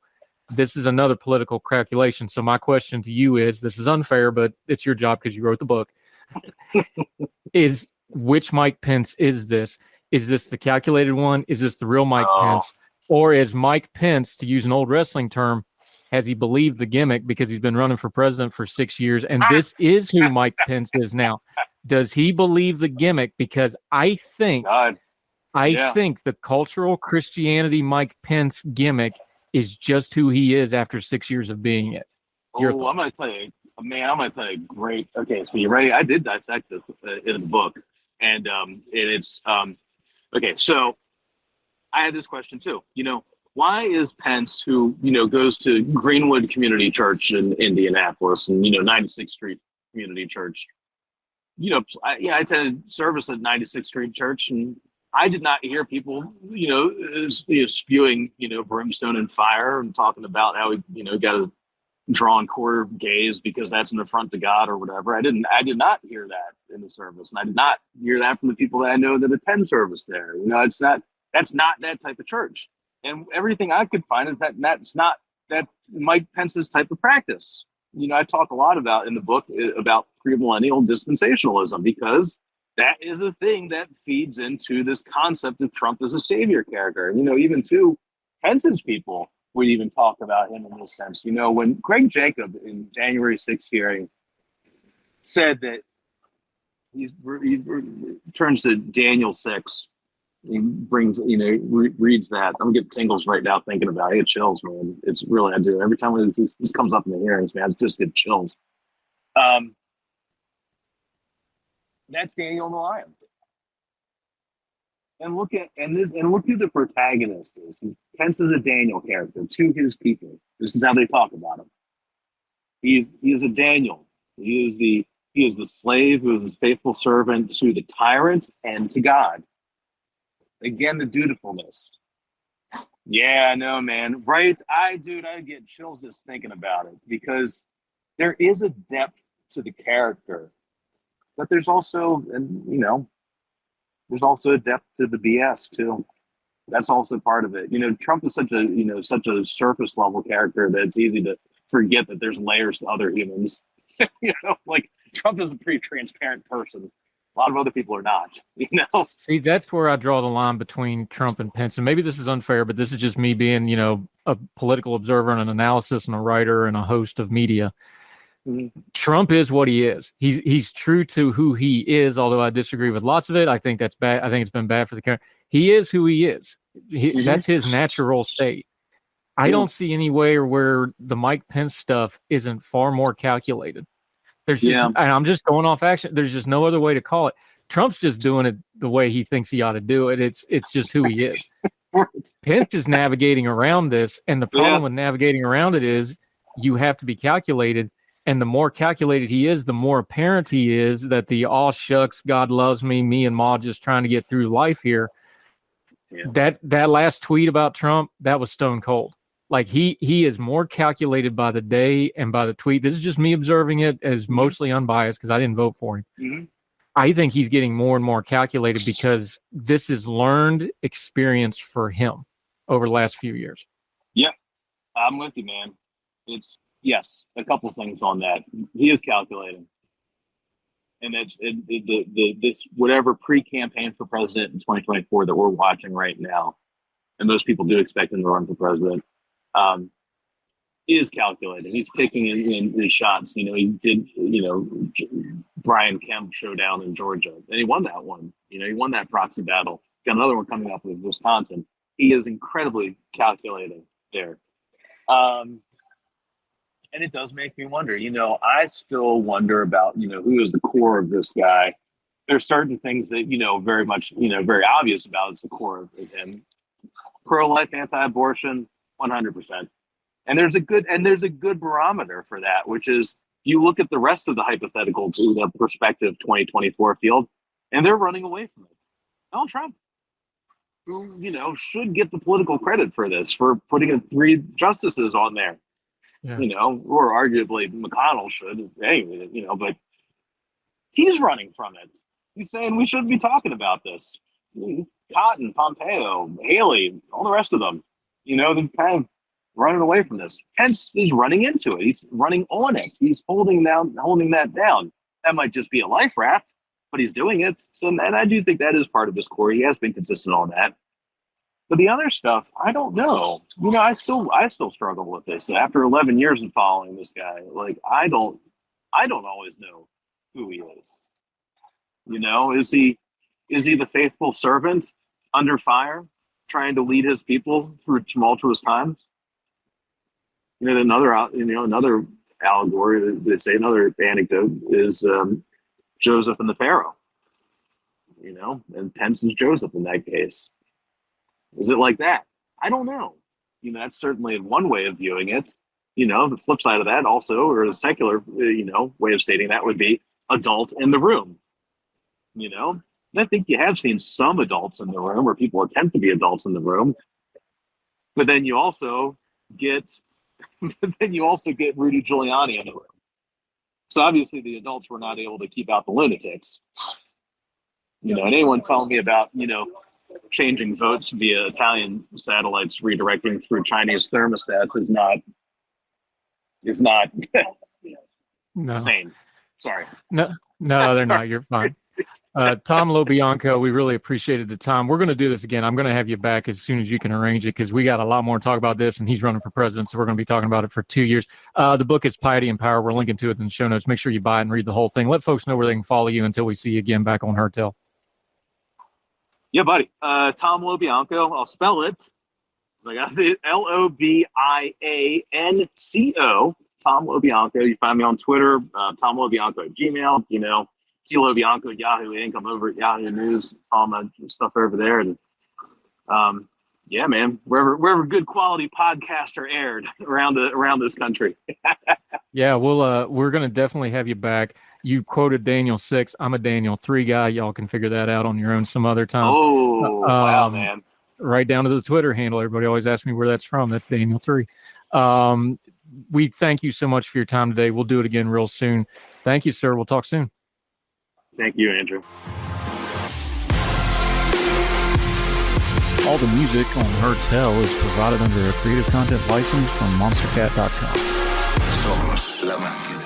This is another political calculation. So my question to you is, this is unfair, but it's your job because you wrote the book, is which Mike Pence is this? Is this the calculated one? Is this the real Mike Pence? Or is Mike Pence, to use an old wrestling term, has he believed the gimmick because he's been running for president for 6 years and this is who Mike Pence is now? Does he believe the gimmick? Because I think the cultural Christianity Mike Pence gimmick is just who he is after 6 years of being it. I'm going to tell you, man, I'm going to tell you great. Okay, so you ready? I did dissect this in the book. And it's okay. So I had this question too. Why is Pence, who goes to Greenwood Community Church in Indianapolis and 96th Street Community Church? I attended service at 96th Street Church, and I did not hear people spewing brimstone and fire and talking about how he got a drawn quarter gaze because that's an affront to God or whatever. I did not hear that in the service, and I did not hear that from the people that I know that attend service there. That's not that type of church. And everything I could find is that's not that Mike Pence's type of practice. I talk a lot about in the book about premillennial dispensationalism because that is a thing that feeds into this concept of Trump as a savior character. Even to Pence's people would even talk about him in this sense. When Greg Jacob in January 6th hearing said that he turns to Daniel 6, he brings, reads that. I'm getting tingles right now thinking about it. I get chills, man. It's really, I do. Every time this comes up in the hearings, man, I just get chills. That's Daniel and the Lion. And look who the protagonist is. Pence is a Daniel character to his people. This is how they talk about him. He is a Daniel. He is the slave who is a faithful servant to the tyrant and to God. Again, the dutifulness. Yeah, I know, man. Right? I get chills just thinking about it because there is a depth to the character, but there's also, there's also a depth to the BS too. That's also part of it. Trump is such a surface level character that it's easy to forget that there's layers to other humans. Like Trump is a pretty transparent person. A lot of other people are not, See, that's where I draw the line between Trump and Pence. And maybe this is unfair, but this is just me being, a political observer and an analysis and a writer and a host of media. Mm-hmm. Trump is what he is. He's true to who he is, although I disagree with lots of it. I think that's bad. I think it's been bad for the country. He is who he is. That's his natural state. I don't see anywhere where the Mike Pence stuff isn't far more calculated. There's just, and I'm just going off action. There's just no other way to call it. Trump's just doing it the way he thinks he ought to do it. It's just who he is. Pence is navigating around this, and the problem with navigating around it is you have to be calculated. And the more calculated he is, the more apparent he is that the all shucks, God loves me and Ma just trying to get through life here. Yeah. That last tweet about Trump, that was stone cold. Like he is more calculated by the day and by the tweet. This is just me observing it as mostly unbiased because I didn't vote for him. Mm-hmm. I think he's getting more and more calculated because this is learned experience for him over the last few years. Yeah, I'm with you, man. Yes, a couple things on that. He is calculating. And it's this whatever pre-campaign for president in 2024 that we're watching right now, and most people do expect him to run for president, is calculating. He's picking in his shots. He did, Brian Kemp showdown in Georgia, and he won that one. He won that proxy battle. Got another one coming up with Wisconsin. He is incredibly calculating there. And it does make me wonder, I still wonder about, who is the core of this guy. There's certain things that, very much, very obvious about is the core of him. Pro-life, anti-abortion, 100%. And there's a good barometer for that, which is You look at the rest of the hypothetical to the prospective 2024 field, and they're running away from it. Donald Trump, who, should get the political credit for this, for putting 3 justices on there, or arguably McConnell should, anyway, but he's running from it. He's saying we shouldn't be talking about this. Cotton, Pompeo, Haley, all the rest of them, they're kind of running away from this. Pence is running into it. He's running on it. He's holding that down. That might just be a life raft, but he's doing it. So, and I do think that is part of his core. He has been consistent on that. But the other stuff, I don't know. I still struggle with this. After 11 years of following this guy, I don't always know who he is. Is he the faithful servant under fire, trying to lead his people through tumultuous times? Another allegory, they say, another anecdote is Joseph and the Pharaoh. And Pence is Joseph in that case. Is it like that? I don't know. That's certainly one way of viewing it. The flip side of that also, or a secular, way of stating that would be adult in the room. And I think you have seen some adults in the room, or people attempt to be adults in the room. But then you also get Rudy Giuliani in the room. So obviously the adults were not able to keep out the lunatics. And anyone telling me about, changing votes via Italian satellites redirecting through Chinese thermostats is not No. sane. Sorry. No, they're not. You're fine. Tom LoBianco, we really appreciated the time. We're going to do this again. I'm going to have you back as soon as you can arrange it, because we got a lot more to talk about this, and he's running for president, so we're going to be talking about it for 2 years. The book is Piety and Power. We're linking to it in the show notes. Make sure you buy it and read the whole thing. Let folks know where they can follow you until we see you again back on Heard Tell. Yeah, buddy. Tom LoBianco. I'll spell it. So I got to say it. LoBianco. Tom LoBianco. You find me on Twitter. Tom LoBianco at Gmail. T LoBianco at Yahoo Inc. I'm over at Yahoo News. All my stuff over there. And yeah, man. Wherever good quality podcasts are aired around this country. Yeah, we're going to definitely have you back. You quoted Daniel 6. I'm a Daniel 3 guy. Y'all can figure that out on your own some other time. Oh, wow, man. Right down to the Twitter handle. Everybody always asks me where that's from. That's Daniel 3. We thank you so much for your time today. We'll do it again real soon. Thank you, sir. We'll talk soon. Thank you, Andrew. All the music on Heard Tell is provided under a Creative Content license from monstercat.com. Somos la máquina.